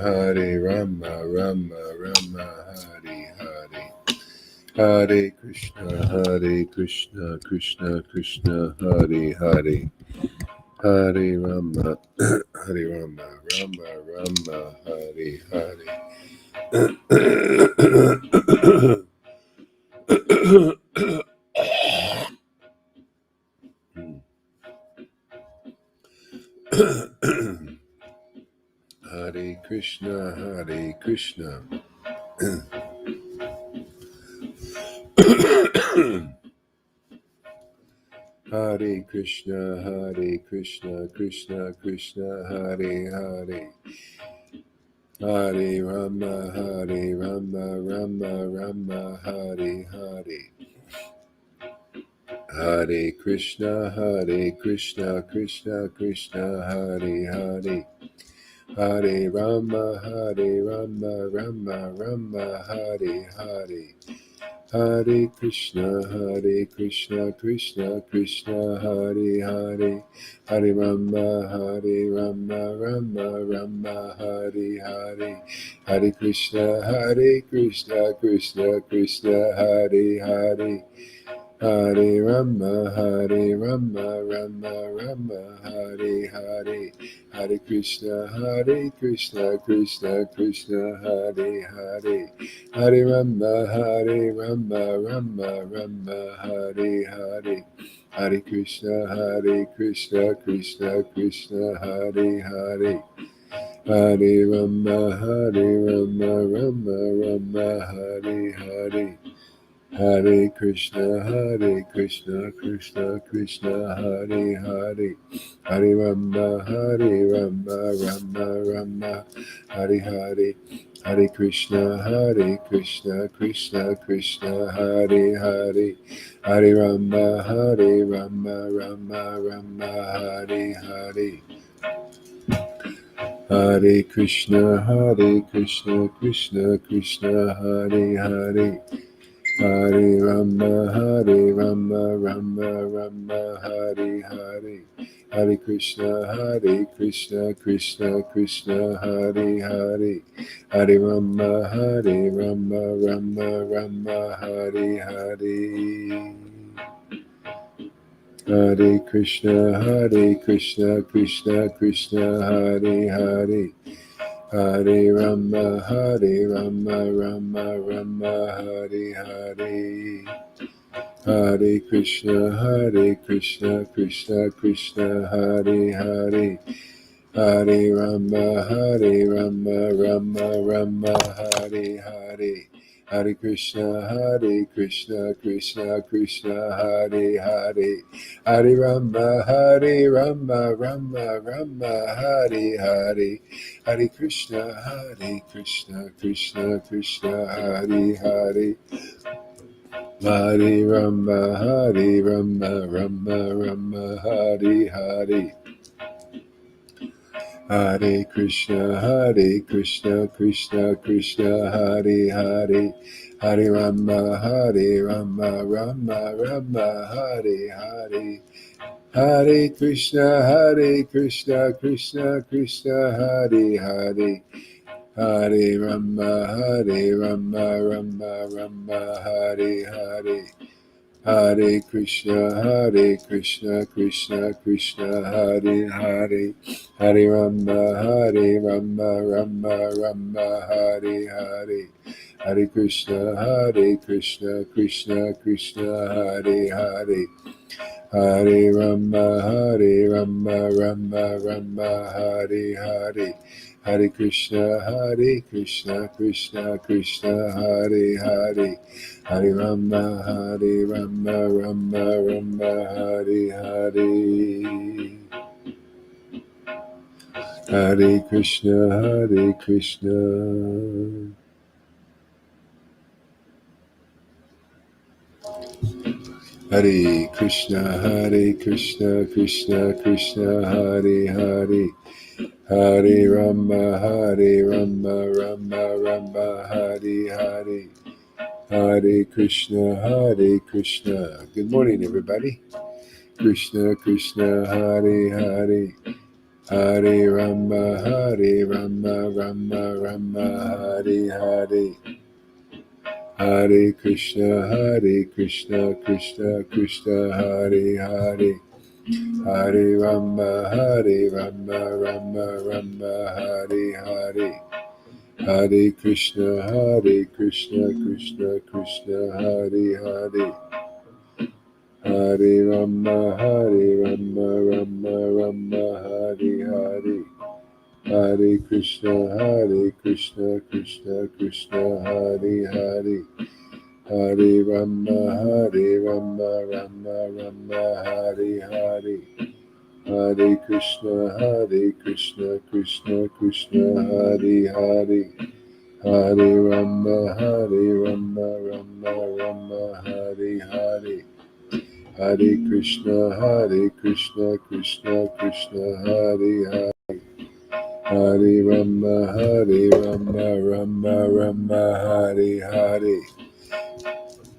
Hare Rama, Rama Rama, Hare Hare. Hare Krishna, Krishna Krishna, Hare Hare. Hare Rama, Hare Rama, Rama Rama, Hare Hare. Hare Krishna, Hare Krishna. Hare Krishna, Krishna Krishna, Hare Hare. Hare Rama, Rama Rama, Hare Hare. Hare Krishna, Krishna Krishna, Hare Hare. Hare Rama, Rama Rama, Hare Hare. Hare Krishna, Krishna Krishna, Hare Hare. Hare Rama, Rama Rama, Hare Hare. Hare Krishna, Krishna Krishna, Hare Hare. Hare Rama, Rama Rama, Hare Hare. Hare Krishna, Krishna Krishna, Hare Hare. Hare Rama, Rama Rama, Hare Hare. Hare Krishna, Krishna Krishna, Hare Hare. Hare Rama, Rama Rama, Hare Hare. Hare Krishna, Krishna Krishna, Hare Hare. Hare Rama, Rama Rama, Hare Hare. Hare Krishna, Krishna Krishna, Hare Hare. Hare Rama, Rama Rama, Hare Hare. Hare Krishna, Krishna Krishna, Hare Hare. Hare Rama, Rama Rama, Hare Hare. Hare Krishna, Krishna Krishna, Hare Hare. Hare Rama, Rama Rama, Hare Hare. Hare Krishna, Krishna Krishna, Hare Hare. Hare Rama, Rama Rama, Hare Hare. Hare Krishna, Krishna Krishna, Hare Hare. Hare Rama, Rama Rama, Hare Hare. Hare Krishna, Krishna Krishna, Hare Hare. Hare Rama, Rama Rama, Hare Hare. Hare Krishna, Krishna Krishna, Hare Hare. Hare Rama, Rama Rama, Hare Hare. Hare Krishna, Krishna Krishna, Hare Hare. Hare Rama, Rama Rama, Hare Hare. Hare Krishna, Krishna Krishna, Hare Hare. Hare Rama, Rama Rama, Hare Hare. Hare Krishna, Krishna Krishna, Hare Hare. Hare Rama, Rama Rama, Hare Hare. Hare Krishna, Krishna Krishna, Hare Hare. Hare Rama, Rama Rama, Hare Hare. Hare Krishna, Krishna Krishna, Hare Hare. Hare Rama, Rama Rama, Hare Hare. Hare Krishna, Krishna. Hare Krishna, Krishna Krishna, Hare Hare. Hare Rama, Rama Rama, Hare Hare. Hare Krishna, Krishna. Good morning, everybody. Krishna Krishna, Hare Hare. Hare Rama, Hare Rama, Rama Rama, Hare Hare. Hare Krishna, Krishna Krishna, Hare Hare. Hare Rama, Rama Rama, Hare Hare. Hare Krishna, Krishna Krishna, Hare Hare. Hare Rama, Rama Rama, Hare Hare. Hare Krishna, Krishna Krishna, Hare Hare. Hare Rama, Rama Rama, Hare Hare. Hare Krishna, Krishna Krishna, Hare Hare. Hare Rama, Rama Rama, Hare Hare. Hare Krishna, Krishna Krishna, Hare Hare. Hare Rama, Rama Rama, Hare Hare.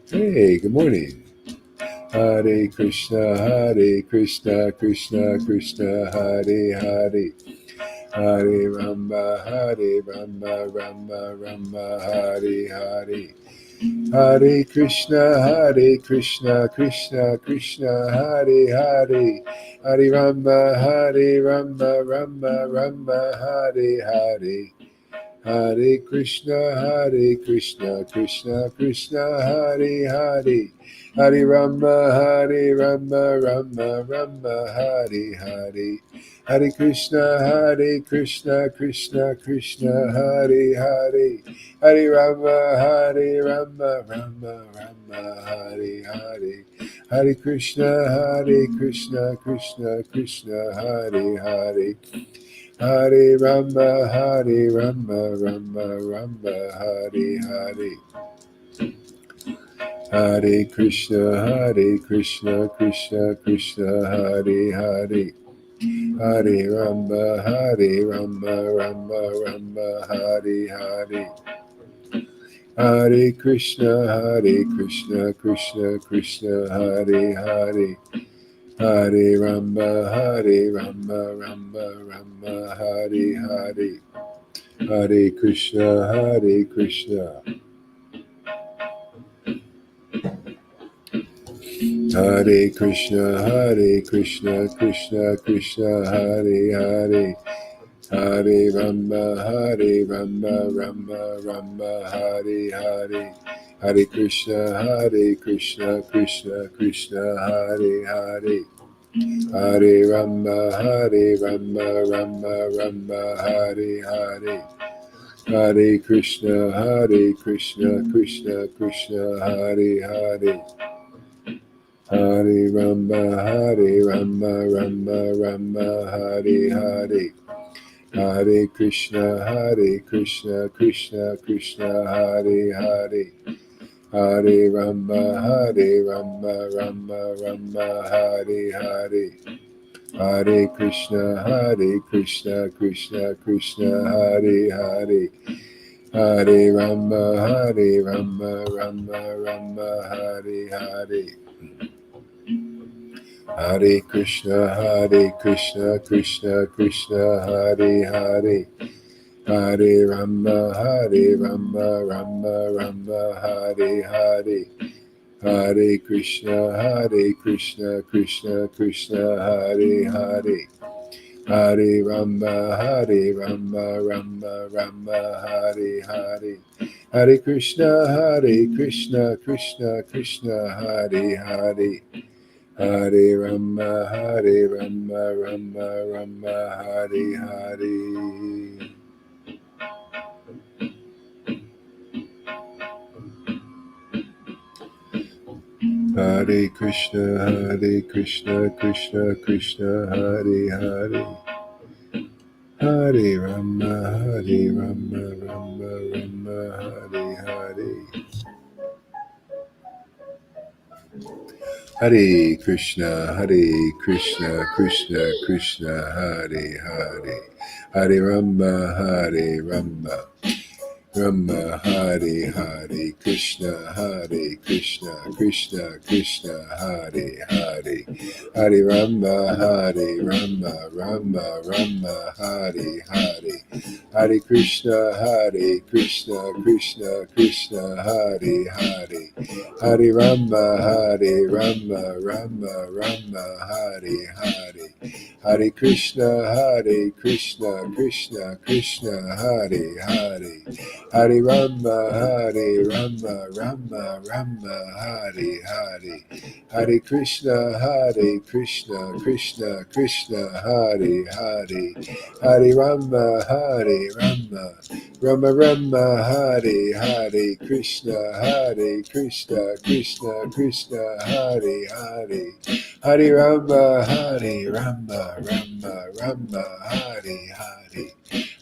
Hey, good morning. Hare Krishna, Krishna Krishna, Hare Hare. Hare Rama, Rama Rama, Hare Hare. Hare Krishna, Krishna Krishna, Hare Hare. Hare Rama, Rama, Hare Hare. Hare Krishna, Krishna Krishna, Hare Hare. Hare Rama, Rama Rama, Hare Hare. Hare Krishna, Krishna Krishna, Hare Hare. Hare Rama, Rama Rama, Hare Hare. Hare Krishna, Krishna Krishna, Hare Hare. Hare Rama, Rama Rama, Hare Hare. Hare Krishna, Krishna Krishna, Hare Hare. Hare Rama, Rama Rama, Hare Hare. Hare Krishna, Krishna Krishna, Hare Hare. Hare Rama, Rama, Hare Hare. Hare Krishna, Krishna. Hare Krishna, Krishna Krishna, Hare Hare. Hare Rama, Rama, Hare Hare. Hare Krishna, Krishna Krishna, Hare Hare. Hare Rama, Rama, Hare Hare. Hare Krishna, Krishna Krishna, Hare Hare. Hare Rama, Rama, Hare Hare. Hare Krishna, Krishna Krishna, Hare Hare. Hare Rama, Rama, Hare Hare. Hare Krishna, Krishna Krishna, Hare Hare. Hare Rama, Rama, Hare Hare. Hare Krishna, Krishna Krishna, Hare Hare. Hare Rama, Rama, Hare Hare. Hare Krishna, Krishna Krishna, Hare Hare. Hare Rama, Rama, Hare Hare. Hare Krishna, Krishna Krishna, Hare Hare. Hare Rama, Rama, Hare Hare. Hare Krishna, Krishna Krishna, Hare Hare. Hare Rama, Rama, Hare Hare. Hare Krishna, Krishna Krishna, Hare Hare. Hare Rama, Rama Hare Hare Krishna Hare Krishna Krishna Krishna Hare Hare Hare Rama Hare Rama Rama Rama Hare Hare Hare Krishna Krishna Krishna Hare Hare Hare Rama Rama Rama Hare Hare Hare Krishna Krishna Krishna Hare Hare Hare Rama Rama Hare Hare Hare Krishna Krishna Krishna Hare Hare Hare Rama Rama Hare Hare Krishna Krishna Krishna Hare Hare Hare Rama Rama Hare Hare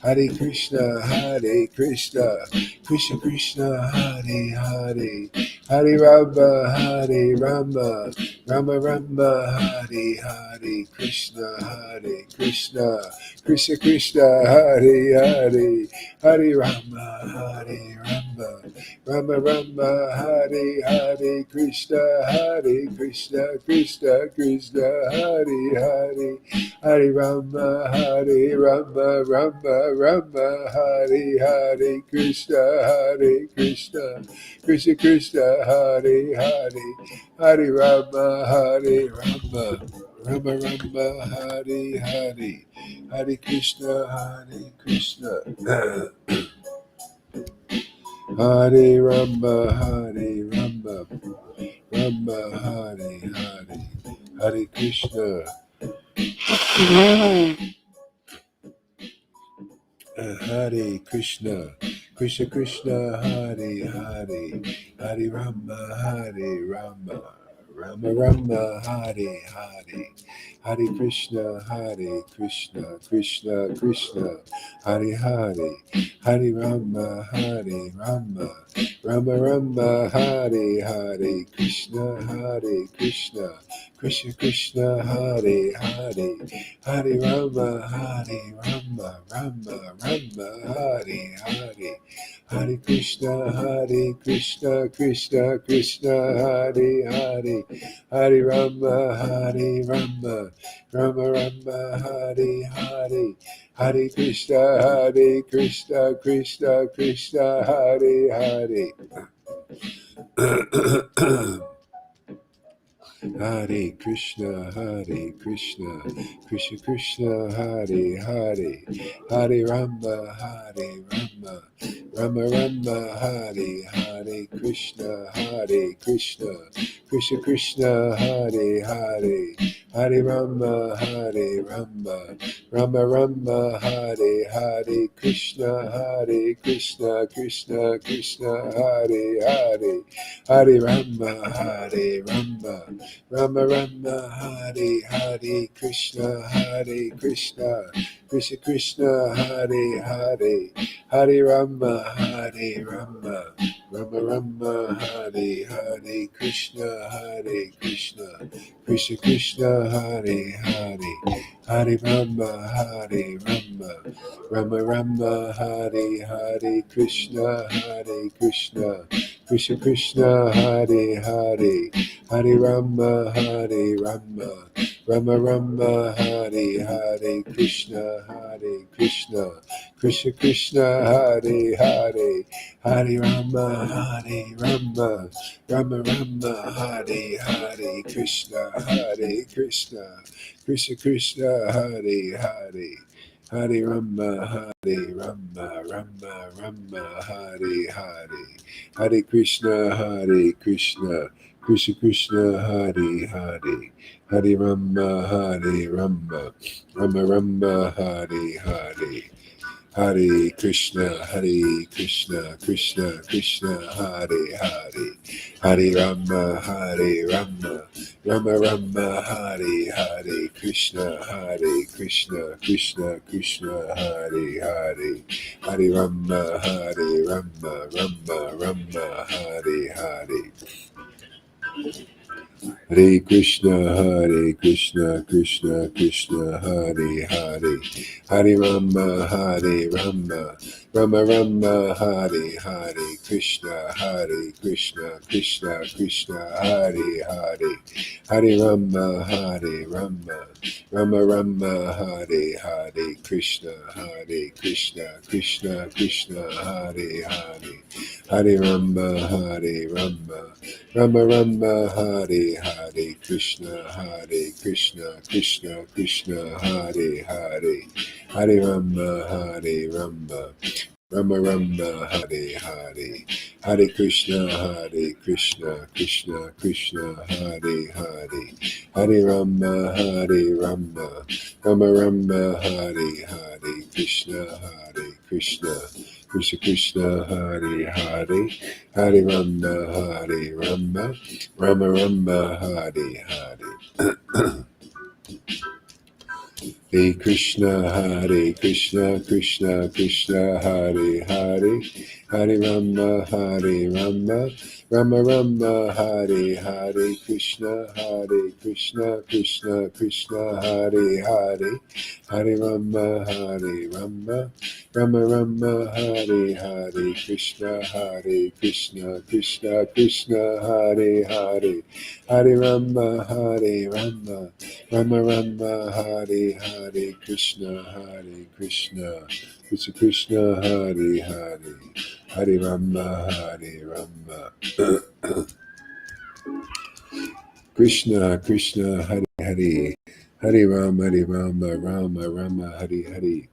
Hare Krishna Krishna Krishna Hare Hare Hare Rama Rama Hare Hare Krishna Krishna Hare Hare Hare Rama Rama Hare Hare Krishna Krishna Hare Hare Hare Rama Rama Hare Hare Krishna Krishna Hare Hare Hare Rama Rama Hare Hare Hare Krishna Hare Rama Rama Hare Hare Hare Krishna Hare Krishna Krishna Hare Hare Hare Rama Rama Hare Hare Hare Krishna Krishna Hare Hare Hare Rama Rama Hare Hare Krishna Krishna Hare Hare Hare Rama Rama Hare Hare Hare Krishna Krishna Hare Hare Hare Rama Rama Hare Hare Hare Krishna Krishna Hare Hare Hare Krishna Krishna Hare Hare Hare Rama Rama Hare Hare Krishna Krishna Hare Hare Hare Rama Rama Hare Hare Krishna Krishna Hare Hare Hare Rama Hare Hare Krishna Krishna Hare Hare Hare Rama Rama Hare Hare Krishna Krishna Hare Hare Hare Rama Hare Hare Krishna Krishna Hare Hare Hare Rama Rama Hare Hare Krishna Krishna Hare Hare Hare Rama Rama Hare Hare Krishna Krishna Hare Hare Hare Rama Rama Hare Hare Hare Krishna Krishna Hare Hare Hare Rama Rama Hare Hare Hare Krishna Krishna Hare Hare Hare Rama Rama Hare Hare Krishna Krishna Hare Hare Hare Rama Rama Hare Hare Hare Krishna, Krishna Krishna, Hare Hare, Hare Rama, Rama Rama, Hare Hare, Krishna, Krishna Krishna, Hare Hare, Hare Rama, Rama Rama, Hare Hare, Krishna, Krishna Krishna, Hare Hare, Hare Rama, Rama Rama, Hare Hare, Krishna, Krishna Krishna, Hare Hare, Hare Rama, Rama Rama, Hare Hare, Hare Krishna, Krishna Krishna, Hare Hare, Hare Rama, Rama Rama, Hare Hare, Krishna, Krishna Krishna, Hare Hare, Hare Rama, Rama Rama, Hare Hare. Hare Krishna, Krishna Krishna, Hare Hare, Hare Rama, Rama Rama, Hare Hare, Krishna, Krishna Krishna, Hare Hare, Hare Rama, Rama Rama, Hare Hare, Krishna, Krishna Krishna, Hare Hare, Hare Rama, Rama Rama, Hare Hare, Krishna, Krishna Krishna, Hare Hare, Hare Rama, Krishna, Hare Hare, Hare Rama, Rama, Hare Hare.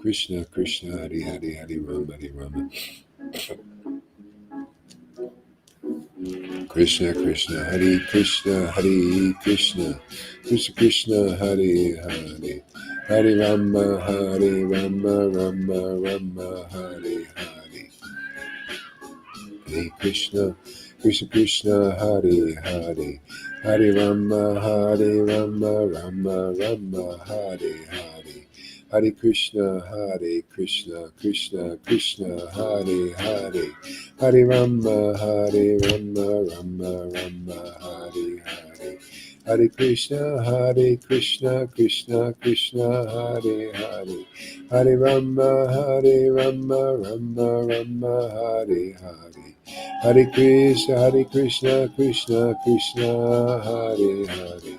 Krishna, Hare Hare, Hare Rama, Krishna, Hare Krishna, Hare Krishna, Krishna, Hare Hare, Hare Rama, Rama, Hare Hare, Hare Krishna, Krishna, Hare Hare, Hare Rama, Rama, Hare Hare, Hare Krishna, Krishna Krishna, Hare Hare, Hare Rama, Rama, Hare Hare, Hare Krishna, Krishna Krishna, Hare Hare, Hare Rama, Rama, Hare Hare, Hare Krishna, Krishna, Hare Hare,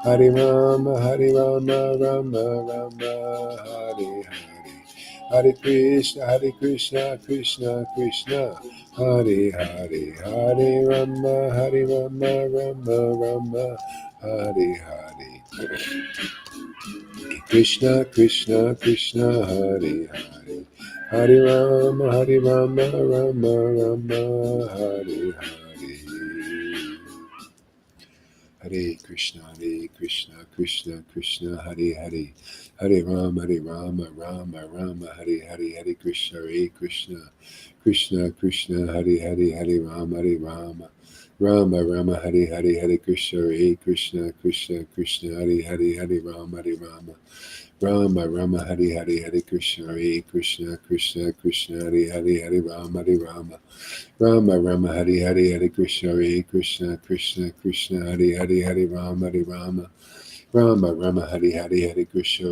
Hare Rama, Rama, Hare Hare, Hare Krishna, Krishna, Hare Hare, Hare Rama, Rama, Hare Hare, Krishna, Krishna, Hare Hare, Hare Rama, Rama, Hare Hare. Hare Krishna, Krishna, Hare Hare, Hare Rama, Rama, Hare Hare, Hare Krishna, Krishna, Hare Hare, Hare Rama, Rama, Hare Hare, Hare Krishna, Krishna, Hare Hare, Hare Rama, Hare Hare, Hare Krishna, Krishna, Hare Hare, Hare Rama, Rama, Hare Hare, Hare Krishna,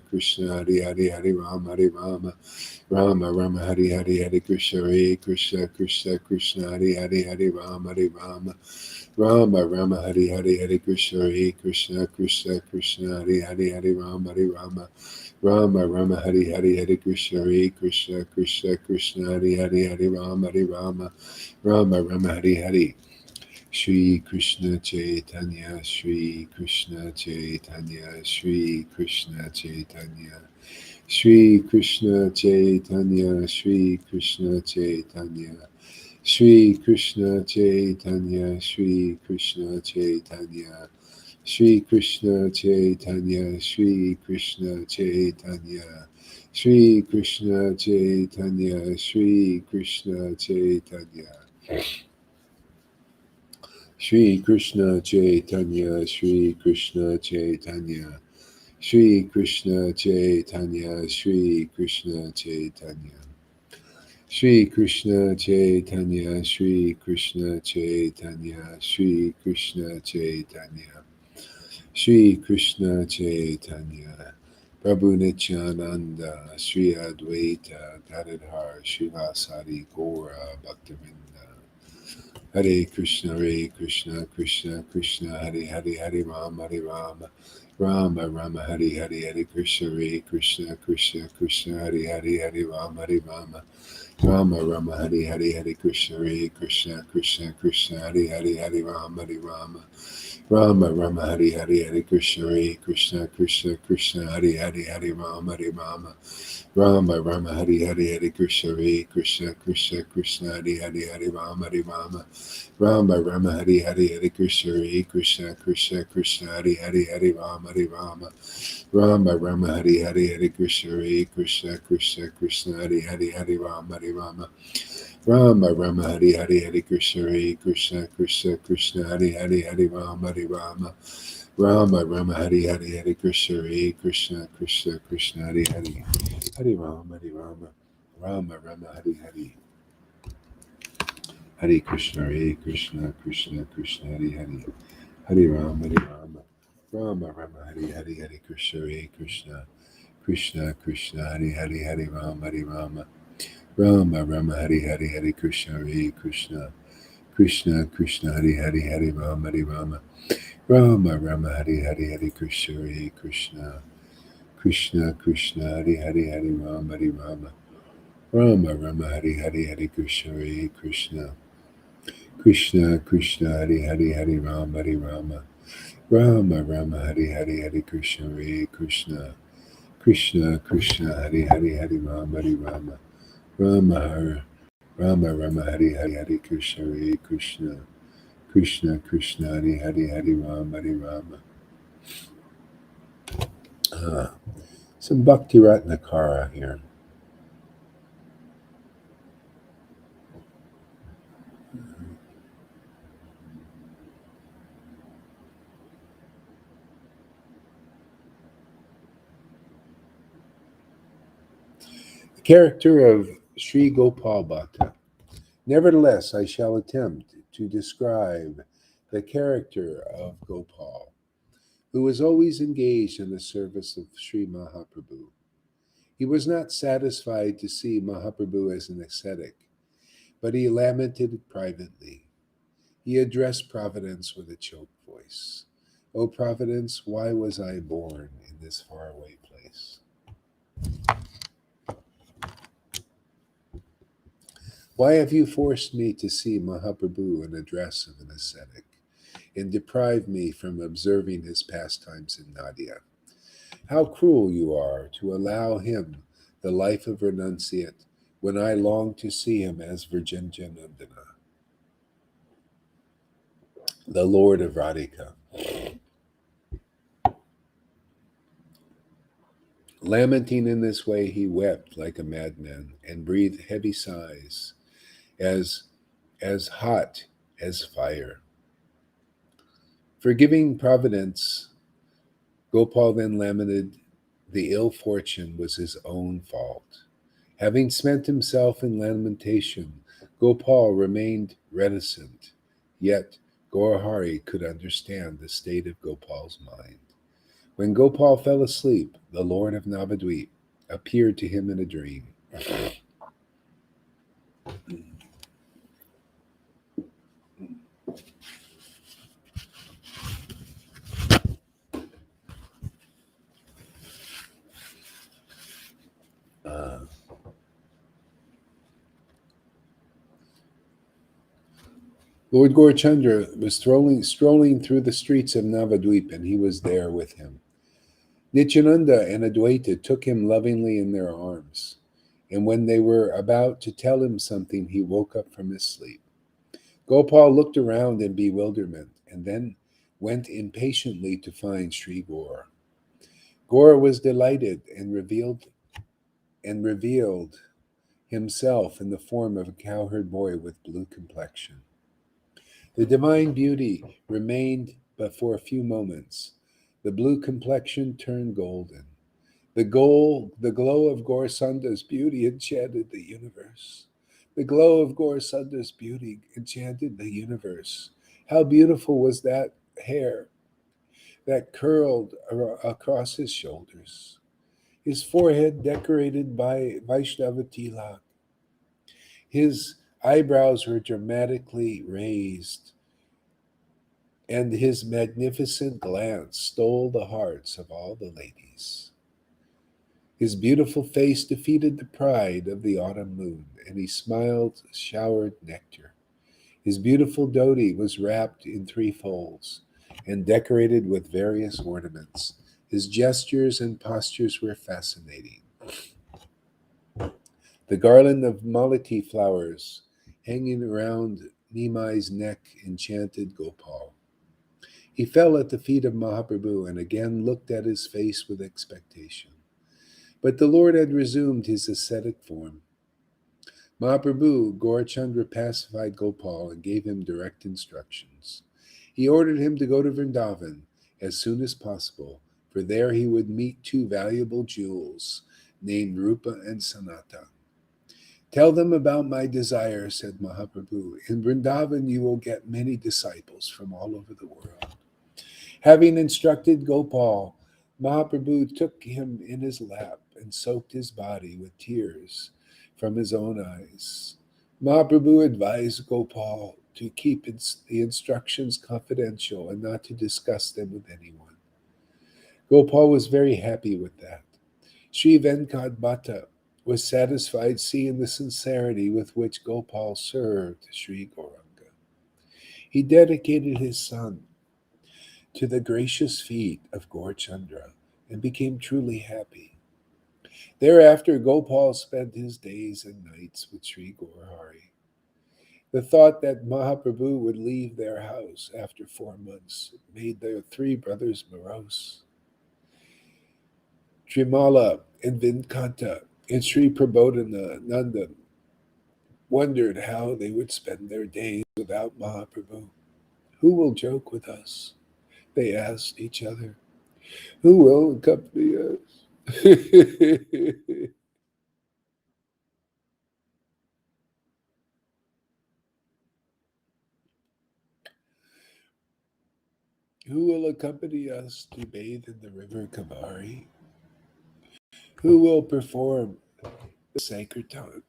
Krishna, Hare Hare, Hare Rama, Rama, Hare Hare, Hare Krishna, Krishna, Hare Hare, Hare Rama, Rama, Hare Hare, Hare Krishna, Krishna, Hare Hare, Hare Rama, Hare Hare, Hare Krishna, Krishna, Hare Hare, Hare Rama, Hare Hare, Hare Krishna, Krishna, Hare Hare, Hare Rama, Hare Hare. Shri Krishna Chaitanya, Shri Krishna Chaitanya, Shri Krishna Chaitanya, Shri Krishna Chaitanya, Shri Krishna Chaitanya, Shri Krishna Chaitanya, Shri Krishna Chaitanya, Shri Krishna Chaitanya, Shri Krishna Chaitanya, Shri Krishna Chaitanya, Shri Krishna Chaitanya, Shri Krishna Chaitanya, Shri Krishna Chaitanya, Shri Krishna Chaitanya, Shri Krishna Chaitanya, Shri Krishna Chaitanya, Shri Krishna Chaitanya, Shri Krishna Chaitanya, Shri Krishna Chaitanya, Prabhu Nityananda, Shri Advaita, Gadadhar, Shivasari, Gora, Bhaktivinoda. Hare Krishna, Krishna Krishna, Hare Hare, Hare Rama, Rama Rama, Hare Hare, Hare Krishna, Krishna Krishna, Hare Hare, Hare Rama, Rama Rama, Hare Hare, Hare Krishna, Krishna Krishna, Hare Hare, Hare Rama, Rama Rama, Hare Hare, Hare Krishna, Krishna Hare Hare, Hare Rama, Rama Rama, Hare Hare, Hare Krishna, Krishna Hare Hare, Hare Rama, Rama Rama, Hare Hare, Hare Krishna, Krishna Hare Hare, Hare Rama, Rama Rama, Hare Hare, Hare Krishna, Krishna Hare Hare, Hare Rama, Rama Rama, Hare Hare, Hare Krishna, Krishna Hare Hare, Hare Rama, Rama Rama, Hare Hare, Hare Krishna, Krishna Hare Hare, Hare Rama, Rama Rama, Hare Hare, Hare Krishna, Krishna Hare Hare, Hare Rama, Rama Rama, Hare Hare, Hare Krishna, Krishna Hare Hare, Hare Rama, Rama Rama, Hare Hare, Hare Krishna, Krishna Hare Hare, Hare Rama, Rama Rama, Hare Hare, Hare Krishna, Krishna Hare Hare, Hare Rama, Rama Rama, Hare Hare, Hare Krishna, Krishna Hare Hare, Hare Rama, Rama Rama, Hare Hare, Hare Krishna, Krishna Hare Hare, Hare Rama, Rama Rama, Hare Hare, Hare Krishna, Krishna Hare Hare, Hare Rama. Some Bhakti Ratnakara here. The character of Sri Gopal Bhatta. Nevertheless, I shall attempt to describe the character of Gopal, who was always engaged in the service of Sri Mahaprabhu. He was not satisfied to see Mahaprabhu as an ascetic, but he lamented privately. He addressed Providence with a choked voice. O Providence, why was I born in this faraway place? Why have you forced me to see Mahaprabhu in the dress of an ascetic, and deprived me from observing his pastimes in Nadia? How cruel you are to allow him the life of renunciate when I long to see him as Virginjanandana, the Lord of Radhika. Lamenting in this way, he wept like a madman and breathed heavy sighs, as hot as fire. Forgiving Providence, Gopal then lamented the ill fortune was his own fault. Having spent himself in lamentation, Gopal remained reticent, yet Gaurahari could understand the state of Gopal's mind. When Gopal fell asleep, the Lord of Navadvip appeared to him in a dream. Lord Gaurachandra was strolling through the streets of Navadvip, and he was there with him. Nityananda and Advaita took him lovingly in their arms, and when they were about to tell him something, he woke up from his sleep. Gopal looked around in bewilderment, and then went impatiently to find Sri Gaur. Gaur was delighted and revealed himself in the form of a cowherd boy with blue complexion. The divine beauty remained but for a few moments. The blue complexion turned golden. The glow of Gaurasanda's beauty enchanted the universe. The glow of Gaurasundar's beauty enchanted the universe. How beautiful was that hair that curled across his shoulders, his forehead decorated by Vaishnava tilak. His eyebrows were dramatically raised, and his magnificent glance stole the hearts of all the ladies. His beautiful face defeated the pride of the autumn moon, and he smiled, showered nectar. His beautiful dhoti was wrapped in three folds and decorated with various ornaments. His gestures and postures were fascinating. The garland of malati flowers hanging around Nimai's neck enchanted Gopal. He fell at the feet of Mahaprabhu and again looked at his face with expectation. But the Lord had resumed his ascetic form. Mahaprabhu, Gaurachandra pacified Gopal and gave him direct instructions. He ordered him to go to Vrindavan as soon as possible, for there he would meet two valuable jewels named Rupa and Sanata. Tell them about my desire, said Mahaprabhu. In Vrindavan you will get many disciples from all over the world. Having instructed Gopal, Mahaprabhu took him in his lap and soaked his body with tears from his own eyes. Mahaprabhu advised Gopal to keep the instructions confidential and not to discuss them with anyone. Gopal was very happy with that. Sri Venkat Bhatta was satisfied seeing the sincerity with which Gopal served Sri Gauranga. He dedicated his son to the gracious feet of Gaurachandra and became truly happy. Thereafter, Gopal spent his days and nights with Sri Gaurahari. The thought that Mahaprabhu would leave their house after 4 months made their three brothers morose. Trimala and Vinkanta and Sri Prabodhana Nandan wondered how they would spend their days without Mahaprabhu. Who will joke with us? They asked each other. Who will accompany us? Who will accompany us to bathe in the river Kavari? Who will perform the Sankirtan?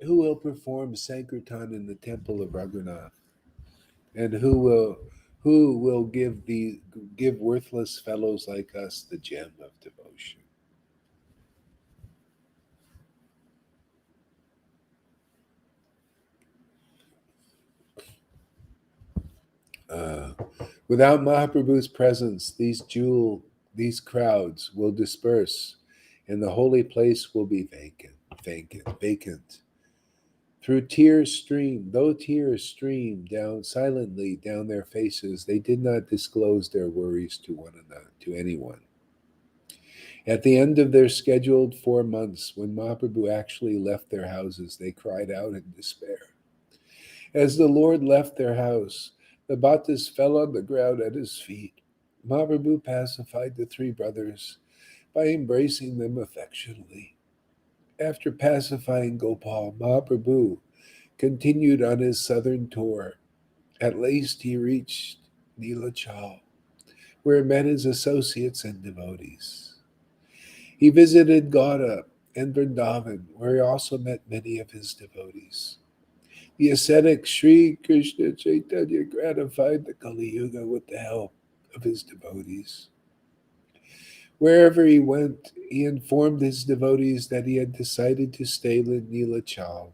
Who will perform Sankirtan in the temple of Raghunath? And who will give worthless fellows like us the gem of devotion? Uh, Without Mahaprabhu's presence, these crowds will disperse, and the holy place will be vacant. Though tears streamed down silently down their faces, they did not disclose their worries to one another, to anyone. At the end of their scheduled 4 months, when Mahaprabhu actually left their houses, they cried out in despair. As the Lord left their house, the bhattas fell on the ground at his feet. Mahaprabhu pacified the three brothers by embracing them affectionately. After pacifying Gopal, Mahaprabhu continued on his southern tour. At last he reached Nilachal, where he met his associates and devotees. He visited Gauda and Vrindavan, where he also met many of his devotees. The ascetic Sri Krishna Chaitanya gratified the Kali Yuga with the help of his devotees. Wherever he went, he informed his devotees that he had decided to stay in Nilachal.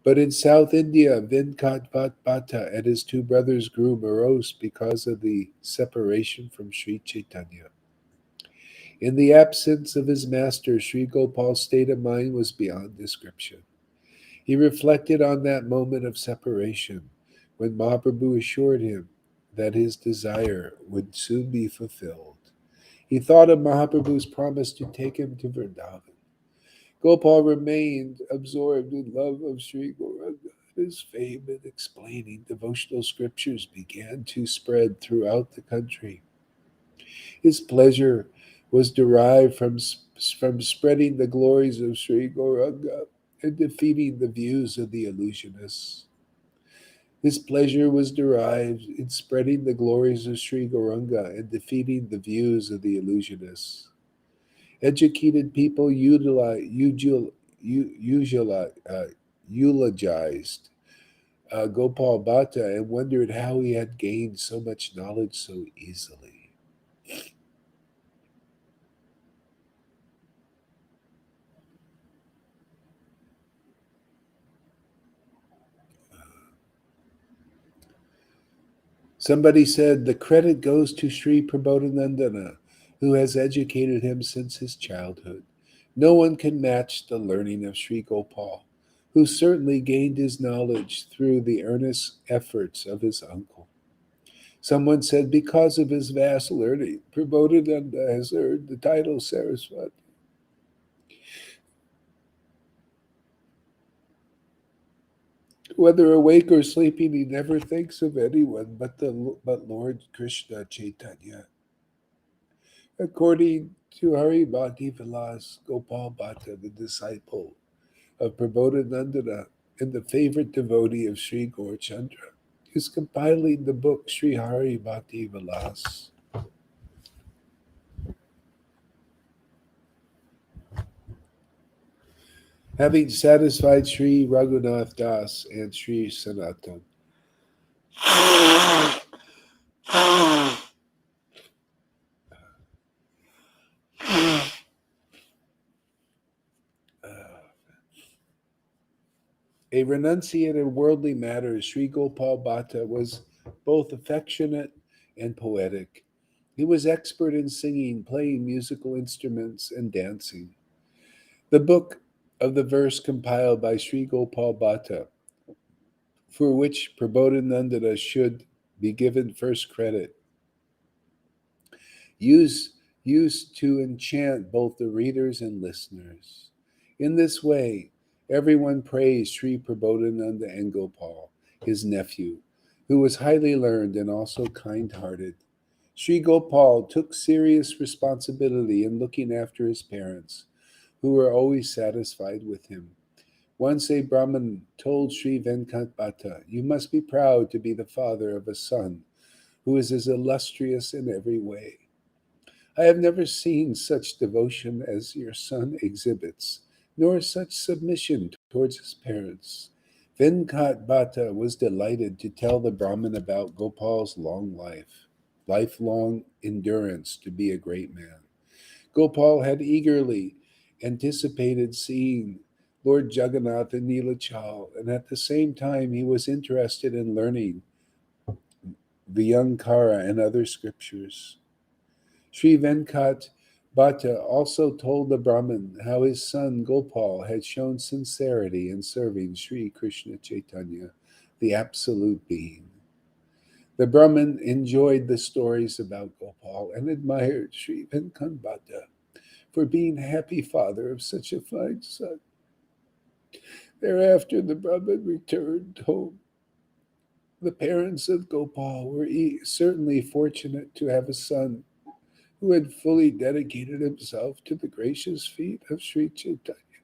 But in South India, Venkat Bhatta and his two brothers grew morose because of the separation from Sri Chaitanya. In the absence of his master, Sri Gopal's state of mind was beyond description. He reflected on that moment of separation when Mahaprabhu assured him that his desire would soon be fulfilled. He thought of Mahaprabhu's promise to take him to Vrindavan. Gopal remained absorbed in love of Sri Gauranga. His fame in explaining devotional scriptures began to spread throughout the country. His pleasure was derived from spreading the glories of Sri Gauranga and defeating the views of the illusionists. His pleasure was derived in spreading the glories of Sri Gauranga and defeating the views of the illusionists. Educated people eulogized Gopal Bhatta and wondered how he had gained so much knowledge so easily. Somebody said the credit goes to Sri Prabodhanandana, who has educated him since his childhood. No one can match the learning of Sri Gopal, who certainly gained his knowledge through the earnest efforts of his uncle. Someone said because of his vast learning, Prabodhananda has earned the title Saraswati. Whether awake or sleeping, he never thinks of anyone but Lord Krishna Chaitanya. According to Hari Bhakti Vilas, Gopal Bhatta, the disciple of Prabodhanandana and the favorite devotee of Sri Gaurchandra, is compiling the book Sri Hari Bhakti Vilas. Having satisfied Sri Raghunath Das and Sri Sanatan, a renunciate in worldly matters, Sri Gopal Bhatta was both affectionate and poetic. He was expert in singing, playing musical instruments, and dancing. The book of the verse compiled by Sri Gopal Bhatta, for which Prabodhanandana should be given first credit, used, used to enchant both the readers and listeners. In this way, everyone praised Sri Prabodhananda and Gopal, his nephew, who was highly learned and also kind hearted. Sri Gopal took serious responsibility in looking after his parents, who were always satisfied with him. Once a Brahmin told Sri Venkat Bhatta, "You must be proud to be the father of a son who is as illustrious in every way. I have never seen such devotion as your son exhibits, nor such submission towards his parents." Venkat Bhatta was delighted to tell the Brahmin about Gopal's long life, lifelong endurance to be a great man. Gopal had eagerly anticipated seeing Lord Jagannath in Neelachal, and at the same time he was interested in learning Vyankara and other scriptures. Sri Venkat Bhatta also told the Brahmin how his son Gopal had shown sincerity in serving Sri Krishna Chaitanya, the Absolute Being. The Brahmin enjoyed the stories about Gopal and admired Sri Venkat Bhatta for being happy father of such a fine son. Thereafter, the Brahmin returned home. The parents of Gopal were certainly fortunate to have a son who had fully dedicated himself to the gracious feet of Sri Chaitanya.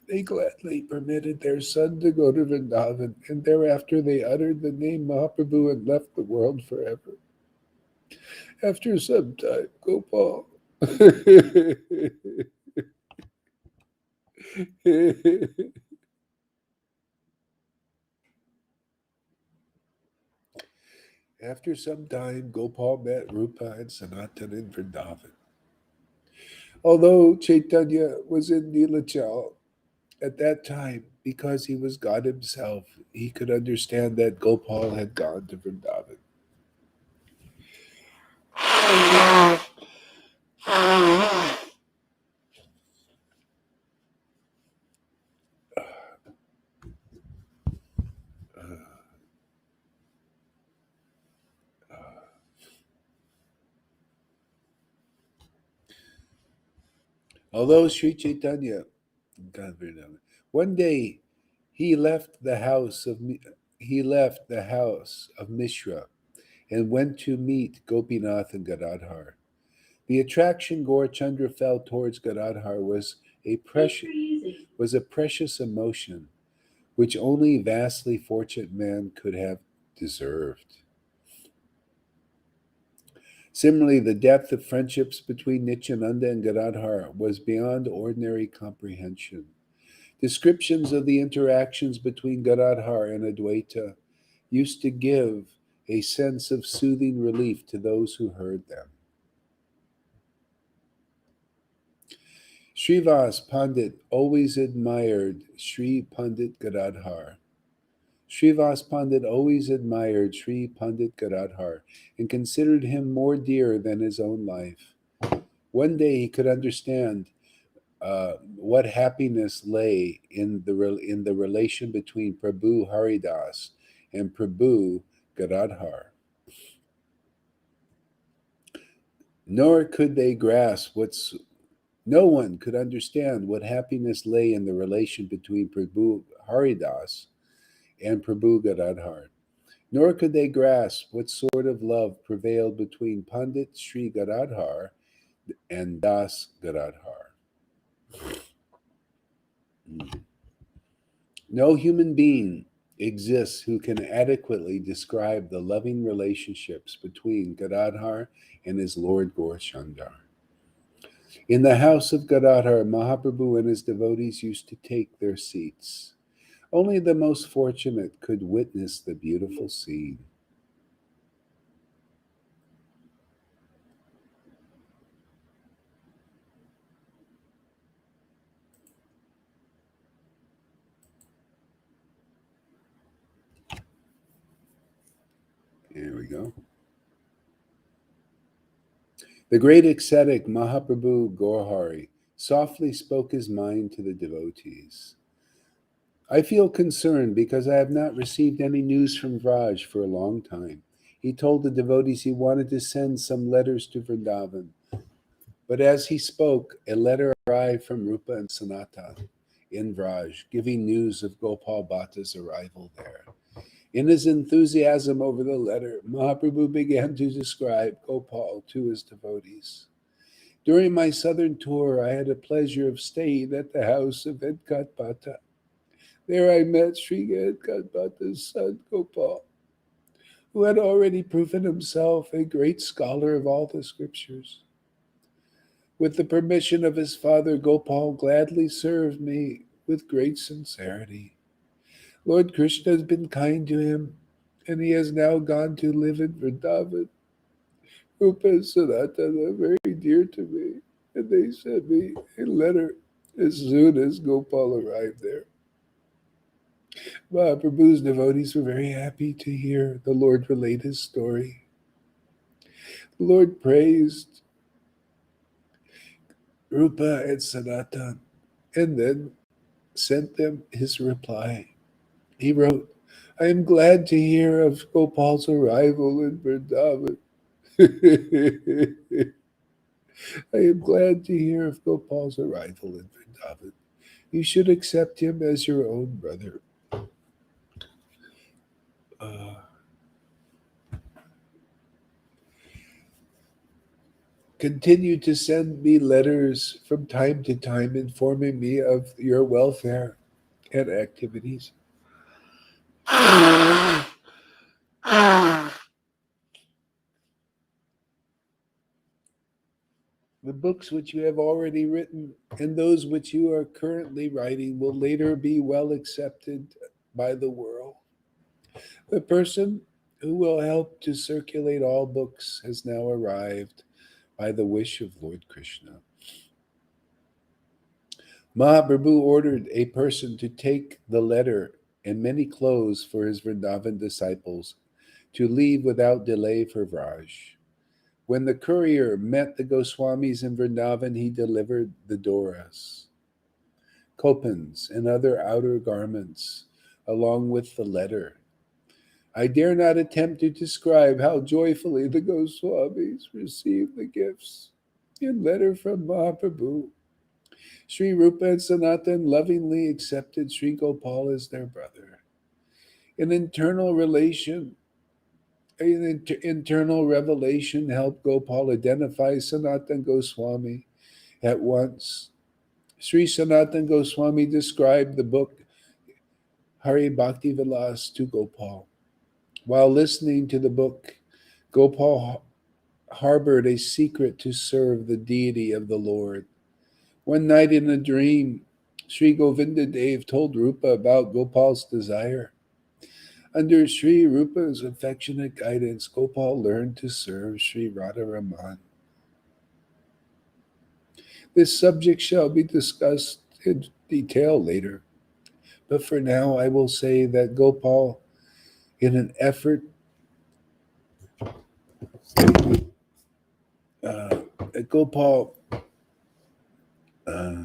They gladly permitted their son to go to Vrindavan, and thereafter they uttered the name Mahaprabhu and left the world forever. After some time, Gopal After some time, Gopal met Rupa and Sanatan in Vrindavan. Although Chaitanya was in Neelachal at that time, because he was God himself, he could understand that Gopal had gone to Vrindavan. Although Sri Chaitanya, one day he left the house of Mishra and went to meet Gopinath and Gadadhar. The attraction Gaurachandra felt towards Gadadhar was a precious emotion which only vastly fortunate man could have deserved. Similarly, the depth of friendships between Nityananda and Gadadhar was beyond ordinary comprehension. Descriptions of the interactions between Gadadhar and Advaita used to give a sense of soothing relief to those who heard them. Srivas Pandit always admired Sri Pandit Gadadhar. Srivas Pandit always admired Sri Pandit Gadadhar and considered him more dear than his own life. One day he could understand what happiness lay in the relation between Prabhu Haridas and Prabhu Gadadhar. Nor could they grasp no one could understand what happiness lay in the relation between Prabhu Haridas and Prabhu Gadadhar. Nor could they grasp what sort of love prevailed between Pandit Sri Gadadhar and Das Gadadhar. No human being exists who can adequately describe the loving relationships between Gadadhar and his Lord Gaurachandra. In the house of Gadadhar, Mahaprabhu and his devotees used to take their seats. Only the most fortunate could witness the beautiful scene. Here we go. The great ascetic Mahaprabhu Gaurhari softly spoke his mind to the devotees. I feel concerned because I have not received any news from Vraj for a long time. He told the devotees he wanted to send some letters to Vrindavan. But as he spoke, a letter arrived from Rupa and Sanatan in Vraj, giving news of Gopal Bhatta's arrival there. In his enthusiasm over the letter, Mahaprabhu began to describe Gopal to his devotees. During my southern tour, I had the pleasure of staying at the house of Venkat Bhatta. There I met Sri Venkat Bhatta's son, Gopal, who had already proven himself a great scholar of all the scriptures. With the permission of his father, Gopal gladly served me with great sincerity. Lord Krishna has been kind to him, and he has now gone to live in Vrindavan. Rupa and Sanatana are very dear to me, and they sent me a letter as soon as Gopal arrived there. Mahaprabhu's devotees were very happy to hear the Lord relate his story. The Lord praised Rupa and Sanatan and then sent them his reply. He wrote, I am glad to hear of Gopal's arrival in Vrindavan. I am glad to hear of Gopal's arrival in Vrindavan. You should accept him as your own brother. Continue to send me letters from time to time informing me of your welfare and activities. The books which you have already written and those which you are currently writing will later be well accepted by the world. The person who will help to circulate all books has now arrived by the wish of Lord Krishna. Mahaprabhu ordered a person to take the letter and many clothes for his Vrindavan disciples to leave without delay for Vraj. When the courier met the Goswamis in Vrindavan, he delivered the doras, kopans, and other outer garments, along with the letter. I dare not attempt to describe how joyfully the Goswamis received the gifts and letter from Mahaprabhu. Sri Rupa and Sanatan lovingly accepted Sri Gopal as their brother. An internal relation An internal revelation helped Gopal identify Sanatan Goswami at once. Sri Sanatan Goswami described the book Hari Bhakti Vilas to Gopal. While listening to the book, Gopal harbored a secret to serve the deity of the Lord. One night in a dream, Sri Govinda Dev told Rupa about Gopal's desire. Under Sri Rupa's affectionate guidance, Gopal learned to serve Sri Radharaman. This subject shall be discussed in detail later, but for now I will say that Gopal, in an effort, that Gopal uh,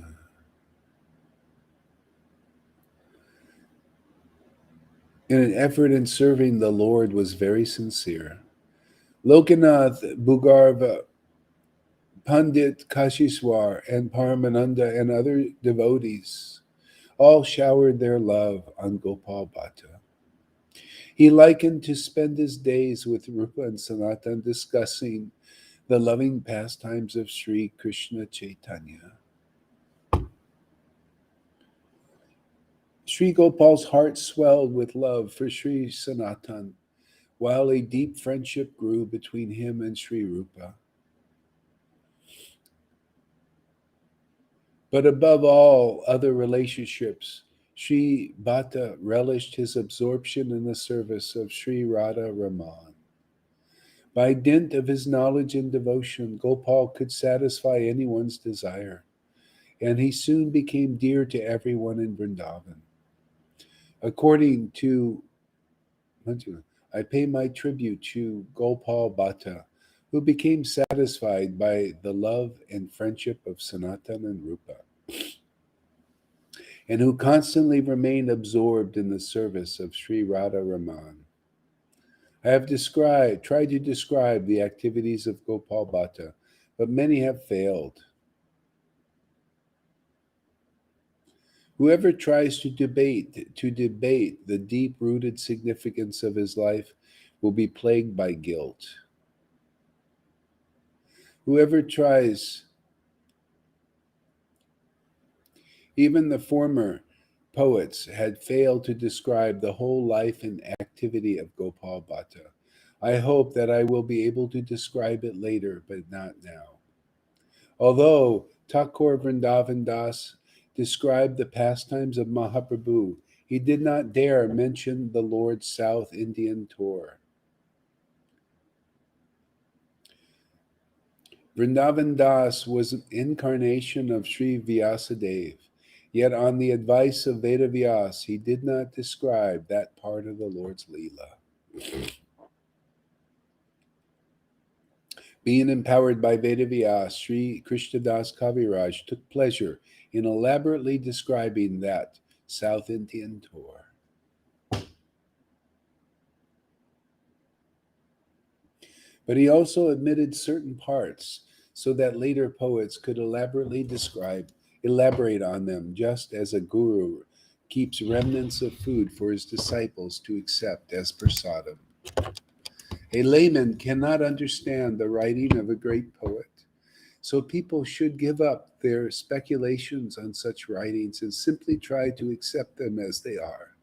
in an effort in serving the Lord was very sincere. Lokanath, Bhugarva, Pandit Kashishwar, and Paramananda and other devotees all showered their love on Gopal Bhatta. He likened to spend his days with Rupa and Sanatan discussing the loving pastimes of Sri Krishna Chaitanya. Sri Gopal's heart swelled with love for Sri Sanatan, while a deep friendship grew between him and Sri Rupa. But above all other relationships, Sri Bhatta relished his absorption in the service of Sri Radha Raman. By dint of his knowledge and devotion, Gopal could satisfy anyone's desire, and he soon became dear to everyone in Vrindavan. According to, I pay my tribute to Gopal Bhatta, who became satisfied by the love and friendship of Sanatan and Rupa, and who constantly remained absorbed in the service of Sri Radha Raman. I have tried to describe the activities of Gopal Bhatta, but many have failed. Whoever tries to debate the deep-rooted significance of his life will be plagued by guilt. Whoever tries, even the former poets had failed to describe the whole life and activity of Gopal Bhatta. I hope that I will be able to describe it later, but not now. Although Thakur Vrindavan Das described the pastimes of Mahaprabhu, he did not dare mention the Lord's South Indian tour. Vrindavan Das was an incarnation of Sri Vyasadeva, yet on the advice of Veda Vyas, he did not describe that part of the Lord's Leela. Being empowered by Veda Vyas, Sri Krishnadas Kaviraj took pleasure in elaborately describing that South Indian tour. But he also omitted certain parts so that later poets could elaborate on them, just as a guru keeps remnants of food for his disciples to accept as prasadam. A layman cannot understand the writing of a great poet, so people should give up their speculations on such writings and simply try to accept them as they are.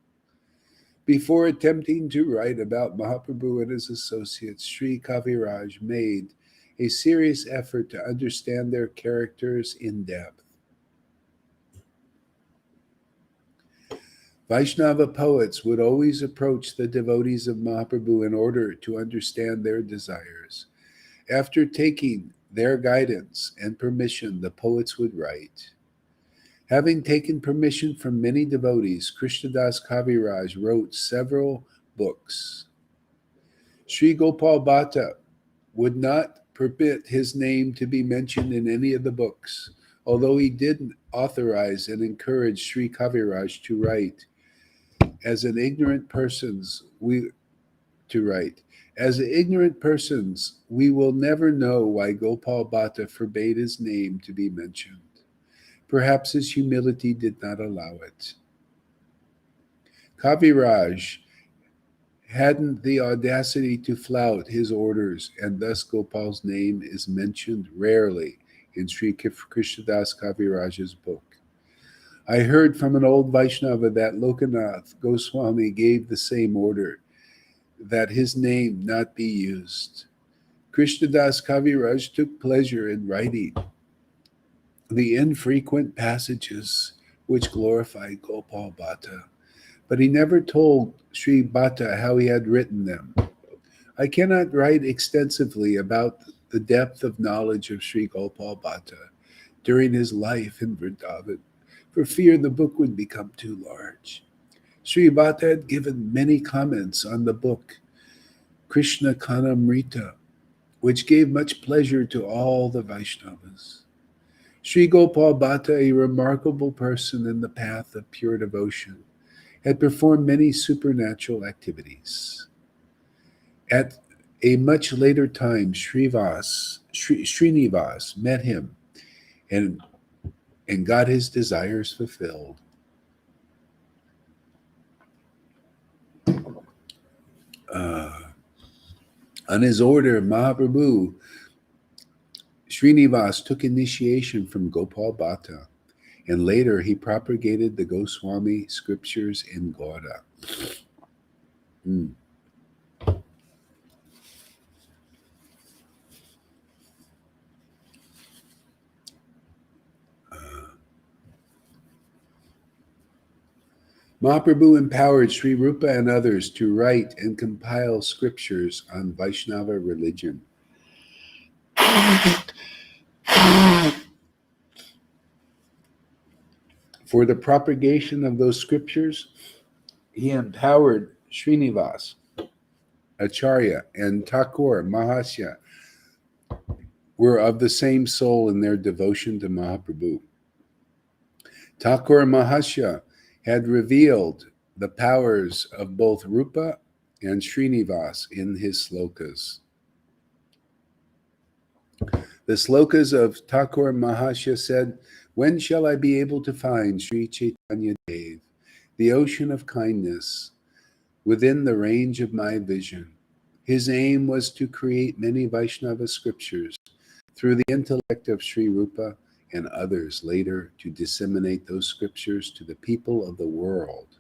Before attempting to write about Mahaprabhu and his associates, Sri Kaviraj made a serious effort to understand their characters in depth. Vaishnava poets would always approach the devotees of Mahaprabhu in order to understand their desires. After taking their guidance and permission, the poets would write. Having taken permission from many devotees, Krishnadas Kaviraj wrote several books. Sri Gopal Bhatta would not permit his name to be mentioned in any of the books, although he did authorize and encourage Sri Kaviraj to write. As ignorant persons, we will never know why Gopal Bhatta forbade his name to be mentioned. Perhaps his humility did not allow it. Kaviraj hadn't the audacity to flout his orders, and thus Gopal's name is mentioned rarely in Sri Krishnadas Kaviraja's book. I heard from an old Vaishnava that Lokanath Goswami gave the same order, that his name not be used. Krishnadas Kaviraj took pleasure in writing the infrequent passages which glorified Gopal Bhatta, but he never told Sri Bhatta how he had written them. I cannot write extensively about the depth of knowledge of Sri Gopal Bhatta during his life in Vrindavan, for fear the book would become too large. Sri Bhatta had given many comments on the book Krishna Kanamrita, which gave much pleasure to all the Vaishnavas. Sri Gopal Bhatta, a remarkable person in the path of pure devotion, had performed many supernatural activities. At a much later time, Srinivas met him and got his desires fulfilled. On his order, Mahaprabhu, Srinivas took initiation from Gopal Bhatta, and later he propagated the Goswami scriptures in Gauda. Mahaprabhu empowered Sri Rupa and others to write and compile scriptures on Vaishnava religion. For the propagation of those scriptures, he empowered Srinivas, Acharya, and Thakur Mahasya were of the same soul in their devotion to Mahaprabhu. Thakur Mahasya had revealed the powers of both Rupa and Srinivas in his slokas. The slokas of Thakur Mahasya said, "When shall I be able to find Sri Chaitanya Dev, the ocean of kindness, within the range of my vision?" His aim was to create many Vaishnava scriptures through the intellect of Sri Rupa and others later to disseminate those scriptures to the people of the world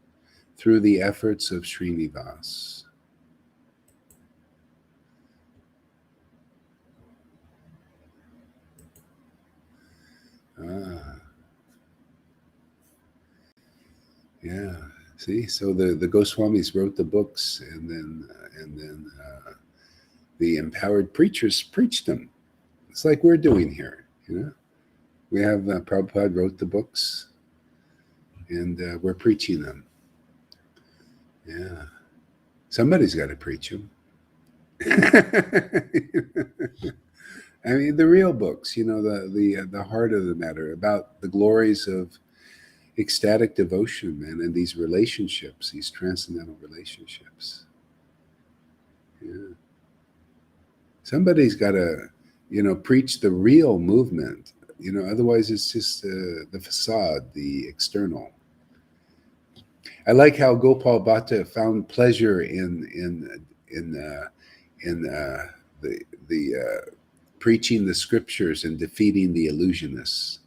through the efforts of Srinivas. Yeah. See, so the Goswamis wrote the books, and then the empowered preachers preached them. It's like we're doing here, you know. We have Prabhupada wrote the books, and we're preaching them. Yeah, somebody's got to preach them. I mean, the real books, you know, the heart of the matter about the glories of ecstatic devotion, man, and these relationships, these transcendental relationships. Yeah. Somebody's got to, you know, preach the real movement. You know, otherwise it's just the facade, the external. I like how Gopal Bhatta found pleasure in the preaching the scriptures and defeating the illusionists.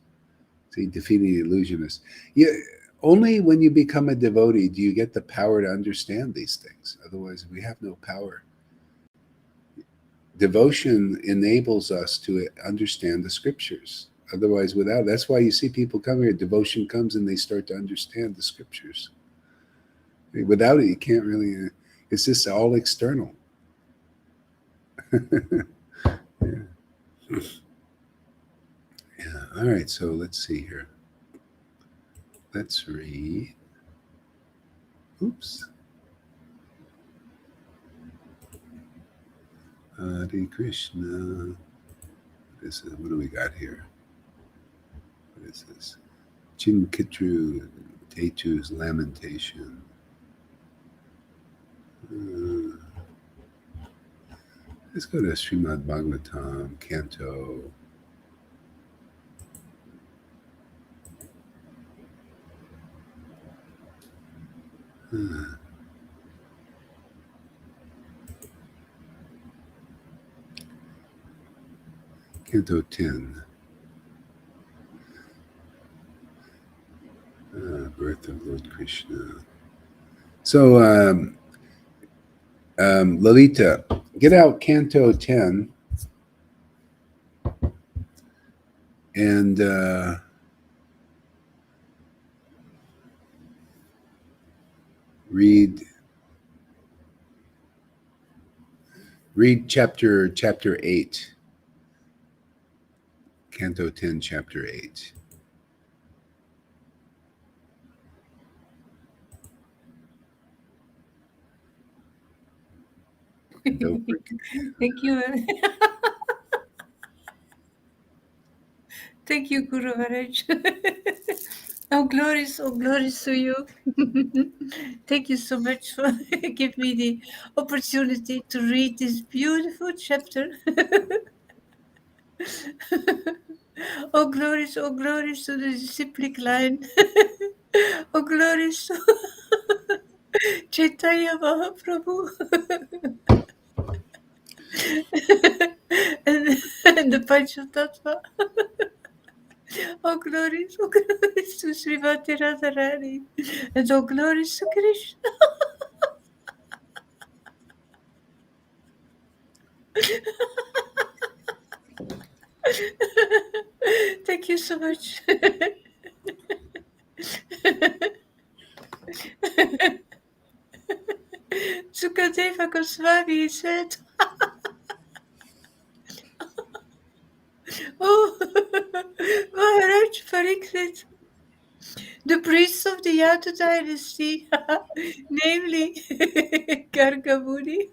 See, defeating the illusionists. Yeah, only when you become a devotee do you get the power to understand these things. Otherwise, we have no power. Devotion enables us to understand the scriptures. Otherwise, that's why you see people come here. Devotion comes and they start to understand the scriptures. Without it, you can't really. It's just all external. Yeah. Yeah. All right. So let's see here. Let's read. Oops. Hare Krishna. What do we got here? What is this? Chinkitru Tetu's Lamentation. Let's go to Srimad Bhagavatam, Canto. Canto 10. Birth of Lord Krishna. So, Lalita, get out Canto 10 and read chapter 8. Canto 10, chapter 8. Don't forget. Thank you. Thank you, Guru Maharaj. Oh, glories to you. Thank you so much for giving me the opportunity to read this beautiful chapter. Oh, glories to the disciplic line. Oh, glories to Chaitanya Mahaprabhu. and the Panchatattva. Oh, glories to Srimati Radharani. And oh, glories to Krishna. Thank you so much. Sukadeva Goswami said, oh, Maharaj Pariksit, the priests of the Yadu dynasty, namely Gargamuni,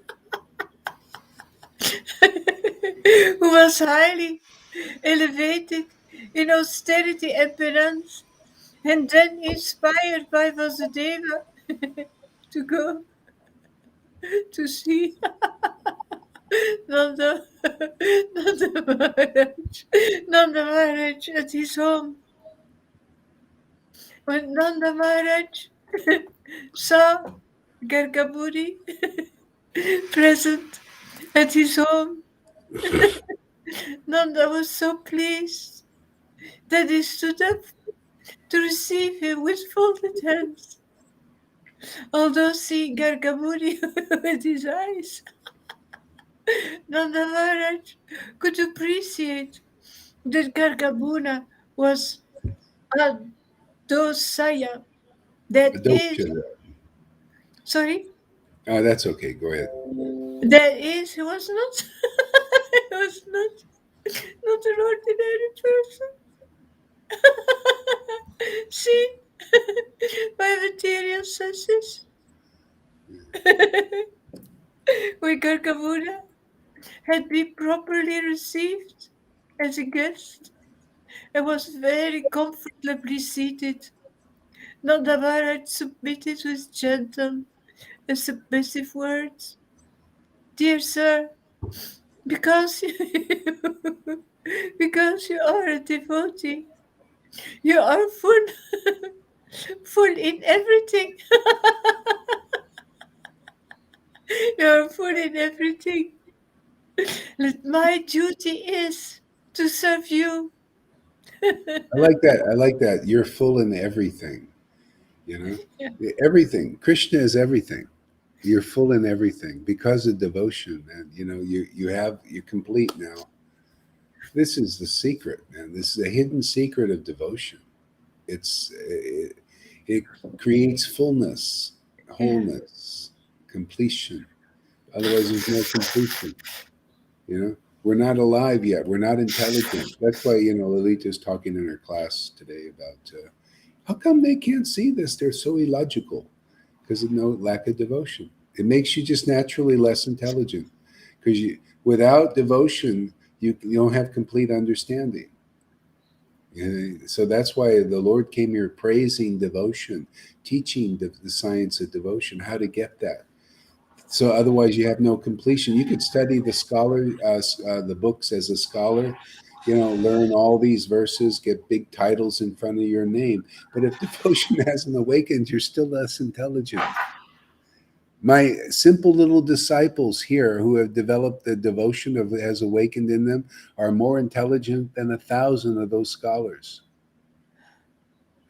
who was highly elevated in austerity and penance, and then inspired by Vasudeva to go to see Nanda, Nanda Maharaj at his home. When Nanda Maharaj saw Gargamuni present at his home, Nanda was so pleased that he stood up to receive him with folded hands. Although seeing Gargamuni with his eyes, Nanda Maharaj could appreciate that Gargamuna was a dosaya. That is, Adokshara. sorry, That's okay. Go ahead. that is, he was not, he was not an ordinary person. Seen by material senses. When Gargamuna had been properly received as a guest and was very comfortably seated, Nanda Maharaj submitted with gentle and submissive words. Dear sir, because because you are a devotee, you are full, full in everything. You are full in everything. My duty is to serve you. I like that. I like that. You're full in everything. You Yeah. know, everything. Krishna is everything. You're full in everything because of devotion, and you're complete now. This is the secret, man. This is a hidden secret of devotion. It creates fullness, Yeah. wholeness, completion. Otherwise, there's no completion. You know, we're not alive yet. We're not intelligent. That's why Lolita's talking in her class today about how come they can't see this? They're so illogical because of no lack of devotion. It makes you just naturally less intelligent because without devotion you don't have complete understanding. So that's why the Lord came here praising devotion, teaching the science of devotion, how to get that. So otherwise, you have no completion. You could study the books as a scholar, learn all these verses, get big titles in front of your name. But if devotion hasn't awakened, you're still less intelligent. My simple little disciples here who have developed the devotion of has awakened in them are more intelligent than 1,000 of those scholars.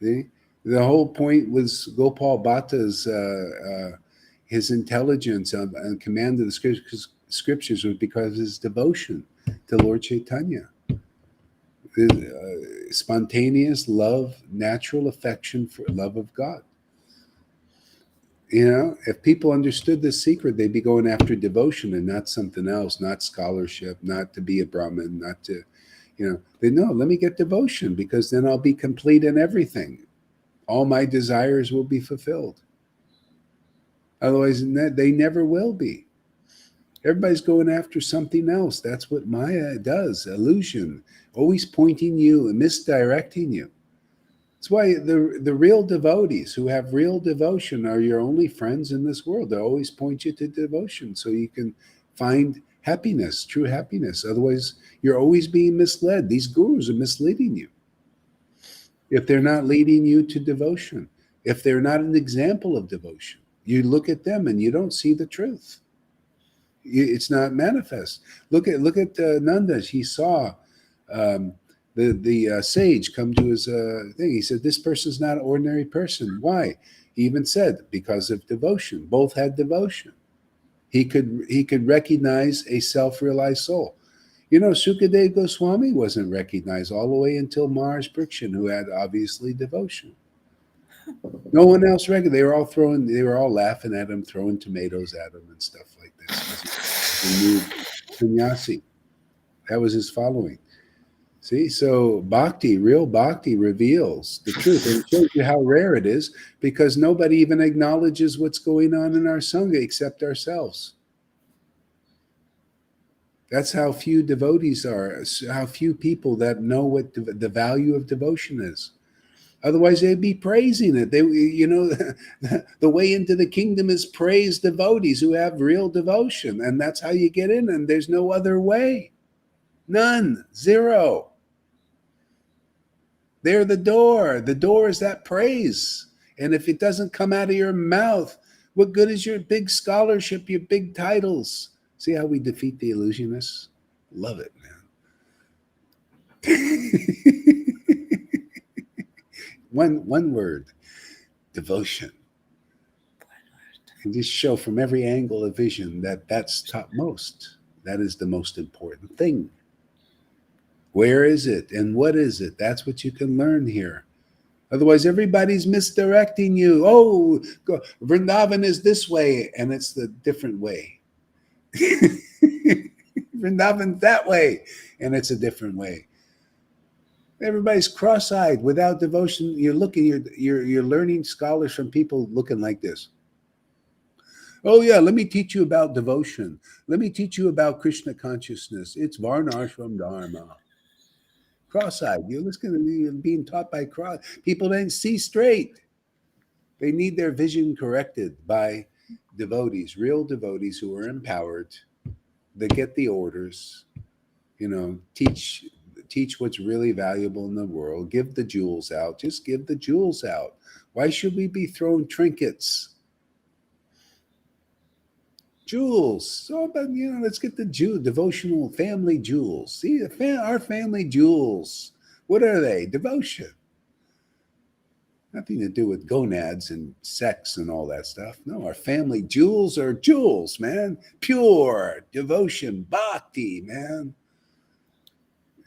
See? The whole point was Gopal Bhatta's his intelligence and command of the scriptures was because of his devotion to Lord Chaitanya. Spontaneous love, natural affection for love of God. You know, if people understood this secret, they'd be going after devotion and not something else, not scholarship, not to be a Brahmin, not to, you know, they know, let me get devotion because then I'll be complete in everything. All my desires will be fulfilled. Otherwise, they never will be. Everybody's going after something else. That's what Maya does, illusion, always pointing you and misdirecting you. That's why the real devotees who have real devotion are your only friends in this world. They always point you to devotion so you can find happiness, true happiness. Otherwise, you're always being misled. These gurus are misleading you. If they're not leading you to devotion, if they're not an example of devotion, you look at them and you don't see the truth. It's not manifest. Look at Nanda. He saw the sage come to his thing. He said, "This person's not an ordinary person." Why? He even said, "Because of devotion." Both had devotion. He could recognize a self-realized soul. You know, Sukadeva Goswami wasn't recognized all the way until Maharaj Brikshan, who had obviously devotion. No one else recognized. They were all laughing at him, throwing tomatoes at him and stuff like this. He knew sannyasi. That was his following. See, so bhakti, real bhakti reveals the truth. And it shows you how rare it is because nobody even acknowledges what's going on in our Sangha except ourselves. That's how few devotees are, how few people that know what the value of devotion is. Otherwise, they'd be praising it. They, you know, the way into the kingdom is praise devotees who have real devotion. And that's how you get in. And there's no other way. None. Zero. They're the door. The door is that praise. And if it doesn't come out of your mouth, what good is your big scholarship, your big titles? See how we defeat the illusionists? Love it, man. One word, devotion. And just show from every angle of vision that that's topmost. That is the most important thing. Where is it and what is it? That's what you can learn here. Otherwise, everybody's misdirecting you. Oh, Vrindavan is this way, and it's the different way. Vrindavan's that way, and it's a different way. Everybody's cross-eyed without devotion. You're learning scholars from people looking like this. Oh yeah, let me teach you about devotion. Let me teach you about Krishna consciousness. It's Varnashram Dharma. Cross-eyed. You're being taught by cross. People don't see straight. They need their vision corrected by devotees, real devotees who are empowered. They get the orders. You know, teach what's really valuable in the world. Give the jewels out. Just give the jewels out. Why should we be throwing trinkets? Jewels. So, but let's get the devotional family jewels. See, our family jewels. What are they? Devotion. Nothing to do with gonads and sex and all that stuff. No, our family jewels are jewels, man. Pure devotion, bhakti, man.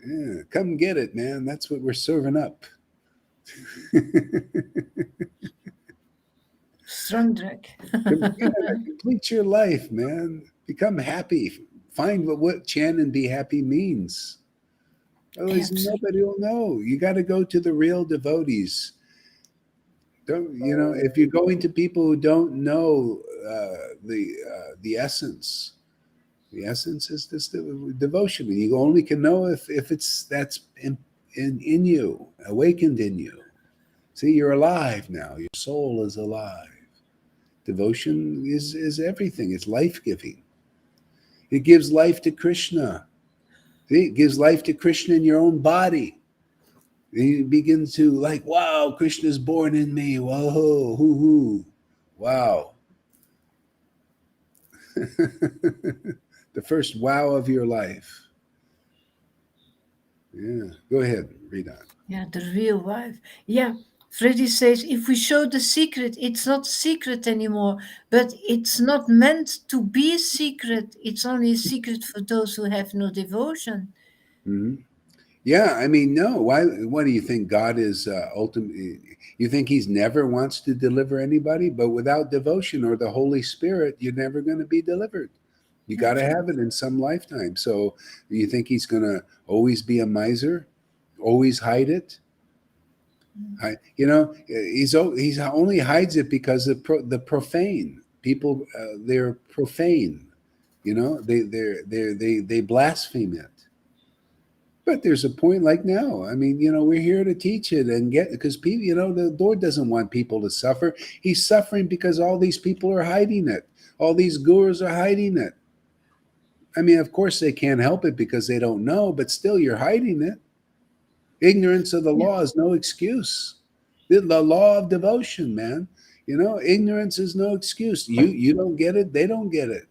Yeah, come get it, man. That's what we're serving up. Strong drug. Complete your life, man. Become happy. Find what chant and be happy means. Otherwise, nobody will know. You got to go to the real devotees. If you're going to people who don't know the essence, the essence is this devotion. And you only can know if that's in you, awakened in you. See, you're alive now. Your soul is alive. Devotion is everything. It's life-giving. It gives life to Krishna. See, it gives life to Krishna in your own body. You begin to wow, Krishna's born in me. Whoa, hoo, hoo. Wow. The first wow of your life. Yeah. Go ahead, read on. Yeah, the real wife. Yeah. Freddy says if we show the secret, it's not secret anymore, but it's not meant to be a secret. It's only a secret for those who have no devotion. Hmm. Yeah, I mean, no. Why? What do you think? God is ultimately. You think He's never wants to deliver anybody, but without devotion or the Holy Spirit, you're never going to be delivered. You got to That's have it in some lifetime. So, you think He's going to always be a miser, always hide it? He's only hides it because of the profane people. They're profane. They blaspheme it. But there's a point like now. I mean, we're here to teach it and get because people, the Lord doesn't want people to suffer. He's suffering because all these people are hiding it. All these gurus are hiding it. I mean, of course they can't help it because they don't know, but still you're hiding it. Ignorance of the yeah. law is no excuse. The law of devotion, man. Ignorance is no excuse. You don't get it, they don't get it.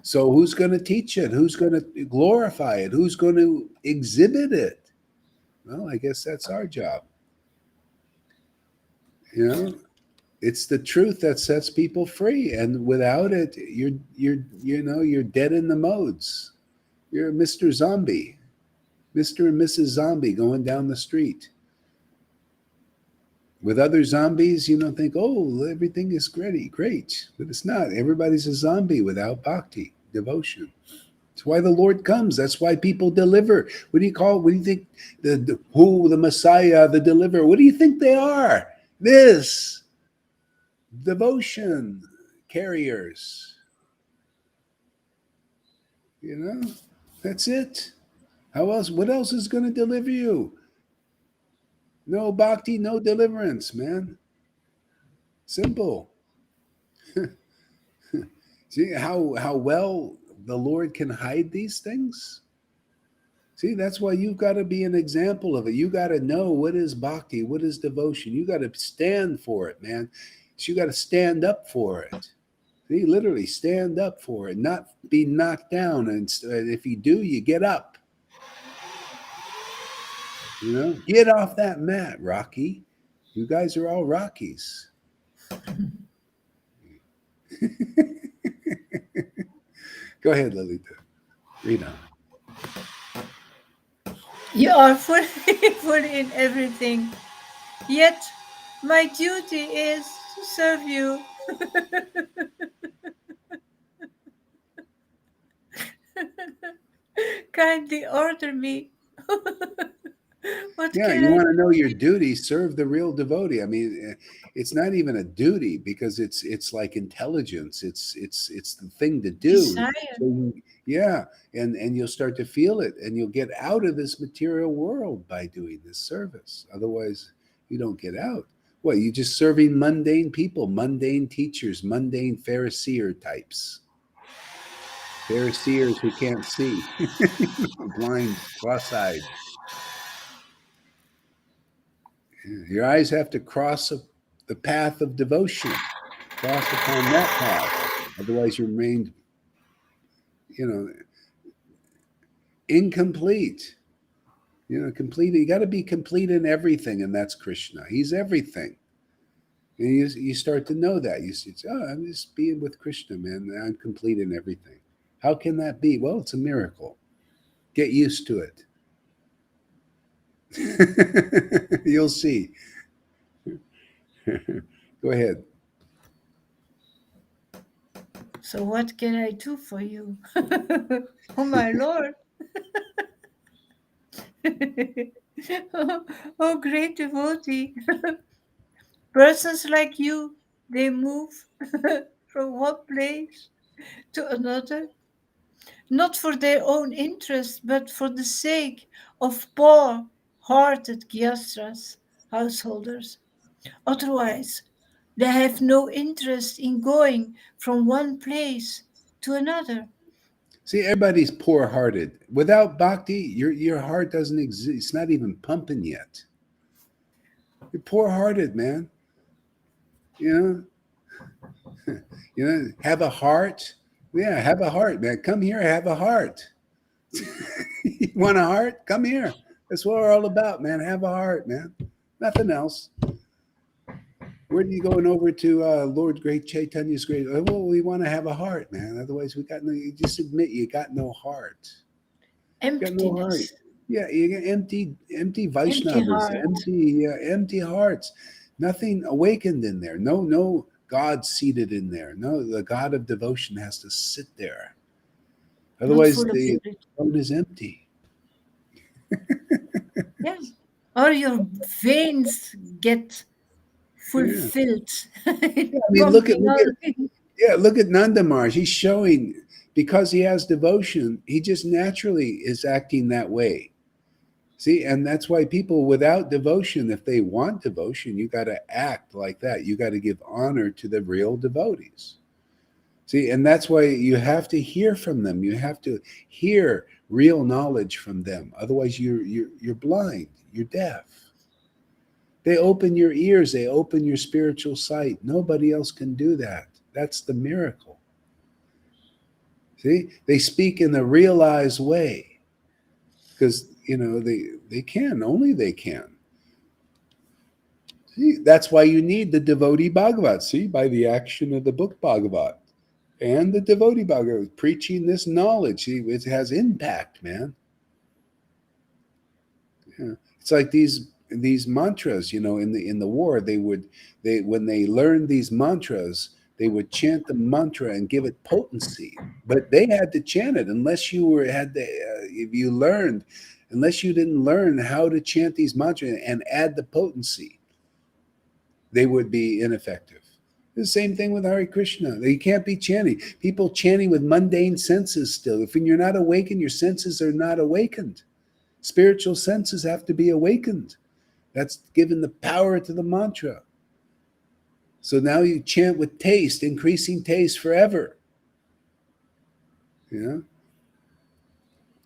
So who's going to teach it? Who's going to glorify it? Who's going to exhibit it? Well, I guess that's our job. You know, it's the truth that sets people free, and without it, you're dead in the modes. You're Mr. Zombie, Mr. and Mrs. Zombie going down the street. With other zombies, you don't think, oh, everything is great, but it's not. Everybody's a zombie without bhakti, devotion. That's why the Lord comes. That's why people deliver. What do you call? What do you think? The Messiah, the deliverer? What do you think they are? This devotion carriers. You know, that's it. How else? What else is going to deliver you? No bhakti, no deliverance, man. Simple. See how well the Lord can hide these things? See, that's why you've got to be an example of it. You got to know what is bhakti, what is devotion. You got to stand for it, man. So you got to stand up for it. See, literally stand up for it, not be knocked down. And if you do, you get up. Get off that mat, Rocky. You guys are all Rockies. Go ahead, Lolita. Read on. You are fully, fully in everything. Yet my duty is to serve you. Kindly order me. What Yeah, can you I want to know your do? duty, serve the real devotee. I mean, it's not even a duty because it's like intelligence. It's the thing to do. Desire. So yeah, and you'll start to feel it, and you'll get out of this material world by doing this service. Otherwise, you don't get out. What, you just serving mundane people, mundane teachers, mundane Phariseer types, Phariseers who can't see, blind, cross-eyed. Your eyes have to cross the path of devotion, cross upon that path. Otherwise, you remain, you know, incomplete. Complete. You got to be complete in everything, and that's Krishna. He's everything. And you start to know that. You say, oh, I'm just being with Krishna, man. I'm complete in everything. How can that be? Well, it's a miracle. Get used to it. You'll see. Go ahead. So what can I do for you? Oh my Lord. Oh, great devotee. Persons like you, they move from one place to another, not for their own interest, but for the sake of poor hearted gyastras, householders. Otherwise, they have no interest in going from one place to another. See, everybody's poor-hearted. Without bhakti, your heart doesn't exist. It's not even pumping yet. You're poor-hearted, man. You know, have a heart. Yeah, have a heart, man. Come here, have a heart. You want a heart? Come here. That's what we're all about, man. Have a heart, man. Nothing else. Where are you going over to Lord Great Chaitanya's great? Well, we want to have a heart, man. Otherwise, we got no. You just admit you got no heart. You got no heart. Emptiness, Yeah, you got empty empty Vaishnavas, heart. empty hearts. Nothing awakened in there. No God seated in there. No, the God of devotion has to sit there. Not Otherwise, full of the everything. throne is empty. Yeah. Or your veins get Yeah. fulfilled, Yeah, I mean, pumping look at all. yeah, look at Nanda Maharaj. He's showing because he has devotion, he just naturally is acting that way. See, and that's why people without devotion, if they want devotion, you got to act like that. You got to give honor to the real devotees. See, and that's why you have to hear from them. You have to hear real knowledge from them. Otherwise, you're blind. You're deaf. They open your ears. They open your spiritual sight. Nobody else can do that. That's the miracle. See, they speak in a realized way because they can only they can. See, that's why you need the devotee Bhagavat. See, by the action of the book Bhagavat and the devotee Bhagavat preaching this knowledge. See, it has impact, man. Yeah. It's like these mantras. In the war, they when they learned these mantras, they would chant the mantra and give it potency. But they had to chant it unless you were had the if you learned, unless you didn't learn how to chant these mantras and add the potency, they would be ineffective. The same thing with Hare Krishna. They can't be chanting. People chanting with mundane senses still. If you're not awakened, your senses are not awakened. Spiritual senses have to be awakened. That's given the power to the mantra. So now you chant with taste, increasing taste forever. You know?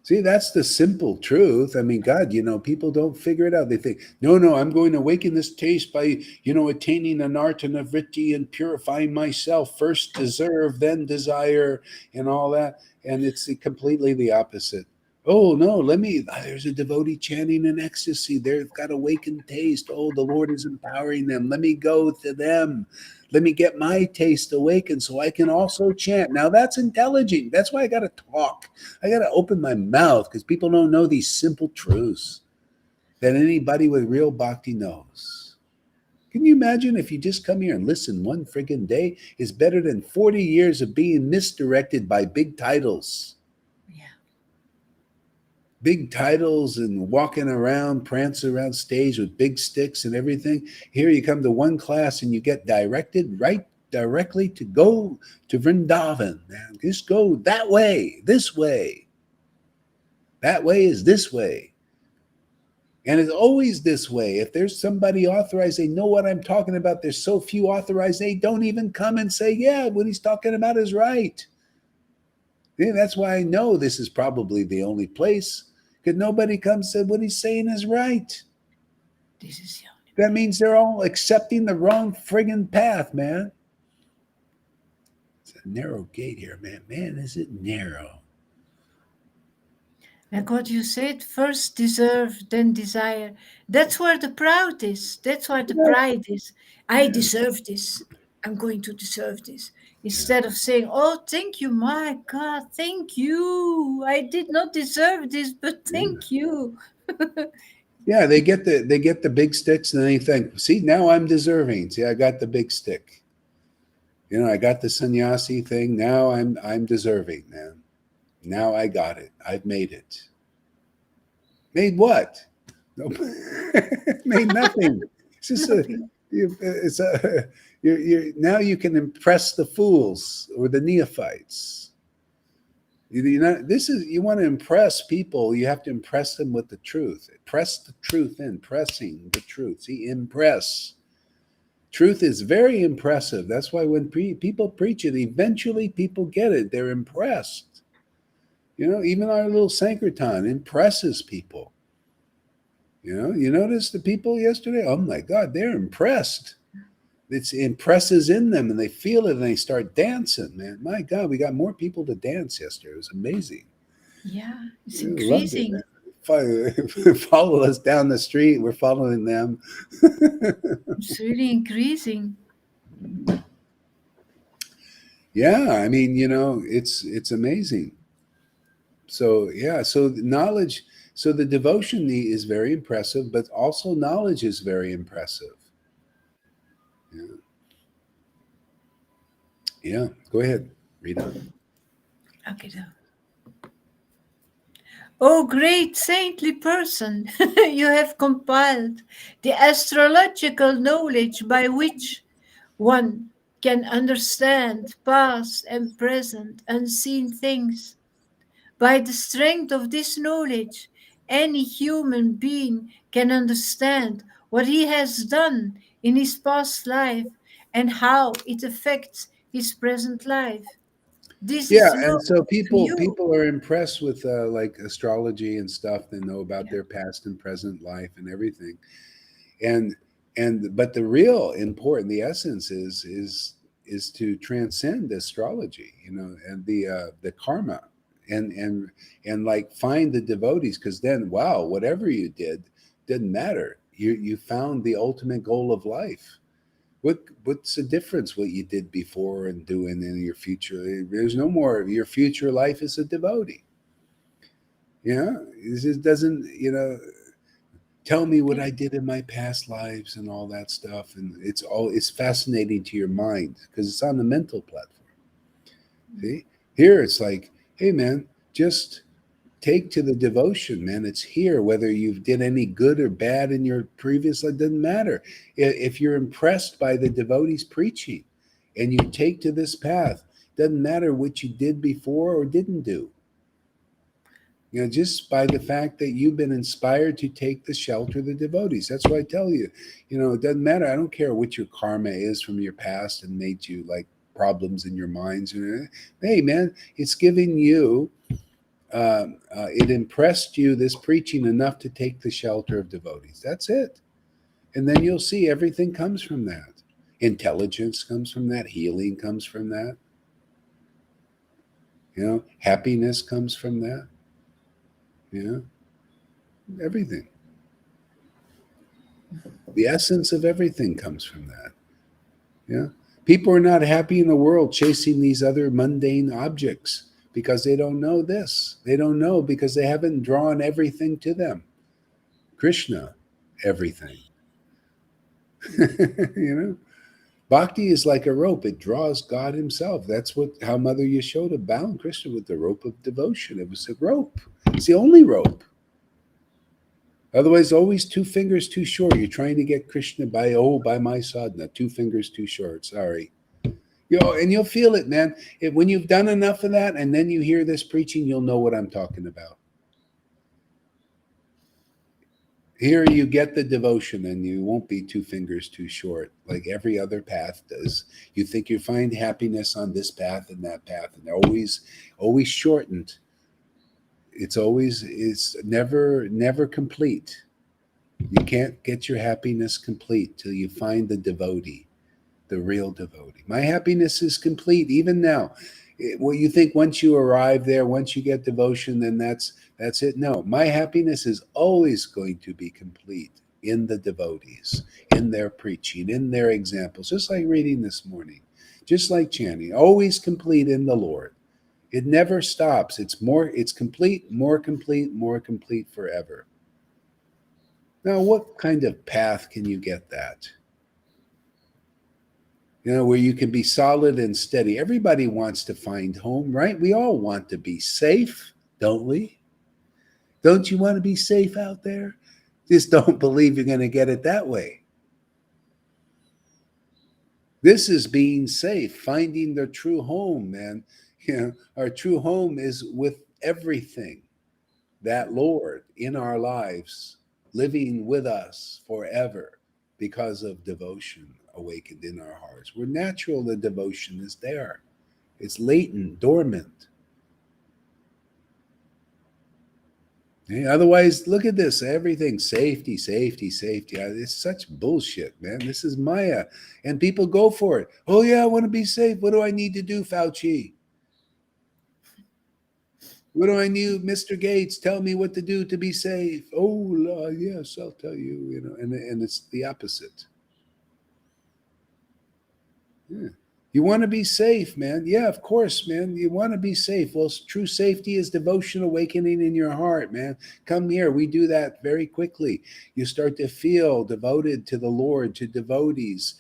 See, that's the simple truth. I mean, God, people don't figure it out. They think, no, I'm going to awaken this taste by, attaining an art and a vritti and purifying myself. First deserve, then desire, and all that. And it's completely the opposite. Oh, no, there's a devotee chanting in ecstasy. They've got awakened taste. Oh, the Lord is empowering them. Let me go to them. Let me get my taste awakened so I can also chant. Now that's intelligent. That's why I got to talk. I got to open my mouth because people don't know these simple truths that anybody with real bhakti knows. Can you imagine if you just come here and listen one friggin' day is better than 40 years of being misdirected by big titles? Yeah. Big titles and walking around, prance around stage with big sticks and everything. Here you come to one class and you get directed right directly to go to Vrindavan. Man, just go that way, this way. That way is this way. And it's always this way. If there's somebody authorized, they know what I'm talking about. There's so few authorized, they don't even come and say, yeah, what he's talking about is right. Yeah, that's why I know this is probably the only place. Because nobody comes and said what he's saying is right. This is the only That place. means they're all accepting the wrong friggin' path, man. It's a narrow gate here, man. Man, is it narrow? Like what you said, first deserve, then desire. That's where the proud is. That's where the Yeah, pride is. I yeah, deserve this. I'm going to deserve this. yeah. Instead of saying, oh, thank you, my God, thank you. I did not deserve this, but Yeah. thank you. Yeah, they get the big sticks and then they think, see, now I'm deserving. See, I got the big stick. I got the sannyasi thing. Now I'm deserving, man. Now I got it. I've made it. Made what? Nope. Made nothing. It's just Nothing. it's a you're now you can impress the fools or the neophytes. This is you want to impress people. You have to impress them with the truth. Press the truth in, pressing the truth. See, impress. Truth is very impressive. That's why when people preach it, eventually people get it. They're impressed. Even our little Sankirtan impresses people. You notice the people yesterday? Oh my God, they're impressed. It impresses in them and they feel it and they start dancing, man. My God, we got more people to dance yesterday. It was amazing. Yeah, it's I loved it, increasing. man. Follow us down the street. We're following them. It's really increasing. Yeah, I mean, it's amazing. So yeah, so knowledge, so the devotion is very impressive, but also knowledge is very impressive. Yeah, yeah. Go ahead, Rita. Okay, though. Oh, great saintly person, you have compiled the astrological knowledge by which one can understand past and present unseen things. By the strength of this knowledge, any human being can understand what he has done in his past life and how it affects his present life. This Yeah, is known and so to you. people are impressed with like astrology and stuff. They know about Yeah. their past and present life and everything. And but the real important, the essence is to transcend astrology, and the karma, and like find the devotees, because then, wow, whatever you did didn't matter. You found the ultimate goal of life. What's the difference what you did before and doing in your future? There's no more. Your future life is a devotee. It just doesn't, tell me what Yeah. I did in my past lives and all that stuff. And it's fascinating to your mind because it's on the mental platform. See, here it's like, hey man, just take to the devotion, man. It's here. Whether you did any good or bad in your previous life doesn't matter. If you're impressed by the devotee's preaching and you take to this path, doesn't matter what you did before or didn't do. Just by the fact that you've been inspired to take the shelter of the devotees. That's why I tell you, it doesn't matter. I don't care what your karma is from your past and made you like problems in your minds. Hey, man, it's giving you, it impressed you, this preaching, enough to take the shelter of devotees. That's it. And then you'll see everything comes from that. Intelligence comes from that. Healing comes from that. Happiness comes from that. Everything. The essence of everything comes from that. Yeah. People are not happy in the world chasing these other mundane objects because they don't know this. They don't know because they haven't drawn everything to them. Krishna, everything. you know, Bhakti is like a rope. It draws God himself. That's how Mother Yashoda bound Krishna with the rope of devotion. It was a rope. It's the only rope. Otherwise, always two fingers too short. You're trying to get Krishna by my sadhana. Two fingers too short. Sorry. And you'll feel it, man. When you've done enough of that and then you hear this preaching, you'll know what I'm talking about. Here you get the devotion and you won't be two fingers too short like every other path does. You think you find happiness on this path and that path, and they're always shortened. It's never complete. You can't get your happiness complete till you find the devotee, the real devotee. My happiness is complete even now. Well, you think once you arrive there, once you get devotion, then that's it. No, my happiness is always going to be complete in the devotees, in their preaching, in their examples, just like reading this morning, just like chanting, always complete in the Lord. It never stops. It's complete, more complete, more complete forever. Now, what kind of path can you get that? Where you can be solid and steady. Everybody wants to find home, right? We all want to be safe, don't we? Don't you want to be safe out there? Just don't believe you're going to get it that way. This is being safe, finding the true home, man. Our true home is with everything, that Lord in our lives, living with us forever because of devotion awakened in our hearts. We're natural, the devotion is there. It's latent, dormant. Otherwise, look at this. Everything safety, safety, safety. It's such bullshit, man. This is Maya. And people go for it. Oh, yeah, I want to be safe. What do I need to do, Fauci? What do I need, Mr. Gates? Tell me what to do to be safe. Oh, yes, I'll tell you. And it's the opposite. Yeah. You want to be safe, man. Yeah, of course, man. You want to be safe. Well, true safety is devotion awakening in your heart, man. Come here. We do that very quickly. You start to feel devoted to the Lord, to devotees,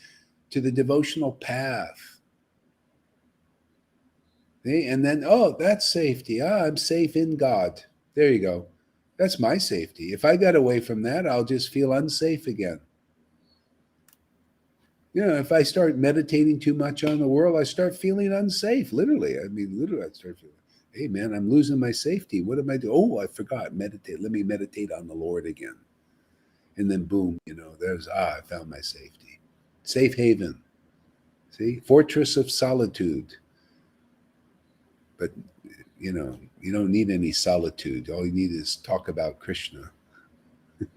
to the devotional path. See? And then, oh, that's safety. I'm safe in God. There you go. That's my safety. If I got away from that, I'll just feel unsafe again. If I start meditating too much on the world, I start feeling unsafe. Literally, literally, I start feeling, hey, man, I'm losing my safety. What am I doing? Oh, I forgot. Meditate. Let me meditate on the Lord again. And then, boom, there's, I found my safety. Safe haven. See? Fortress of solitude. But, you don't need any solitude. All you need is talk about Krishna,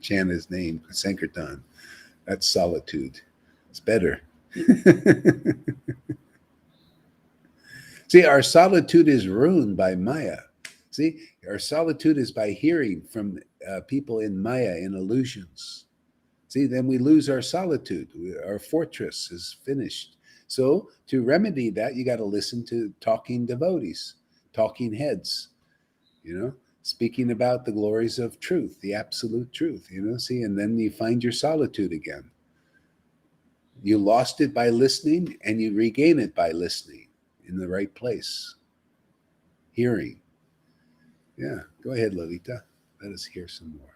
chant his name, Sankirtan. That's solitude. It's better. See, our solitude is ruined by Maya. See, our solitude is by hearing from people in Maya, in illusions. See, then we lose our solitude. Our fortress is finished. So, to remedy that, you got to listen to talking devotees, talking heads, speaking about the glories of truth, the absolute truth, see, and then you find your solitude again. You lost it by listening, and you regain it by listening in the right place. Hearing. Yeah, go ahead, Lalita. Let us hear some more.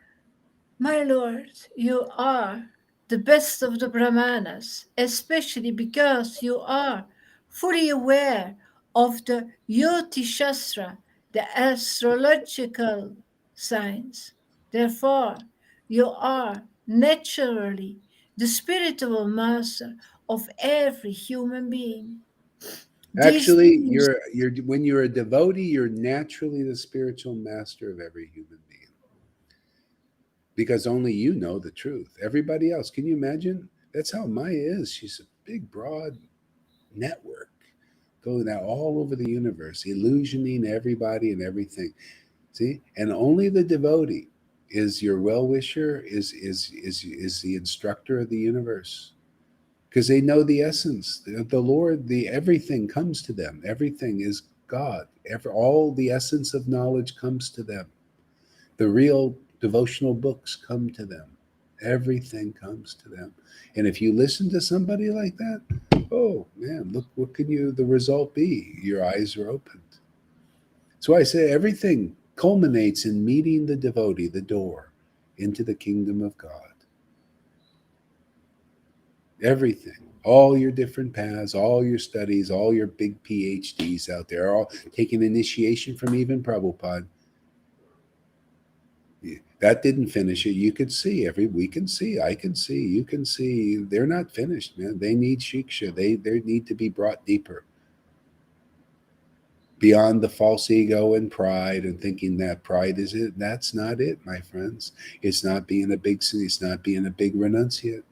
My Lord, you are the best of the Brahmanas, especially because you are fully aware of the Yoti Shastra, the astrological science. Therefore, you are naturally the spiritual master of every human being. These Actually, views you're when you're a devotee, you're naturally the spiritual master of every human being. Because only you know the truth. Everybody else, can you imagine? That's how Maya is. She's a big, broad network going out all over the universe, illusioning everybody and everything. See, and only the devotee is your well wisher, is the instructor of the universe, because they know the essence, the Lord, the everything comes to them. Everything is God. All the essence of knowledge comes to them. The real devotional books come to them. Everything comes to them. And if you listen to somebody like that, oh man, look, what can the result be? Your eyes are opened. So I say everything culminates in meeting the devotee, the door into the kingdom of God. Everything, all your different paths, all your studies, all your big PhDs out there, all taking initiation from even Prabhupada. That didn't finish it. You could see we can see, I can see, you can see. They're not finished, man. They need shiksha. They need to be brought deeper. Beyond the false ego and pride and thinking that pride is it. That's not it, my friends. It's not being it's not being a big renunciate.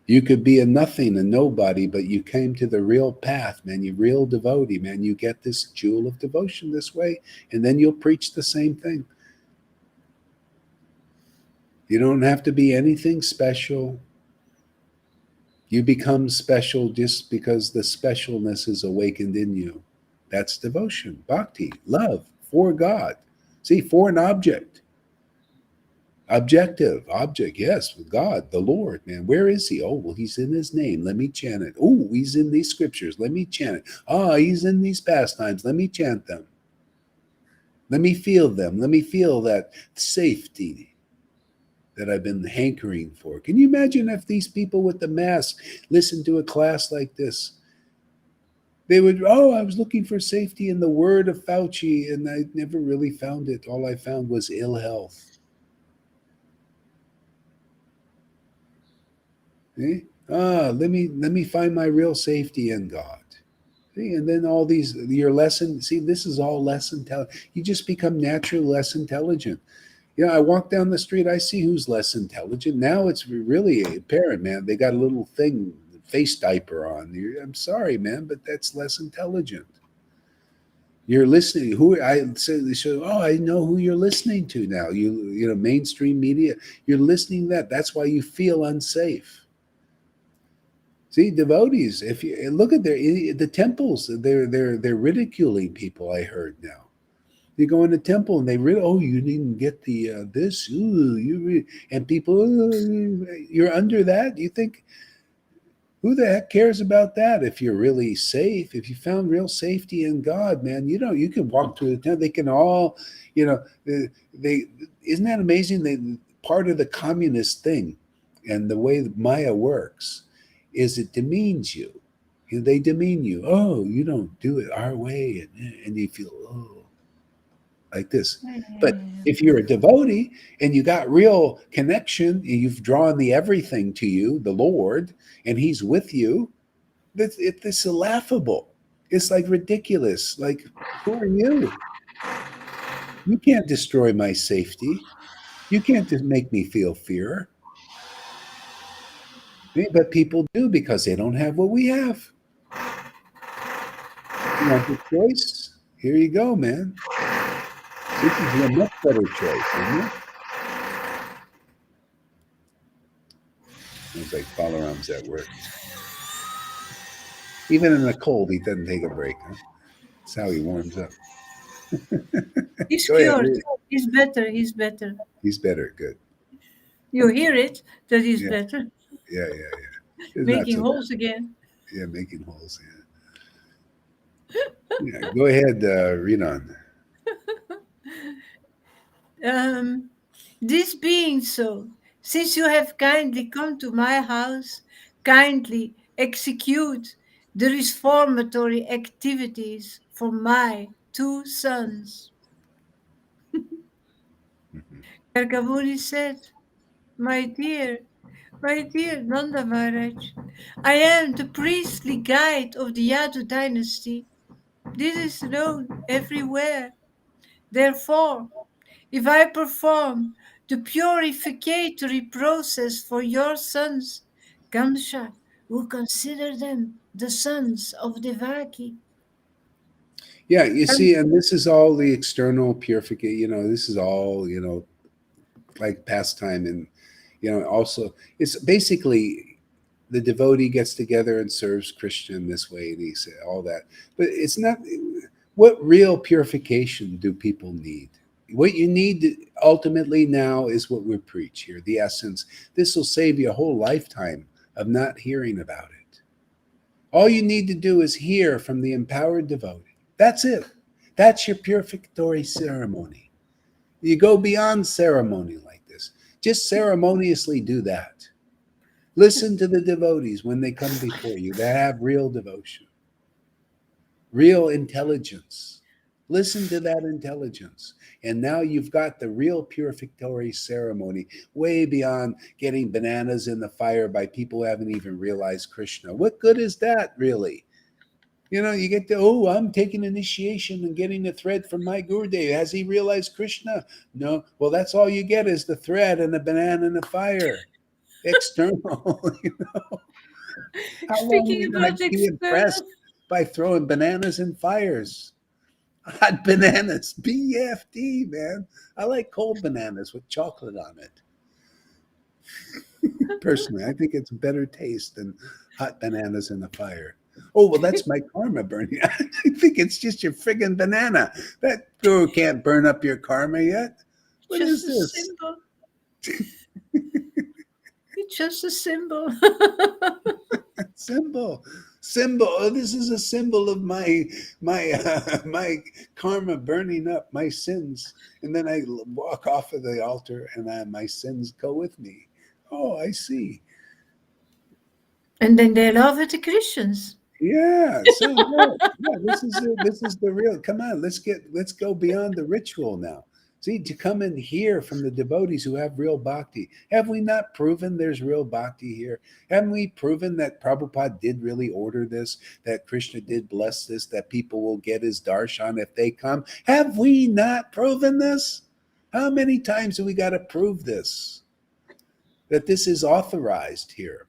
You could be a nothing, a nobody, but you came to the real path, man. You real devotee, man. You get this jewel of devotion this way, and then you'll preach the same thing. You don't have to be anything special. You become special just because the specialness is awakened in you. That's devotion, bhakti, love for God. See, for an object. Object, yes, God, the Lord, man. Where is he? Oh, well, he's in his name. Let me chant it. Oh, he's in these scriptures. Let me chant it. Ah, he's in these pastimes. Let me chant them. Let me feel them. Let me feel that safety that I've been hankering for. Can you imagine if these people with the mask listened to a class like this? They would, oh, I was looking for safety in the word of Fauci, and I never really found it. All I found was ill health. Eh? Let me find my real safety in God. See, and then all these your lesson. See, this is all less intelligent. You just become naturally less intelligent. Yeah, I walk down the street, I see who's less intelligent. Now it's really apparent, man. They got a little thing, face diaper on. I'm sorry, man, but that's less intelligent. You're listening. Who I say? So, oh, I know who you're listening to now. You know, mainstream media. You're listening to that. That's why you feel unsafe. See, devotees. If you look at the temples, they're ridiculing people. I heard now. You go in the temple and they really, oh, you didn't get the this, ooh, and people, you're under that. You think, who the heck cares about that? If you're really safe, if you found real safety in God, man, you can walk through the temple. They can all, you know, they isn't that amazing? They part of the communist thing, and the way that Maya works, is it demeans you. They demean you. Oh, you don't do it our way, and you feel like this. But if you're a devotee and you got real connection, you've drawn the everything to you, the Lord, and He's with you, it's laughable. It's like ridiculous. Like, who are you? You can't destroy my safety. You can't just make me feel fear. But people do because they don't have what we have. You want the choice? Here you go, man. This is a much better choice, isn't it? It's like Balaram's at work. Even in the cold, he doesn't take a break. Huh? That's how he warms up. He's Go ahead. cured. He's better. He's better. He's better. Good. You hear it that he's Yeah, better. yeah. It's not Making so holes again. bad. Yeah, making holes. Yeah. Go ahead, read on. Um, this being so, since you have kindly come to my house, kindly execute the reformatory activities for my two sons. Mhm. Karkavuni said, my dear Nanda Maharaj, I am the priestly guide of the Yadu dynasty. This is known everywhere. Therefore, if I perform the purificatory process for your sons, Gamsha will consider them the sons of Devaki. Yeah, you And see, and this is all the external purification. This is all like pastime, and also it's basically the devotee gets together and serves Krishna in this way, and he said all that. But it's not. What real purification do people need? What you need ultimately now is what we preach here, the essence. This will save you a whole lifetime of not hearing about it. All you need to do is hear from the empowered devotee. That's it. That's your purificatory ceremony. You go beyond ceremony like this. Just ceremoniously do that. Listen to the devotees when they come before you that have real devotion, real intelligence. Listen to that intelligence. And now you've got the real purificatory ceremony, way beyond getting bananas in the fire by people who haven't even realized Krishna. What good is that, really? You get to, oh, I'm taking initiation and getting a thread from my Gurudev. Has he realized Krishna? No. Well, that's all you get is the thread and a banana in the fire. External. How long are speaking you going to about be impressed external, by throwing bananas in fires? Hot bananas, BFD, man. I like cold bananas with chocolate on it. Personally, I think it's a better taste than hot bananas in the fire. Oh, well, that's my karma burning. I think it's just your friggin' banana. That guru can't burn up your karma yet. What just is a this? symbol. It's just a symbol. Symbol. Symbol. Oh, this is a symbol of my karma burning up, my sins. And then I walk off of the altar and my sins go with me. Oh, I see. And then they love it, the Christians. Yeah. So yeah, this is the real. Come on, let's go beyond the ritual now. See, to come and hear from the devotees who have real bhakti. Have we not proven there's real bhakti here? Haven't we proven that Prabhupada did really order this, that Krishna did bless this, that people will get his darshan if they come? Have we not proven this? How many times do we got to prove this? That this is authorized here?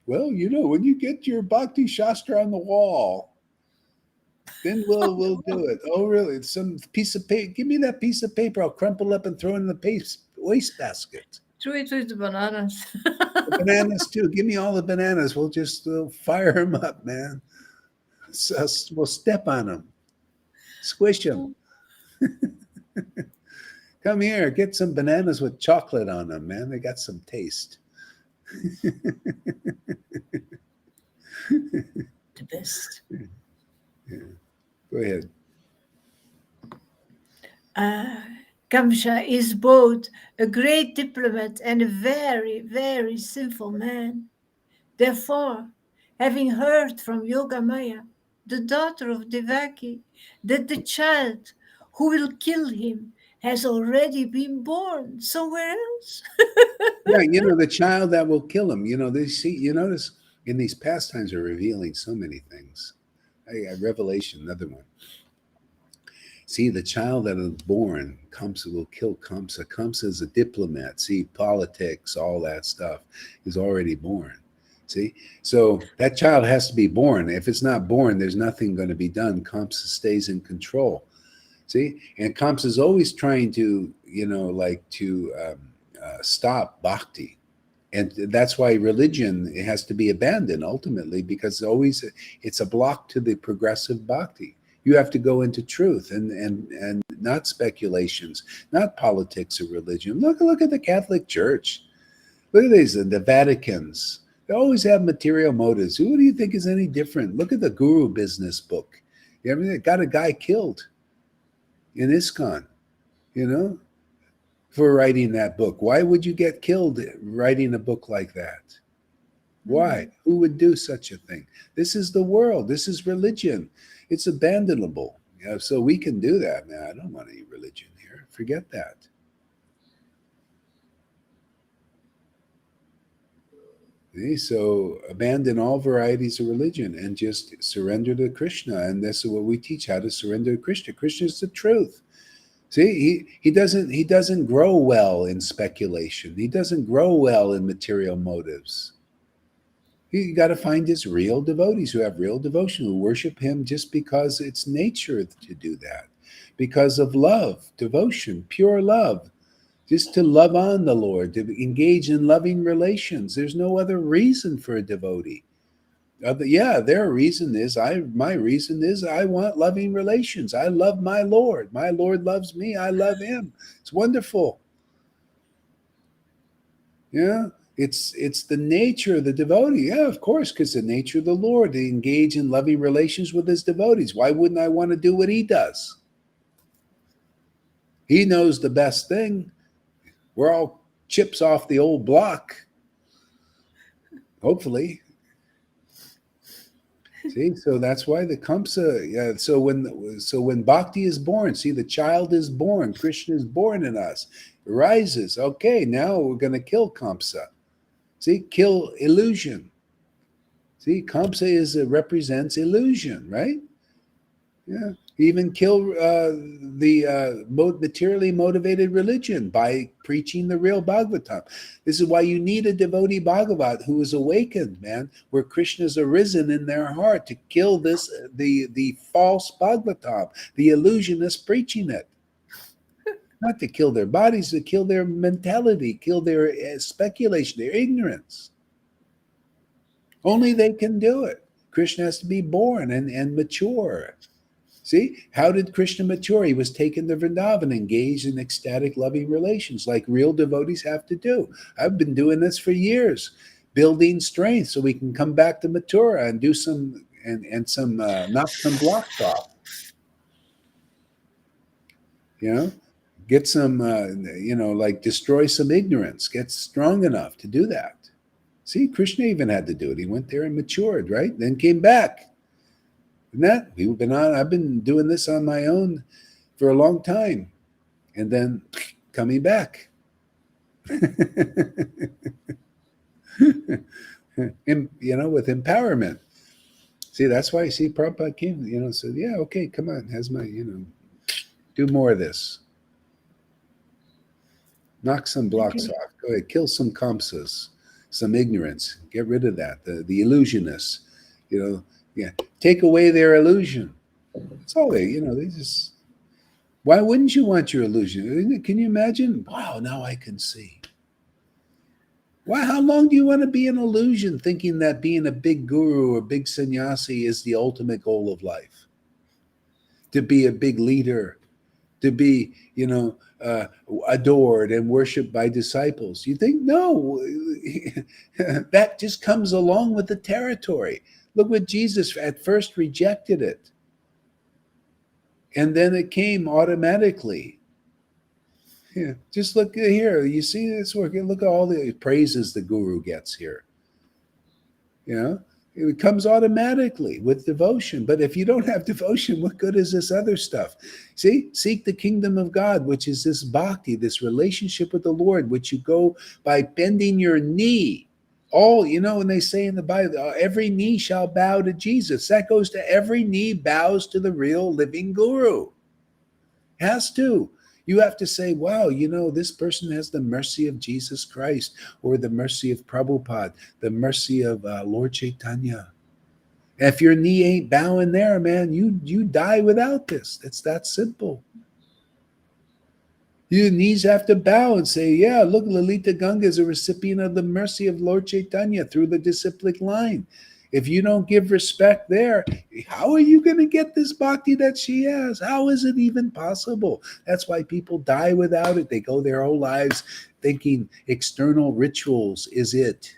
Well, when you get your Bhakti Shastra on the wall, then we'll do it. Oh, really? It's some piece of paper. Give me that piece of paper. I'll crumple up and throw it in the wastebasket. Throw it with the bananas. The bananas too. Give me all the bananas. We'll just fire them up, man. So we'll step on them, squish them. Come here, get some bananas with chocolate on them, man. They got some taste. The best. Yeah. Go ahead. Kamsa is both a great diplomat and a very, very sinful man. Therefore, having heard from Yogamaya, the daughter of Devaki, that the child who will kill him has already been born somewhere else. Yeah, the child that will kill him. They see. You notice in these pastimes are revealing so many things. Revelation, another one. See, the child that is born, Kamsa will kill Kamsa. Kamsa is a diplomat. See, politics, all that stuff is already born. See, so that child has to be born. If it's not born, there's nothing going to be done. Kamsa stays in control. See, and Kamsa is always trying to, stop bhakti. And that's why religion has to be abandoned ultimately, because always it's a block to the progressive bhakti. You have to go into truth and not speculations, not politics or religion. Look at the Catholic Church. Look at these, the Vaticans. They always have material motives. Who do you think is any different? Look at the Guru business book. They got a guy killed in ISKCON, for writing that book. Why would you get killed writing a book like that? Why? Who would do such a thing? This is the world. This is religion. It's abandonable. So we can do that, man. I don't want any religion here. Forget that. See? So abandon all varieties of religion and just surrender to Krishna. And this is what we teach, how to surrender to Krishna. Krishna is the truth. See, he doesn't grow well in speculation. He doesn't grow well in material motives. You got to find his real devotees who have real devotion, who worship him just because it's nature to do that, because of love, devotion, pure love, just to love on the Lord, to engage in loving relations. There's no other reason for a devotee. Their reason is my reason is I want loving relations. I love my Lord. My Lord loves me. I love him. It's wonderful. Yeah. It's the nature of the devotee. Yeah, of course, because the nature of the Lord to engage in loving relations with his devotees. Why wouldn't I want to do what he does? He knows the best thing. We're all chips off the old block. Hopefully. See, so that's why the Kamsa. So when Bhakti is born, see, the child is born. Krishna is born in us. Rises. Okay, now we're going to kill Kamsa. See, kill illusion. See, Kamsa represents illusion, right? Yeah. Even kill the materially motivated religion by preaching the real Bhagavatam. This is why you need a devotee Bhagavat who is awakened, man, where Krishna is arisen in their heart to kill the false Bhagavatam, the illusionist preaching it. Not to kill their bodies, to kill their mentality, kill their speculation, their ignorance. Only they can do it. Krishna has to be born and mature. See, how did Krishna mature? He was taken to Vrindavan, engaged in ecstatic, loving relations like real devotees have to do. I've been doing this for years, building strength so we can come back to Mathura and do some knock some blocks off. Get some, destroy some ignorance. Get strong enough to do that. See, Krishna even had to do it. He went there and matured, right? Then came back. And I've been doing this on my own for a long time. And then coming back. With empowerment. See, that's why Prabhupada came, said, yeah, okay, come on, do more of this. Knock some blocks Okay. off. Go ahead, kill some kamsas, some ignorance. Get rid of that. The illusionists, you know, yeah. Take away their illusion. That's all they, they just. Why wouldn't you want your illusion? Can you imagine? Wow, now I can see. Why? How long do you want to be an illusion, thinking that being a big guru or big sannyasi is the ultimate goal of life? To be a big leader, to be, adored and worshipped by disciples. You think, no, that just comes along with the territory. Look what Jesus at first rejected it, and then it came automatically. Yeah, just look here. You see this work. Look at all the praises the guru gets here. You know, it comes automatically with devotion. But if you don't have devotion, what good is this other stuff? See, seek the kingdom of God, which is this bhakti, this relationship with the Lord, which you go by bending your knee. All, when they say in the Bible, every knee shall bow to Jesus. That goes to every knee bows to the real living guru. Has to. You have to say, wow, this person has the mercy of Jesus Christ, or the mercy of Prabhupada, the mercy of Lord Chaitanya. If your knee ain't bowing there, man, you die without this. It's that simple. Your knees have to bow and say, yeah, look, Lalita Ganga is a recipient of the mercy of Lord Chaitanya through the disciplic line. If you don't give respect there, how are you going to get this bhakti that she has? How is it even possible? That's why people die without it. They go their whole lives thinking external rituals is it,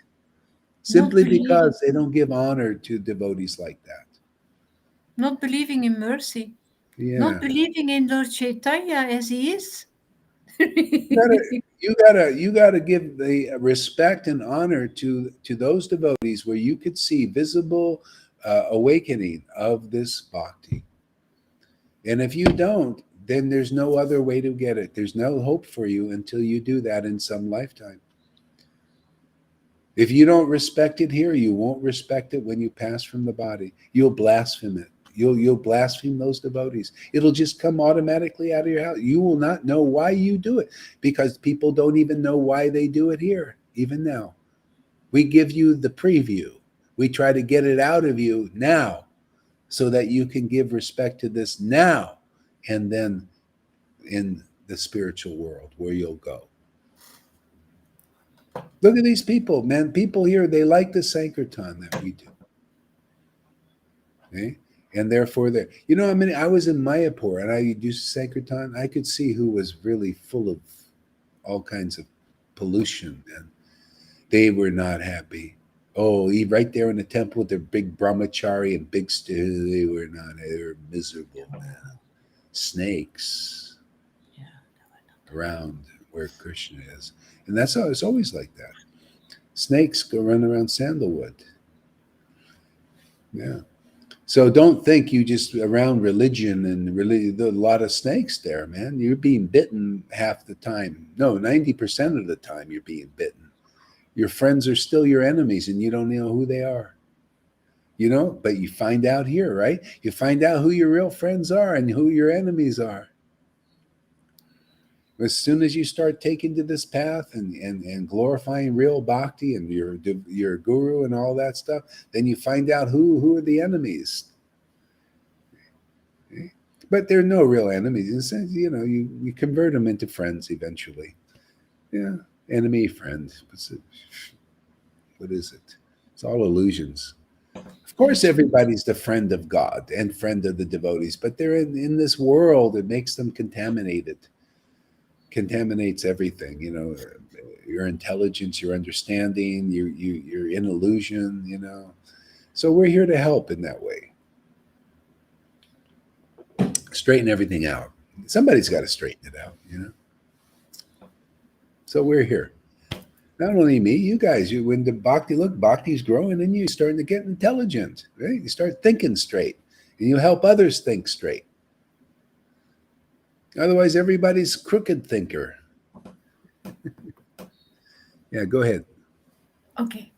Not simply believing, because they don't give honor to devotees like that. not believing in mercy, not Yeah. believing in Lord Chaitanya as he is. You gotta give the respect and honor to those devotees where you could see visible awakening of this bhakti. And if you don't, then there's no other way to get it. There's no hope for you until you do that in some lifetime. If you don't respect it here, you won't respect it when you pass from the body. You'll blaspheme it. You'll blaspheme those devotees. It'll just come automatically out of your house. You will not know why you do it, because people don't even know why they do it here, even now. We give you the preview. We try to get it out of you now so that you can give respect to this now, and then in the spiritual world where you'll go. Look at these people, man. People here, they like the Sankirtan that we do. Okay? And therefore, I was in Mayapur and I used Sankirtan. I could see who was really full of all kinds of pollution, and they were not happy. Oh, right there in the temple with their big brahmachari and big they were not. They were miserable, man. Snakes around where Krishna is, and that's how it's always like that. Snakes go run around sandalwood. Yeah. So don't think you just around religion and really a lot of snakes there, man. You're being bitten half the time. No, 90% of the time you're being bitten. Your friends are still your enemies and you don't know who they are. But you find out here, right? You find out who your real friends are and who your enemies are. As soon as you start taking to this path and glorifying real bhakti and your guru and all that stuff, then you find out who are the enemies. Okay? But they're no real enemies. In a sense, you convert them into friends eventually. Yeah, enemy, friend. What is it? It's all illusions. Of course, Yes. everybody's the friend of God and friend of the devotees, but they're in this world. It makes them contaminated. Contaminates everything. Your intelligence, your understanding, you're in illusion. So we're here to help in that way. Straighten everything out. Somebody's got to straighten it out. So we're here. Not only me, you guys. When the bhakti's growing in you, you're starting to get intelligent, right? You start thinking straight, and you help others think straight. Otherwise, everybody's crooked thinker. Yeah, go ahead. Okay.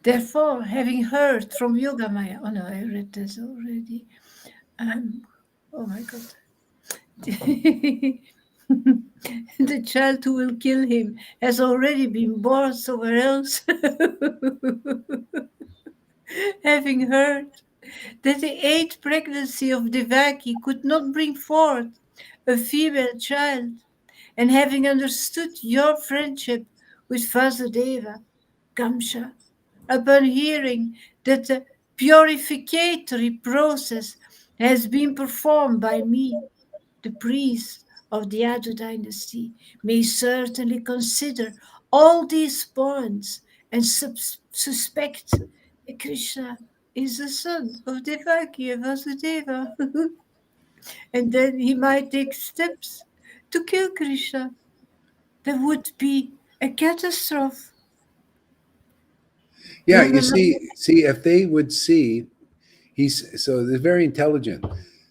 Therefore, having heard from Yoga Maya, oh no, I read this already. Oh my God. The child who will kill him has already been born somewhere else, having heard that the eighth pregnancy of Devaki could not bring forth a female child, and having understood your friendship with Vasudeva, Kamsha, upon hearing that the purificatory process has been performed by me, the priest of the Yadu dynasty, may certainly consider all these points and suspect that Krishna is the son of Devaki and Vasudeva. And then he might take steps to kill Krishna. That would be a catastrophe. Yeah, you Remember? see, if they would see, so they're very intelligent.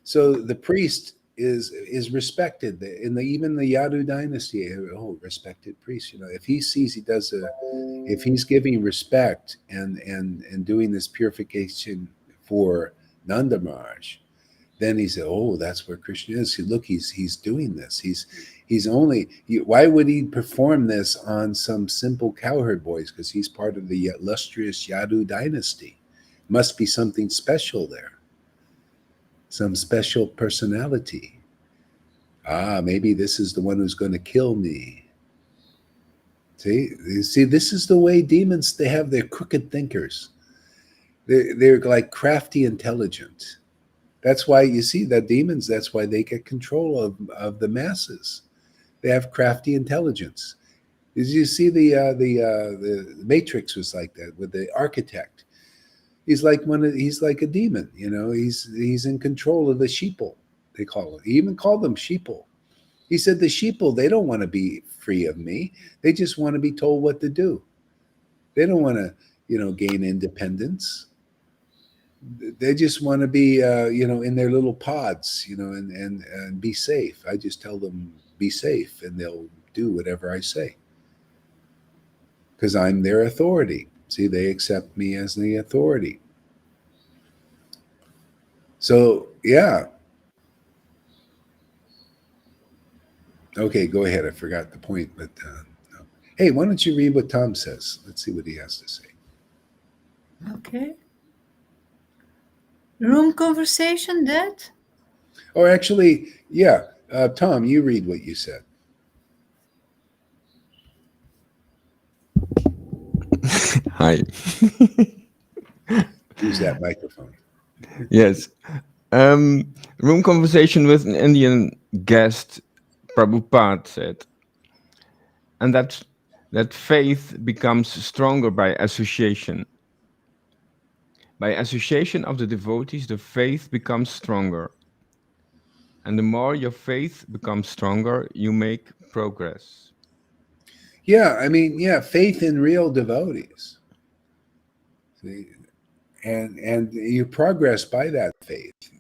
So the priest is respected in the even the Yadu dynasty. Oh, respected priest. If he sees he does if he's giving respect and doing this purification for Nanda Maharaj, then he said, "Oh, that's where Krishna is. See, look, he's doing this. He's only. Why would he perform this on some simple cowherd boys? Because he's part of the illustrious Yadu dynasty. Must be something special there. Some special personality. Ah, maybe this is the one who's going to kill me." See, you see, this is the way demons. They have their crooked thinkers. They're like crafty, intelligent. That's why you see that demons. That's why they get control of the masses. They have crafty intelligence. As you see, the Matrix was like that with the architect. He's like a demon. He's in control of the sheeple. They call it. He even called them sheeple. He said the sheeple, they don't want to be free of me. They just want to be told what to do. They don't want to, gain independence. They just want to be, in their little pods, and be safe. I just tell them be safe, and they'll do whatever I say because I'm their authority. See, they accept me as the authority. So, yeah. Okay, go ahead. I forgot the point, but no. Hey, why don't you read what Tom says? Let's see what he has to say. Okay. Room conversation, Dad? Or actually, yeah, Tom, you read what you said. Hi. Use that microphone. Yes. Room conversation with an Indian guest, Prabhupada said, and that faith becomes stronger by association. By association of the devotees, the faith becomes stronger. And the more your faith becomes stronger, you make progress. Yeah, I mean, yeah, faith in real devotees. See? And you progress by that faith.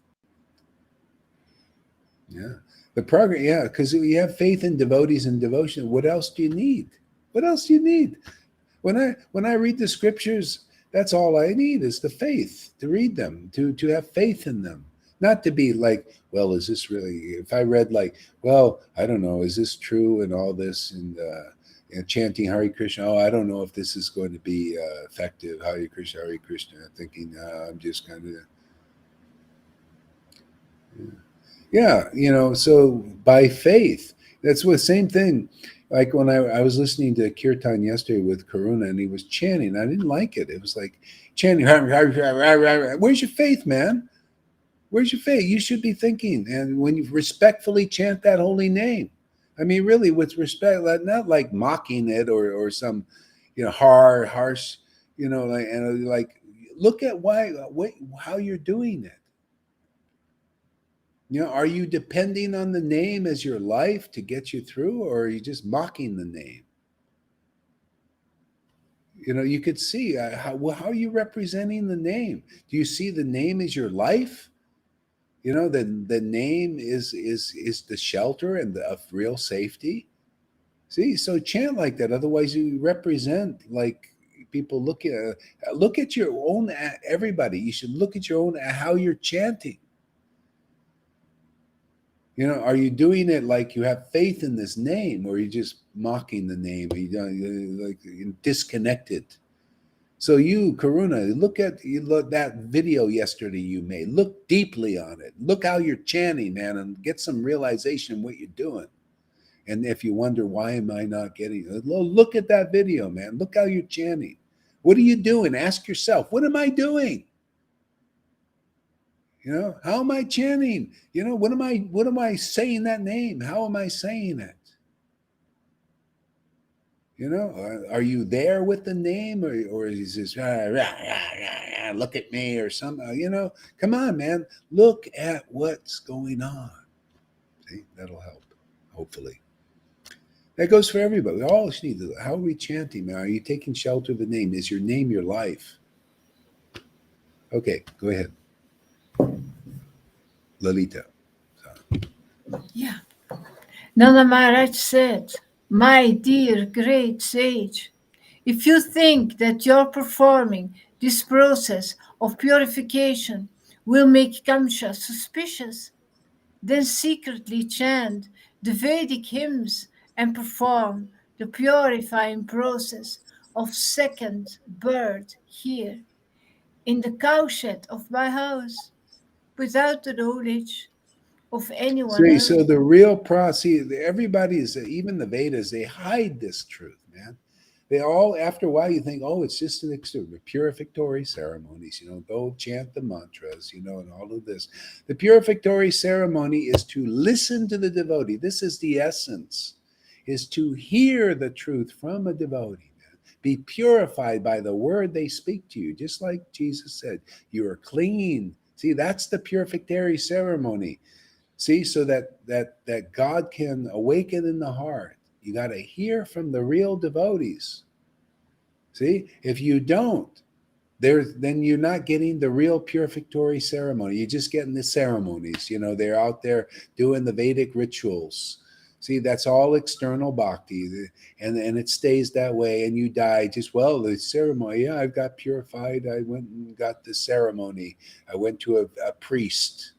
Yeah. The progress, yeah, because you have faith in devotees and devotion. What else do you need? What else do you need? When I read the scriptures, that's all I need is the faith to read them, to have faith in them. Not to be like, well, is this really? If I read like, well, I don't know, is this true and all this and chanting Hare Krishna? Oh, I don't know if this is going to be effective. Hare Krishna. Thinking I'm just kind of. Yeah, so by faith, that's what same thing. Like when I was listening to Kirtan yesterday with Karuna and he was chanting, I didn't like it. It was like chanting, where's your faith, man? Where's your faith? You should be thinking. And when you respectfully chant that holy name, I mean, really with respect, not like mocking it or some, harsh, like look at how you're doing it. Are you depending on the name as your life to get you through, or are you just mocking the name? You could see how are you representing the name? Do you see the name as your life? The name is the shelter and of real safety. See, so chant like that. Otherwise, you represent like people look at your own. Everybody, you should look at your own how you're chanting. You know, are you doing it like you have faith in this name, or are you just mocking the name? Are you like disconnected? So you, Karuna, look that video yesterday you made. Look deeply on it. Look how you're chanting, man, and get some realization what you're doing. And if you wonder why am I not getting it, look at that video, man. Look how you're chanting. What are you doing? Ask yourself, what am I doing? You know, how am I chanting? You know, what am I saying that name? How am I saying it? You know, are you there with the name, or is this look at me or something? You know, come on, man. Look at what's going on. See, that'll help, hopefully. That goes for everybody. We all need to. How are we chanting, man? Are you taking shelter of the name? Is your name your life? Okay, go ahead. Lalita. Yeah. Nana Maharaj said, my dear great sage, if you think that your performing this process of purification will make Kamsha suspicious, then secretly chant the Vedic hymns and perform the purifying process of second birth here in the cowshed of my house without the knowledge of anyone See, else. so the real process, everybody is, even the Vedas, they hide this truth, man. They all, after a while, you think, oh, it's just an purificatory ceremonies, you know, go chant the mantras, you know, and all of this. The purificatory ceremony is to listen to the devotee. This is the essence, is to hear the truth from a devotee, man. Be purified by the word they speak to you, just like Jesus said, you are clean. See, that's the purificatory ceremony. See, so that God can awaken in the heart. You got to hear from the real devotees. See, if you don't, then you're not getting the real purificatory ceremony. You're just getting the ceremonies. You know, they're out there doing the Vedic rituals. See, that's all external bhakti, and it stays that way. And you die just, well, the ceremony. Yeah, I've got purified. I went and got the ceremony. I went to a priest,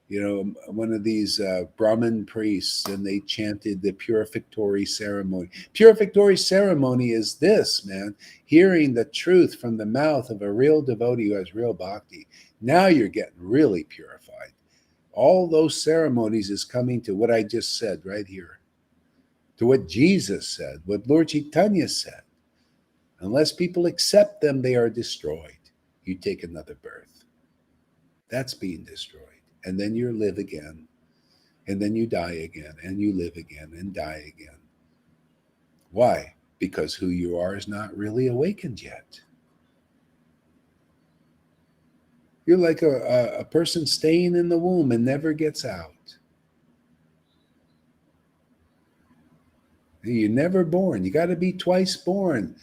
you know, one of these Brahmin priests, and they chanted the purificatory ceremony. Purificatory ceremony is this, man, hearing the truth from the mouth of a real devotee who has real bhakti. Now you're getting really purified. All those ceremonies is coming to what I just said right here, to what Jesus said, what Lord Chaitanya said. Unless people accept them, they are destroyed. You take another birth. That's being destroyed. And then you live again, and then you die again, and you live again and die again. Why? Because who you are is not really awakened yet. You're like a person staying in the womb and never gets out. You're never born. You got to be twice born,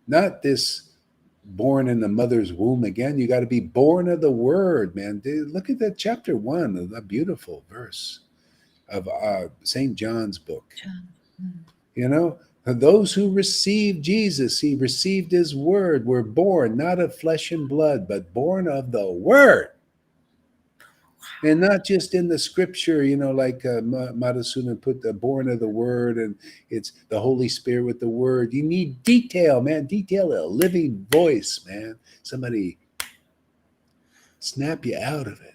not this born in the mother's womb again. You got to be born of the word, man. Dude, look at that chapter 1 of that beautiful verse of St. John's book. You know, those who received Jesus, he received his word, were born not of flesh and blood, but born of the word. And not just in the scripture, you know, like Madhusudana put the born of the word, and it's the Holy Spirit with the word. You need detail, man. Detail, a living voice, man. Somebody snap you out of it.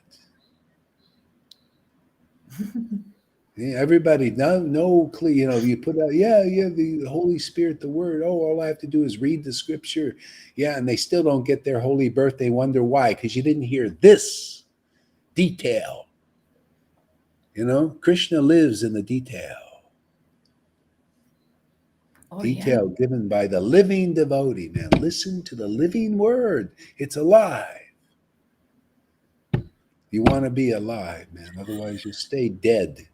Yeah, everybody, no clear, you know, you put out, the Holy Spirit, the word. Oh, all I have to do is read the scripture. Yeah, and they still don't get their holy birth. They wonder why, because you didn't hear this detail. You know, Krishna lives in the detail. Detail given by the living devotee, man. Listen to the living word. It's alive. You want to be alive, man. Otherwise, you stay dead.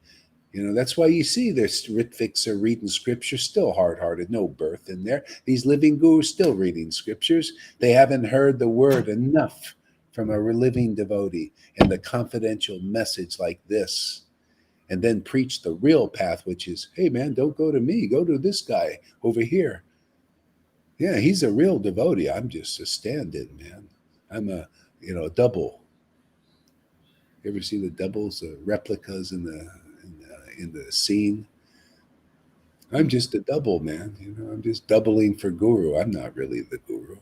You know, that's why you see there's Ritviks are reading scripture, still hard-hearted, no birth in there. These living gurus still reading scriptures. They haven't heard the word enough from a living devotee and the confidential message like this. And then preach the real path, which is, hey, man, don't go to me. Go to this guy over here. Yeah, he's a real devotee. I'm just a stand-in, man. I'm a double. You ever see the doubles, the replicas in the the scene. I'm just a double, man. I'm just doubling for guru. I'm not really the guru.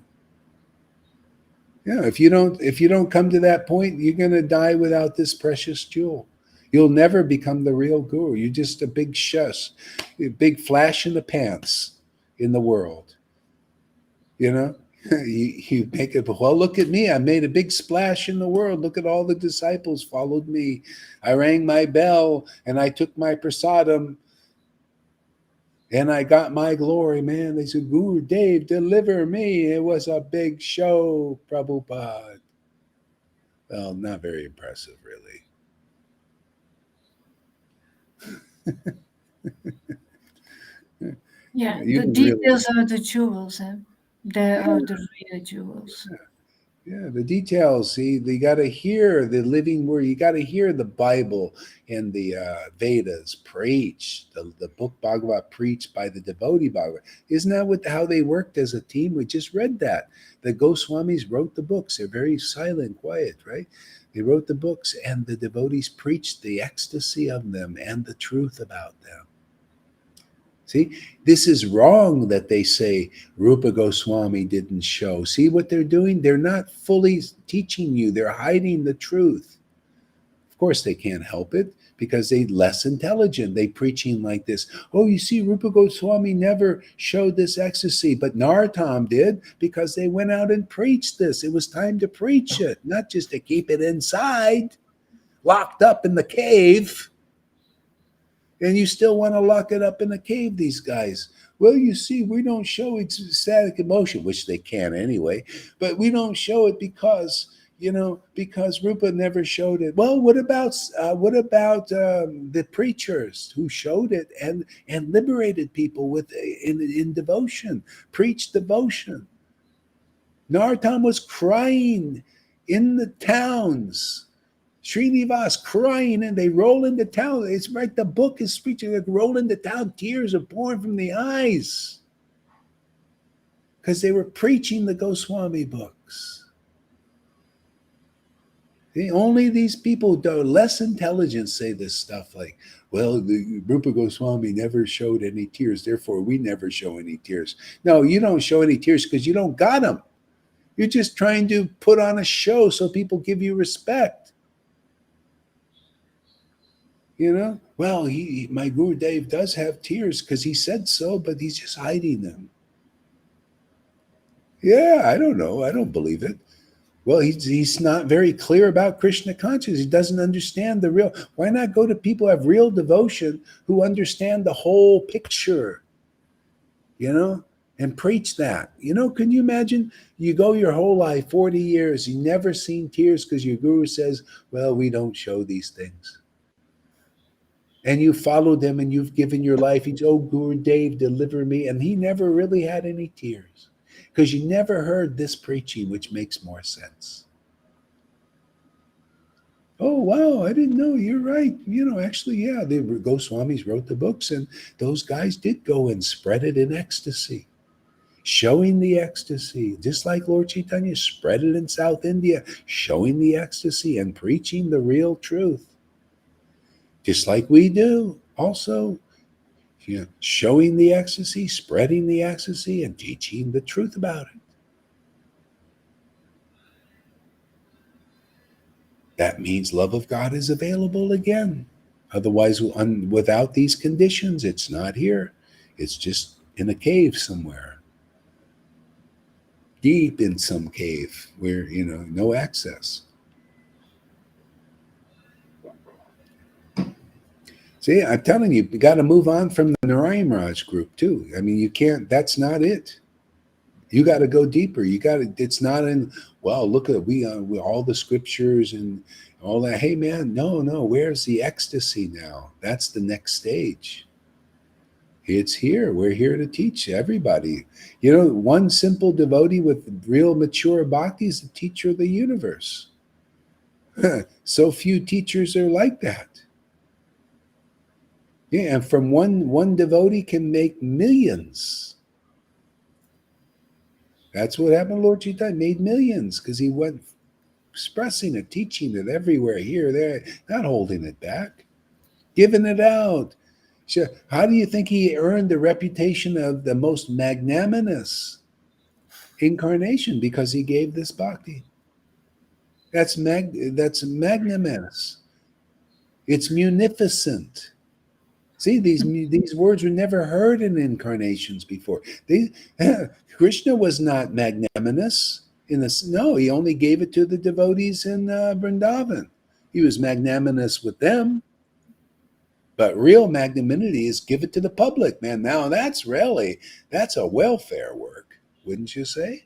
Yeah, if you don't come to that point, you're gonna die without this precious jewel. You'll never become the real guru. You're just a big shush, a big flash in the pants in the world. You know, you make it. Well, look at me. I made a big splash in the world. Look at all the disciples followed me. I rang my bell and I took my prasadam and I got my glory, man. They said, Guru Dave, deliver me. It was a big show, Prabhupada. Well, not very impressive, really. Yeah, You the don't really. details are the jewels, huh? They are the real jewels. Yeah, the details. See, you got to hear the living word. You got to hear the Bible and the Vedas preach. The book Bhagavad preached by the devotee Bhagavad. Isn't that how they worked as a team? We just read that. The Goswamis wrote the books. They're very silent, quiet, right? They wrote the books, and the devotees preached the ecstasy of them and the truth about them. See, this is wrong that they say Rupa Goswami didn't show. See what they're doing? They're not fully teaching you. They're hiding the truth. Of course, they can't help it because they're less intelligent. They preaching like this. Oh, you see, Rupa Goswami never showed this ecstasy, but Narottam did because they went out and preached this. It was time to preach it, not just to keep it inside, locked up in the cave. And you still want to lock it up in a cave, these guys. Well, you see, we don't show ecstatic emotion, which they can anyway, but we don't show it because Rupa never showed it. Well, what about the preachers who showed it and liberated people with in devotion, preached devotion? Narottam was crying in the towns. Srinivas crying, and they roll into town. It's right. The book is speaking. Like roll into town. Tears are pouring from the eyes because they were preaching the Goswami books. Only these people who are less intelligent say this stuff like, well, the Rupa Goswami never showed any tears, therefore we never show any tears. No, you don't show any tears because you don't got them. You're just trying to put on a show so people give you respect. Well, my Guru Dev does have tears because he said so, but he's just hiding them. Yeah, I don't know. I don't believe it. Well, he's not very clear about Krishna consciousness. He doesn't understand the real. Why not go to people who have real devotion who understand the whole picture, and preach that? Can you imagine you go your whole life, 40 years, you never seen tears because your guru says, well, we don't show these things. And you followed him and you've given your life. He's, oh, Guru Dev, deliver me. And he never really had any tears because you never heard this preaching, which makes more sense. Oh, wow, I didn't know. You're right. Actually, yeah, the Goswamis wrote the books and those guys did go and spread it in ecstasy, showing the ecstasy, just like Lord Chaitanya spread it in South India, showing the ecstasy and preaching the real truth. Just like we do also, showing the ecstasy, spreading the ecstasy, and teaching the truth about it. That means love of God is available again. Otherwise, without these conditions, it's not here. It's just in a cave somewhere, deep in some cave where, no access. See, I'm telling you, you got to move on from the Narayan Raj group too. I mean, you can't, that's not it. You got to go deeper. You got to, it's not in, well, look at, we all the scriptures and all that. Hey man, no, where's the ecstasy now? That's the next stage. It's here. We're here to teach everybody. One simple devotee with real mature bhakti is the teacher of the universe. So few teachers are like that. Yeah, and from one devotee can make millions. That's what happened to Lord Chaitanya. Made millions because he went expressing it, teaching it everywhere, here, there, not holding it back. giving it out. So how do you think he earned the reputation of the most magnanimous incarnation? Because he gave this bhakti. That's magnanimous. It's munificent. See, these words were never heard in incarnations before. Krishna was not magnanimous in this. No, he only gave it to the devotees in Vrindavan. He was magnanimous with them, but real magnanimity is give it to the public, man. Now that's a welfare work, wouldn't you say?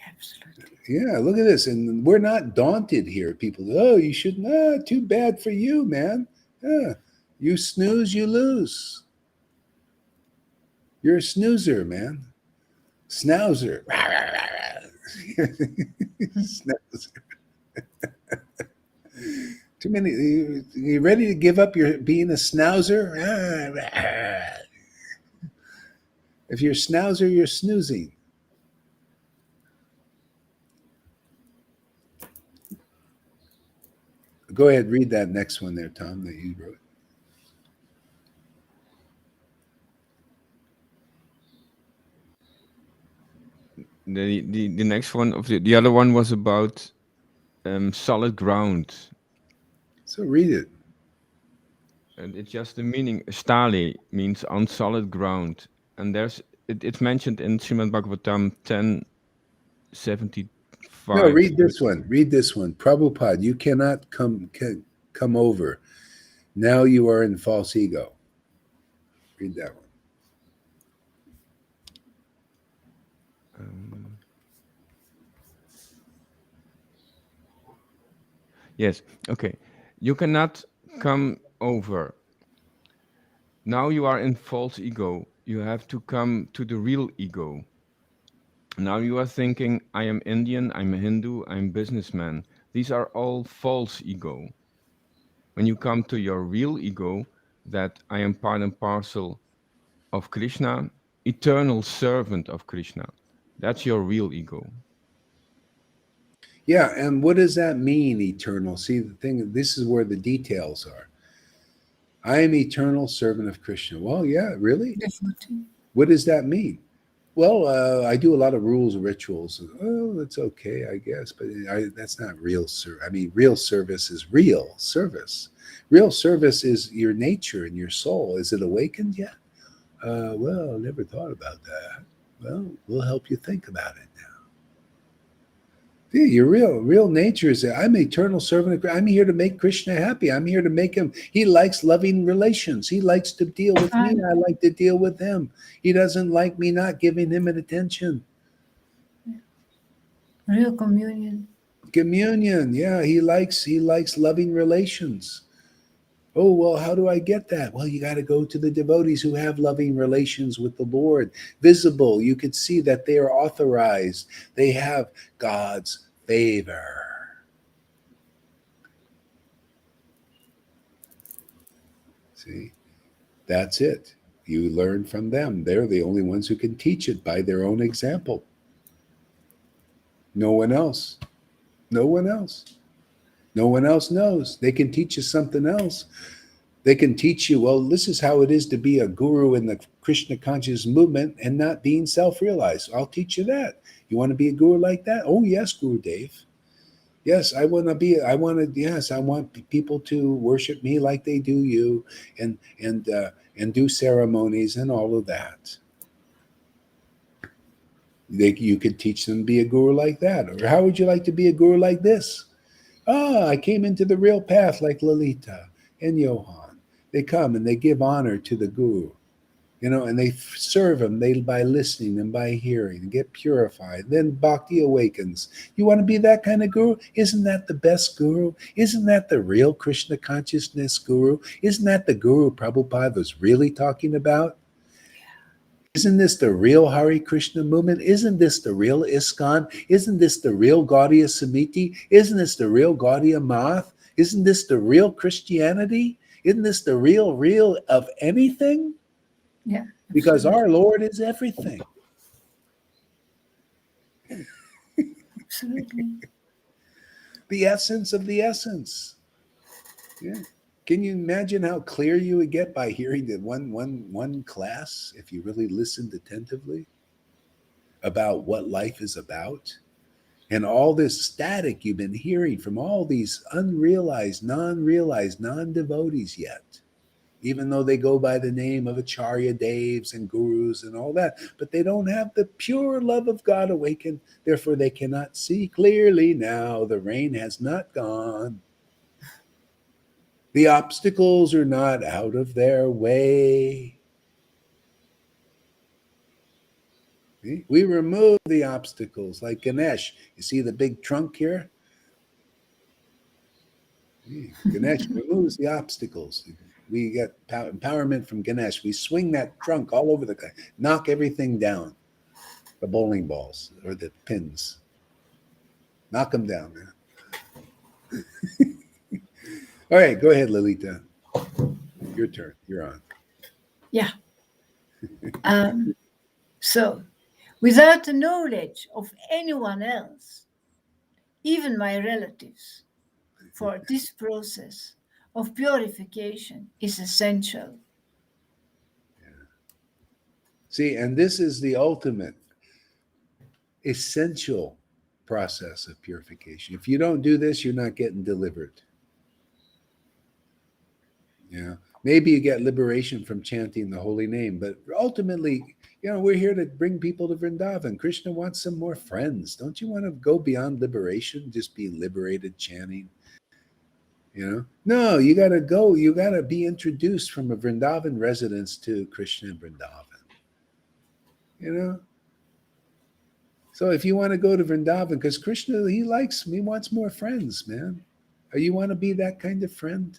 Absolutely. Yeah, look at this. And we're not daunted here. People, oh, you shouldn't. Too bad for you, man. You snooze, you lose. You're a snoozer, man. Snouzer. Snouzer. Too many. You ready to give up your being a snouzer? If you're a snouzer, you're snoozing. Go ahead, read that next one there, Tom, that you wrote. The next one of the other one was about solid ground, So read it. and it's just the meaning. Stali means on solid ground, and it's mentioned in Srimad Bhagavatam 1075. No, read this one. Read this one. Prabhupada, you cannot come over. Now you are in false ego. Read that one. Yes. Okay. You cannot come over. Now you are in false ego. You have to come to the real ego. Now you are thinking, I am Indian, I'm a Hindu, I'm businessman. These are all false ego. When you come to your real ego, that I am part and parcel of Krishna, eternal servant of Krishna, that's your real ego. Yeah, and what does that mean, eternal? See, the thing, this is where the details are. I am eternal servant of Krishna. Well, yeah, really? Definitely. What does that mean? Well, I do a lot of rules and rituals. Oh, that's okay, I guess, but that's not real service. I mean, real service is real service. Real service is your nature and your soul. Is it awakened yet? Well, never thought about that. Well, we'll help you think about it now. Yeah, your real nature is that I'm an eternal servant. I'm here to make Krishna happy. I'm here to make him. He likes loving relations. He likes to deal with me. I like to deal with him. He doesn't like me not giving him an attention. Real communion. Communion. Yeah, he likes loving relations. Oh, well, how do I get that? Well, you got to go to the devotees who have loving relations with the Lord. Visible, you could see that they are authorized. They have God's favor. See, that's it. You learn from them. They're the only ones who can teach it by their own example. No one else. No one else. No one else knows. They can teach you something else. They can teach you, well, this is how it is to be a guru in the Krishna conscious movement and not being self-realized. I'll teach you that. You want to be a guru like that? Oh, yes, Guru Dave. Yes, I want people to worship me like they do you and do ceremonies and all of that. You could teach them to be a guru like that. Or how would you like to be a guru like this? I came into the real path like Lalita and Johan. They come and they give honor to the guru, and they serve him by listening and by hearing and get purified. Then bhakti awakens. You want to be that kind of guru? Isn't that the best guru? Isn't that the real Krishna consciousness guru? Isn't that the guru Prabhupada was really talking about? Isn't this the real Hare Krishna movement? Isn't this the real ISKCON? Isn't this the real Gaudiya Samiti? Isn't this the real Gaudiya Math? Isn't this the real Christianity? Isn't this the real of anything? Yeah. Because our Lord is everything. Absolutely. The essence of the essence. Yeah. Can you imagine how clear you would get by hearing the one class if you really listened attentively about what life is about? And all this static you've been hearing from all these unrealized, non-devotees yet, even though they go by the name of Acharya Devs and gurus and all that, but they don't have the pure love of God awakened. Therefore, they cannot see clearly now. The rain has not gone. The obstacles are not out of their way. We remove the obstacles like Ganesh. You see the big trunk here? Ganesh removes the obstacles. We get empowerment from Ganesh. We swing that trunk all over the place, knock everything down, the bowling balls or the pins. Knock them down, man. All right, go ahead, Lolita. Your turn. You're on. Yeah. So, without the knowledge of anyone else, even my relatives, for this process of purification is essential. See, and this is the ultimate essential process of purification. If you don't do this, you're not getting delivered. Yeah. Maybe you get liberation from chanting the holy name, but ultimately, we're here to bring people to Vrindavan. Krishna wants some more friends. Don't you want to go beyond liberation, just be liberated chanting? No, you got to go. You got to be introduced from a Vrindavan residence to Krishna and Vrindavan. So if you want to go to Vrindavan, because Krishna, he wants more friends, man. Or you want to be that kind of friend?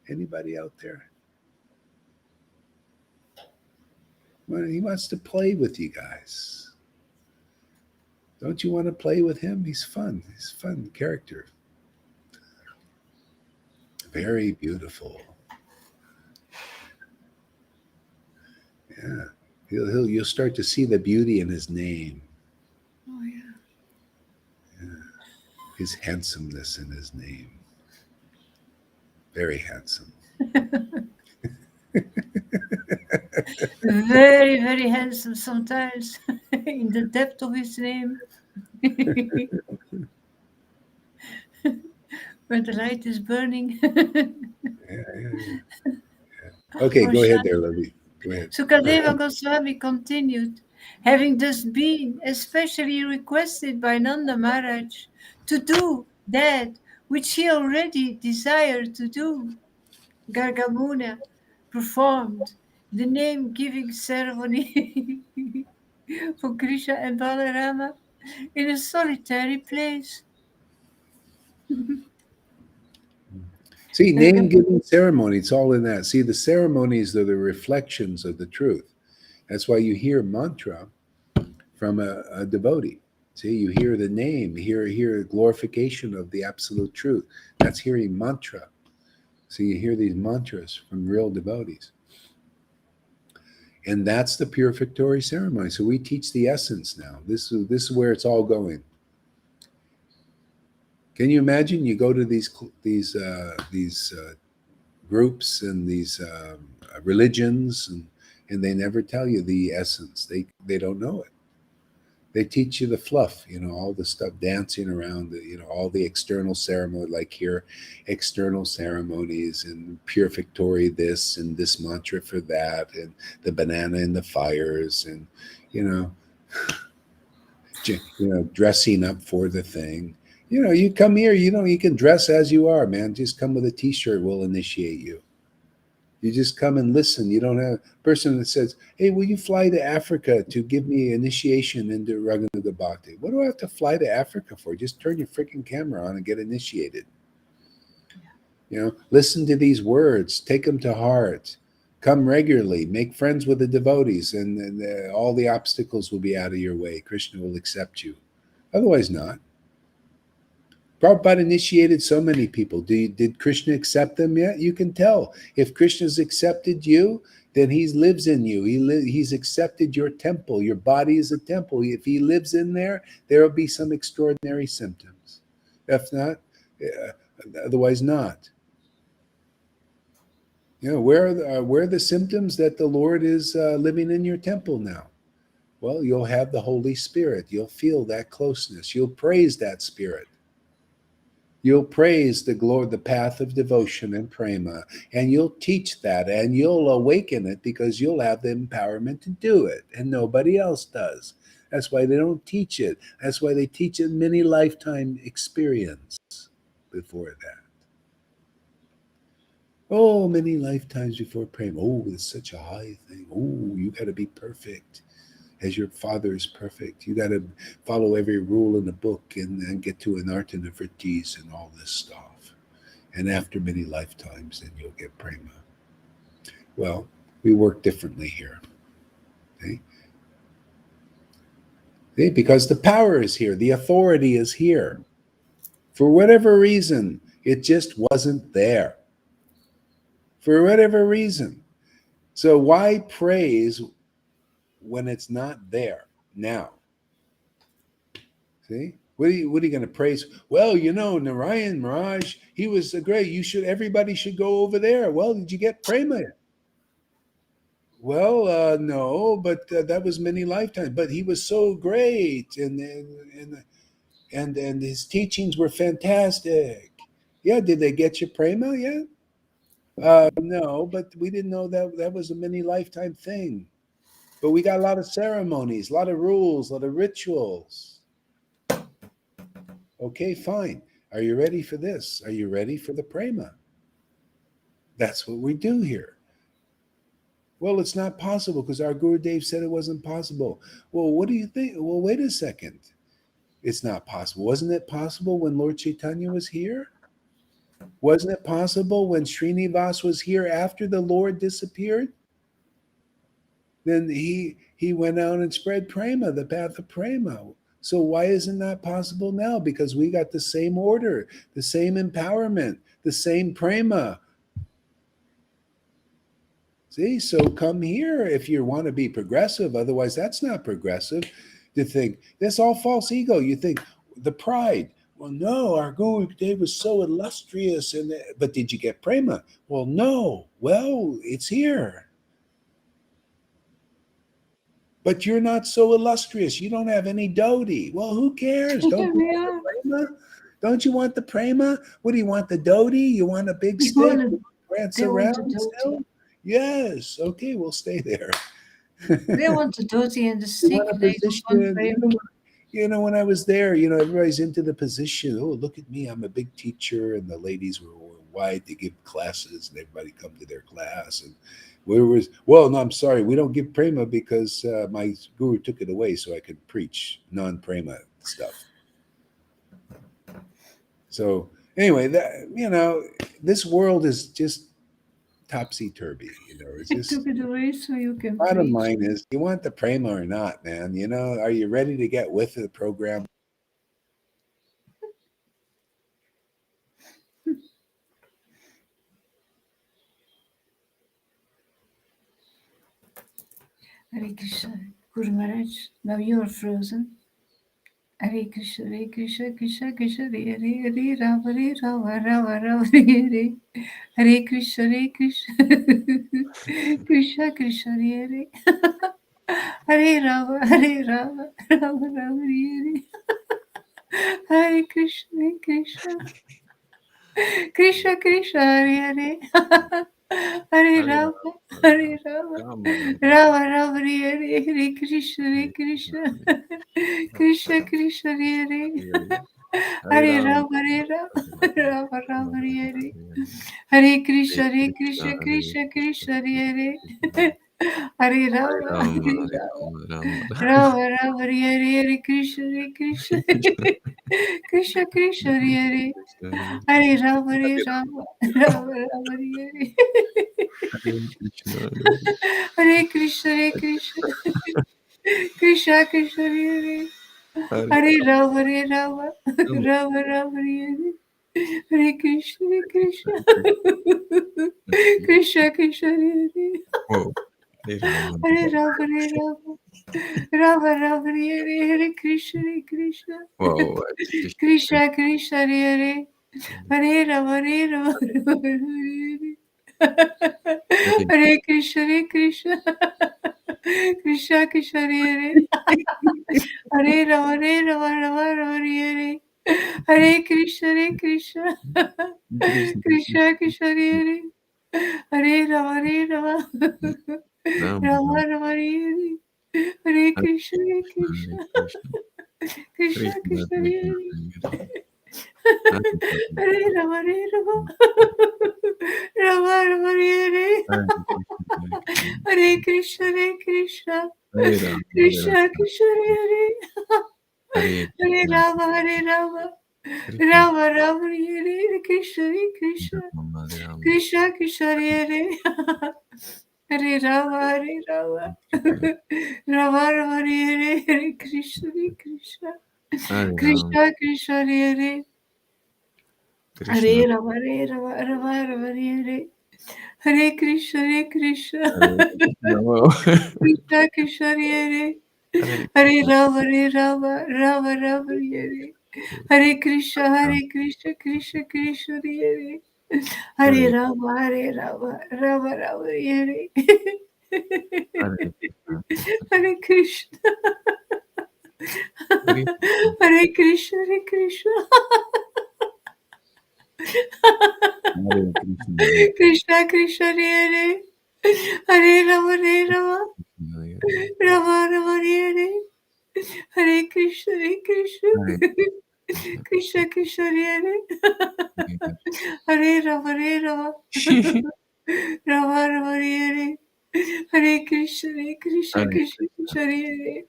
Anybody out there? Well, he wants to play with you guys. Don't you want to play with him? He's fun. He's a fun character. Very beautiful. Yeah. You'll start to see the beauty in his name. Oh, yeah. Yeah. His handsomeness in his name. Very handsome. Very, very handsome sometimes in the depth of his name. Where the light is burning. Yeah. Okay, go ahead there, Lily. Go ahead. Sukadeva Goswami continued, having thus been especially requested by Nanda Maharaj to do that which he already desired to do. Gargamuna performed the name-giving ceremony for Grisha and Balarama in a solitary place. See, name-giving ceremony, it's all in that. See, the ceremonies are the reflections of the truth. That's why you hear mantra from a devotee. See, you hear the name, you hear glorification of the absolute truth. That's hearing mantra. So you hear these mantras from real devotees. And that's the purificatory ceremony. So we teach the essence now. This is where it's all going. Can you imagine? You go to these groups and these religions, and they never tell you the essence. They don't know it. They teach you the fluff, all the stuff dancing around, all the external ceremony, like here, external ceremonies and purificatory this and this mantra for that, and the banana in the fires, and dressing up for the thing. You come here, you can dress as you are, man. Just come with a t-shirt, we'll initiate you. You just come and listen. You don't have a person that says, hey, will you fly to Africa to give me initiation into Rhythum Bhakti? What do I have to fly to Africa for? Just turn your freaking camera on and get initiated. Listen to these words, take them to heart, come regularly, make friends with the devotees, and all the obstacles will be out of your way. Krishna will accept you. Otherwise not. Prabhupada initiated so many people. Did Krishna accept them yet? You can tell. If Krishna's accepted you, then he lives in you. He's accepted your temple. Your body is a temple. If he lives in there, there will be some extraordinary symptoms. If not, otherwise not. Where are the symptoms that the Lord is living in your temple now? Well, you'll have the Holy Spirit. You'll feel that closeness. You'll praise that Spirit. You'll praise the path of devotion and prema, and you'll teach that, and you'll awaken it because you'll have the empowerment to do it, and nobody else does. That's why they don't teach it. That's why they teach it many lifetime experience before that. Oh, many lifetimes before prema. Oh, it's such a high thing. Oh, you got to be perfect as your father is perfect. You got to follow every rule in the book and get to an art and a vertiz and all this stuff. And after many lifetimes, then you'll get prema. Well, we work differently here. Okay? Okay? Because the power is here, the authority is here. For whatever reason, it just wasn't there. For whatever reason. So why praise when it's not there now? See? What are you going to praise? Well, Narayan Maharaj, he was great. Everybody should go over there. Well, did you get prema? Well, no, but that was many lifetimes. But he was so great, and his teachings were fantastic. Yeah, did they get you prema? Yeah. No, but we didn't know that was a many lifetime thing. But we got a lot of ceremonies, a lot of rules, a lot of rituals. Okay, fine. Are you ready for this? Are you ready for the prema? That's what we do here. Well, it's not possible because our Guru Dev said it wasn't possible. Well, what do you think? Well, wait a second. It's not possible. Wasn't it possible when Lord Chaitanya was here? Wasn't it possible when Srinivas was here after the Lord disappeared? Then he went out and spread prema, the path of prema. So why isn't that possible now? Because we got the same order, the same empowerment, the same prema. See, so come here if you want to be progressive. Otherwise, that's not progressive. To think that's all false ego. You think the pride. Well, no, our Guru Dev was so illustrious, but did you get prema? Well, no. Well, it's here. But you're not so illustrious. You don't have any dhoti. Well, who cares? Don't you want the prema? Don't you want the prema? What do you want, the dhoti? You want a big stick? Prance around still? Yes. Okay, we'll stay there. They want the dhoti and the stick. They don't want prema. When I was there, everybody's into the position. Oh, look at me. I'm a big teacher. And the ladies were wide to give classes, and everybody come to their class. And no, I'm sorry. We don't give prema because my guru took it away so I could preach non-prema stuff. So anyway, this world is just topsy-turvy. It's just, took it away so you can bottom preach. line is, you want the prema or not, man? Are you ready to get with the program? Hare Krishna. Guru Maharaj, now you are frozen. Hare Krishna, Hare Krishna, Krishna Krishna, Hare Hare, Hare Rama, Hare Rama, Rama Rama, Hare Hare. Hare Krishna, Hare Krishna, Krishna Krishna, Hare Hare. Hare Rama, Hare Rama, Rama Rama, Hare Hare. Hare Krishna, Hare Krishna, Krishna Krishna, Hare Hare. Hare Rama, Hare Rama, Rama Rama, Hare Hare. Hare Krishna, Hare Krishna, Krishna Krishna, Hare Hare. Hare Rama, Hare Rama, Rama Rama, Hare Hare. Hare Krishna, Hare Krishna, Krishna Krishna, Hare Hare. Hare Rama, Hare Rama, Rama Rama, Hare Hare. Hare Krishna, Hare Krishna, Krishna Krishna, Hare Hare. Hare Rama, Hare Rama, Rama Rama, Hare Hare. Hare Krishna, Hare Krishna, Krishna Krishna, Hare Hare. Hare Rama, Hare Rama, Rama Rama, Hare Hare. Hare Krishna, Hare Krishna, Krishna Krishna, Hare Hare. Whoa. Hare Rama, Hare Rama, Rama Rama, Hare Hare. Hare Krishna, Hare Krishna, Whoa. Krishna Krishna, Hare Hare. Hare Rama, Hare Rama, Rama Rama, Hare Hare Krishna, Hare Krishna, Krishna Krishna, Hare Hare Rama, Hare Rama, Rama Rama, Hare Hare Krishna, Hare Krishna, Krishna, Krishna Krishna, Hare Hare Rama, Hare Rama, Ram Rama Ram, Rama, Hare Hare Hare Krishna, Hare Hare Krishna, Krishna, Krishna Krishna Krishna, Krishna, Hare Hare Hare Rama, Hare Rama, Rama Rama, Hare Hare Krishna, Hare Krishna, Hare Krishna, Hare Krishna, Hare Ram, Hare Krishna Ram, Krishna, Hare Hare Hare Krishna, Rama, Hare Rama, Krishna Rama Rama, Hare Krishna, Hare Krishna, Ram, Hare Ram, Krishna Krishna, Hare Hare Rama, Hare Rama, Krishna, Rama Rama, Hare Hare Krishna, Hare Krishna, Hare Ram, Krishna Krishna, Hare Krishna, Hare Rama, Hare Rama, Rama Rama, Hare Hare Krishna, Hare Krishna, Hare Krishna, Krishna Krishna, Hare Hare Hare Krishna, Rama, Hare Rama, Rama Rama, Hare Hare Krishna, Hare Krishna, Krishna Krishna, Hare Hare Hare Rama, Hare Rama, Rama Rama, Hare Hare Krishna, Hare Krishna, Krishna, Hare Krishna, Hare Krishna, Hare Krishna, Krishna Krishna, Hare Hare Rama, Hare Rama, Hare Rama Rama, Hare Hare Krishna, Hare Krishna, Hare Krishna, Krishna Krishna, Hare Hare Hare Rama, Hare Rama, Rama Rama, Hare Hare Krishna, Hare Krishna, Hare Krishna Krishna, Hare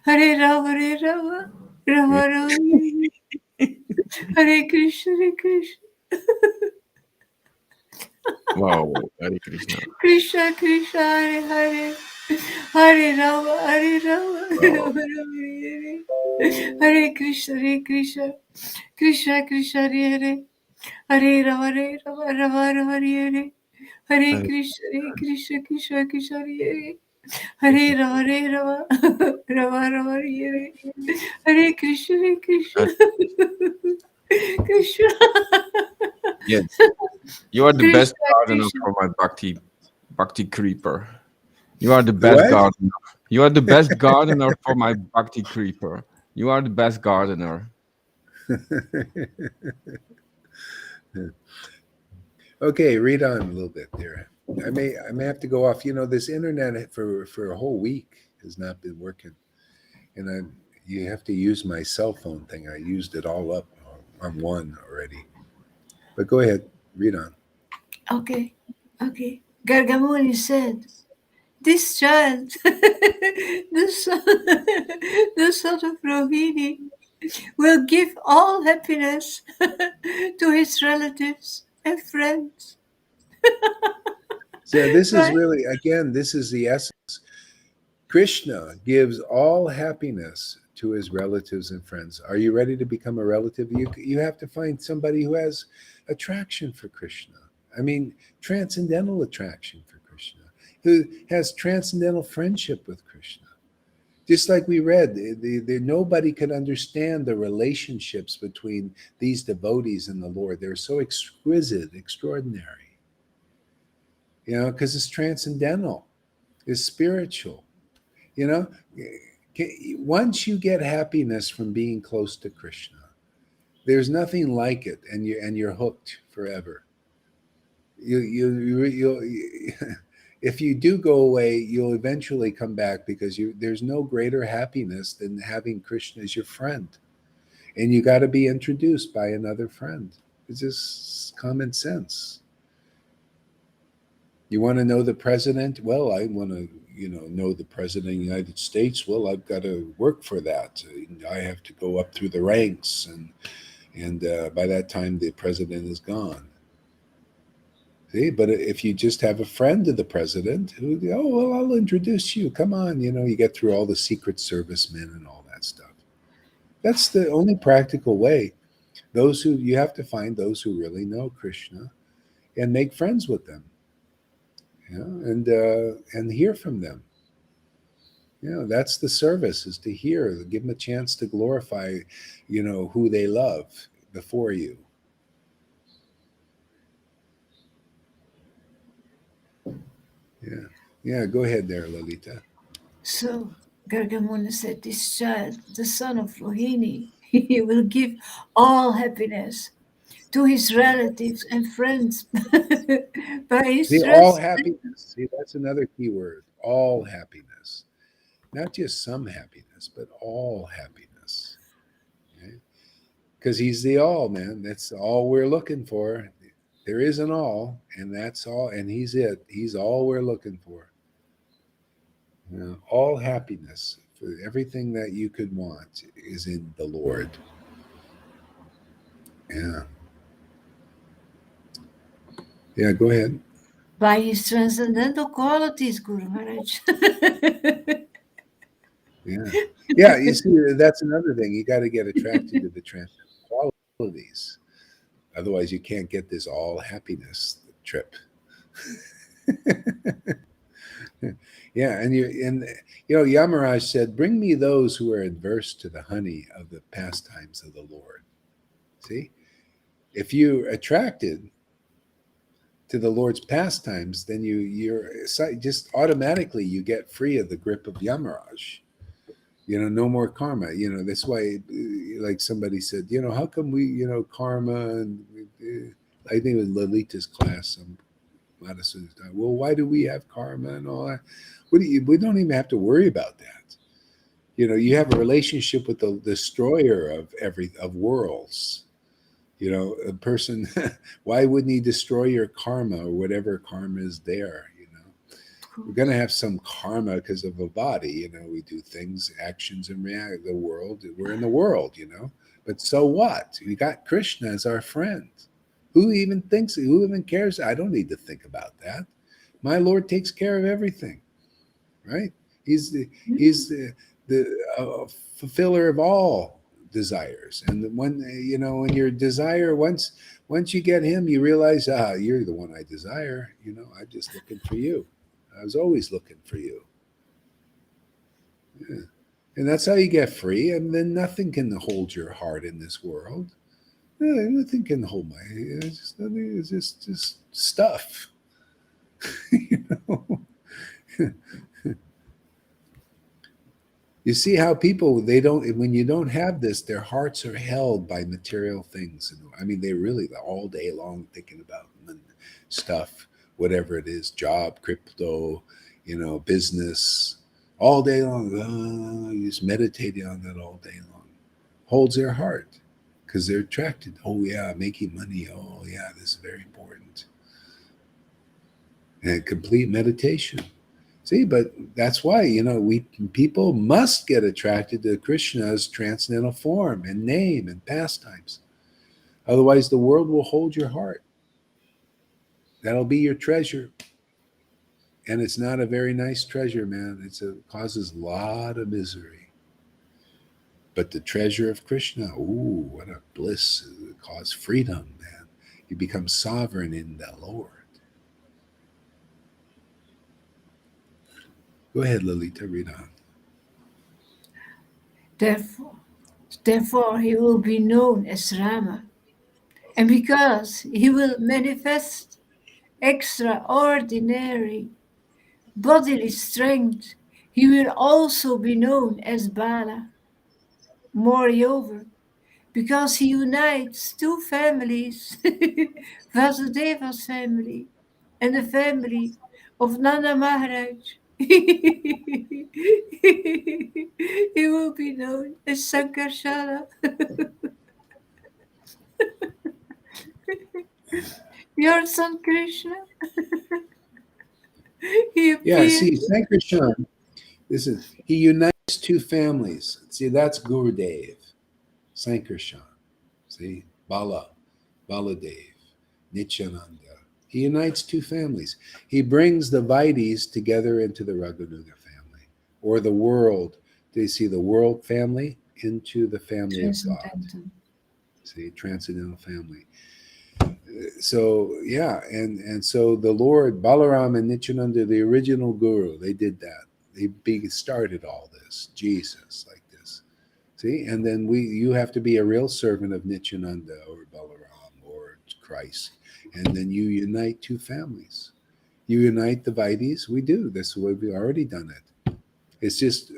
Hare Rama, Hare Rama, Krishna. Rama Rama, Hare Krishna, Hare Krishna, Wow, Hare Krishna. Krishna Krishna, Hare Hare, Hare Rama, Hare Rama, Wow. Rama Rama, Hare Hare Krishna, Hare Krishna, Krishna Krishna, Hare Hare Rama, Hare Rama, Rama Rama, Hare Hare Hare Krishna, Hare Krishna, Krishna Krishna, Hare Krishna. Hare Rama, Hare Rama, Rama Rama, Hare Hare Krishna, Hare Krishna, Hare- Krishna, Yes, you are the best Krishna, gardener Krishna. for my Bhakti creeper. You are the The best what? gardener. You are the best gardener for my Bhakti creeper. You are the best gardener. Okay, read on a little bit there. I may have to go off. You know, this internet for a whole week has not been working, and you have to use my cell phone thing. I used it all up on one already. But go ahead, read on. Okay, okay. Gargamuni said, "This child, the son, the son of Rohini, will give all happiness to his relatives and friends." So this is Right? really, again, this is the essence. Krishna gives all happiness to his relatives and friends. Are you ready to become a relative? You have to find somebody who has attraction for Krishna. I mean, transcendental attraction for Krishna, who has transcendental friendship with Krishna. Just like we read, nobody could understand the relationships between these devotees and the Lord. They're so exquisite, extraordinary, because it's transcendental, it's spiritual. You know, once you get happiness from being close to Krishna, there's nothing like it, and you're hooked forever. You if you do go away, you'll eventually come back because there's no greater happiness than having Krishna as your friend, and you got to be introduced by another friend. It's just common sense. You want to know the president? Well, I want to, know the president of the United States. Well, I've got to work for that. I have to go up through the ranks, and by that time, the president is gone. See, but if you just have a friend of the president, oh, well, I'll introduce you. Come on, you get through all the Secret Service men and all that stuff. That's the only practical way. You have to find those who really know Krishna and make friends with them, and hear from them. That's the service, is to hear, give them a chance to glorify, who they love before you. Yeah. Yeah. Go ahead there, Lalita. So Gargamuni said, this child, the son of Rohini, he will give all happiness to his relatives and friends by his See, all trust. happiness. See, that's another key word. All happiness. Not just some happiness, but all happiness. Because he's the all, man. That's all we're looking for. There is an all, and that's all, and he's it. He's all we're looking for. All happiness for everything that you could want is in the Lord. Yeah. Yeah, go ahead. By his transcendental qualities, Guru Maharaj. Yeah. Yeah, you see, that's another thing. You got to get attracted to the transcendental qualities. Otherwise, you can't get this all happiness trip. Yeah, and Yamaraj said, "Bring me those who are adverse to the honey of the pastimes of the Lord." See, if you're attracted to the Lord's pastimes, then you're just automatically you get free of the grip of Yamaraj. No more karma. That's why, like somebody said, how come we, karma, and I think it was Lalita's class. Madhusud's time. Well, why do we have karma and all that? We don't even have to worry about that. You have a relationship with the destroyer of worlds. A person. Why wouldn't he destroy your karma or whatever karma is there? We're going to have some karma because of a body. We do things, actions, and react. The world. We're in the world. But so what? We got Krishna as our friend. Who even thinks? Who even cares? I don't need to think about that. My Lord takes care of everything, right? He's the fulfiller of all desires, and when your desire once you get Him, you realize you're the one I desire. I'm just looking for you. I was always looking for you, yeah. And that's how you get free. And then nothing can hold your heart in this world. Nothing can hold my. It's just stuff. you know. You see how people they don't when you don't have this, their hearts are held by material things. And I mean, they really all day long thinking about stuff, whatever it is, job, crypto, business, all day long. Just meditating on that all day long holds their heart because they're attracted. Oh yeah, making money. Oh yeah, this is very important. And complete meditation. See, but that's why we people must get attracted to Krishna's transcendental form and name and pastimes. Otherwise, the world will hold your heart. That'll be your treasure, and it's not a very nice treasure, man. It causes a lot of misery. But the treasure of Krishna, ooh, what a bliss! It causes freedom, man. You become sovereign in the Lord. Go ahead, Lalita, read on. Therefore, he will be known as Rama. And because he will manifest extraordinary bodily strength, he will also be known as Bala. Moreover, because he unites two families, Vasudeva's family and the family of Nanda Maharaj, he will be known as Sankarshala. Your son Krishna, he Yeah, appeared. see, Sankirtan, he unites two families. See, that's Gurudev, Sankarshan. See, Baladev, Nityananda. He unites two families. He brings the Vaidis together into the Raghunaga family, or the world. They see the world family into the family of God. Transcendental. See, transcendental family. So yeah, and so the Lord Balaram and Nityananda, the original guru, they did that. They started all this. Jesus, like this. See, and then you have to be a real servant of Nityananda or Balaram or Christ, and then you unite two families. You unite the Vaidis, we do. That's the way we've already done it. It's just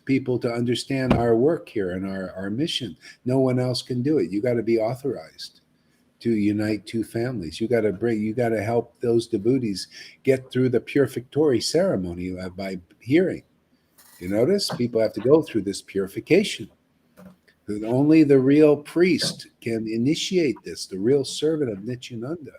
people to understand our work here and our mission. No one else can do it. You got to be authorized to unite two families. You got to help those devotees get through the purificatory ceremony by hearing. You notice people have to go through this purification. Only the real priest can initiate this, the real servant of Nityananda,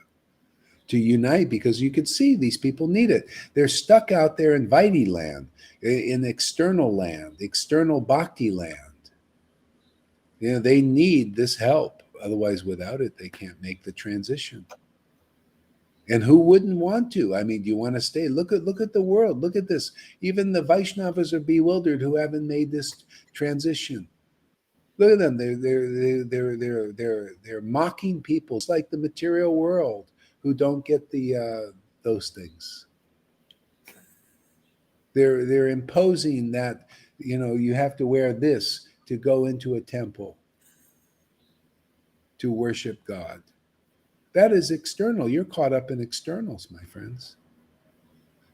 to unite, because you can see these people need it. They're stuck out there in Vaidhi land, in external land, external bhakti land. You know, they need this help. Otherwise, without it, they can't make the transition. And who wouldn't want to? I mean, do you want to stay? Look at the world. Look at this. Even the Vaishnavas are bewildered who haven't made this transition. Look at them. They're mocking people. It's like the material world who don't get those things. They're imposing that, you know, you have to wear this to go into a temple to worship God. That is external. You're caught up in externals, my friends.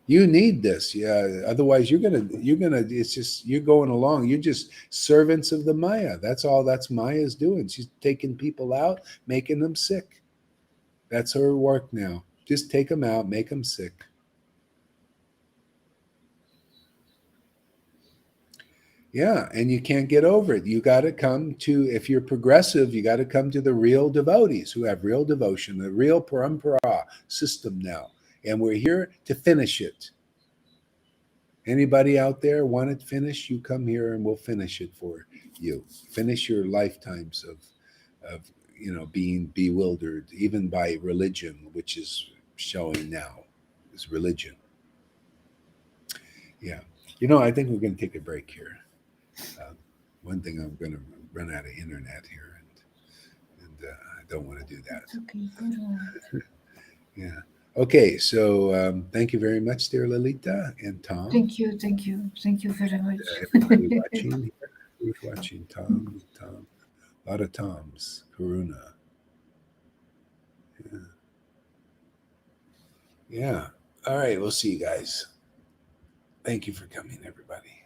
You need this. Yeah. Otherwise it's just, you're going along. You're just servants of the Maya. That's all Maya's doing. She's taking people out, making them sick. That's her work now. Just take them out, make them sick. Yeah, and you can't get over it. You got to come to, if you're progressive, you got to come to the real devotees who have real devotion, the real parampara system now. And we're here to finish it. Anybody out there want it finished? You come here and we'll finish it for you. Finish your lifetimes of being bewildered, even by religion, which is showing now is religion. Yeah. I think we're going to take a break here. One thing, I'm going to run out of internet here, and I don't want to do that. It's okay. Go on. Yeah. Okay. So thank you very much, dear Lalita and Tom. Thank you very much. Everybody watching here. Who's watching? Tom. A lot of Toms. Karuna. Yeah. All right. We'll see you guys. Thank you for coming, everybody.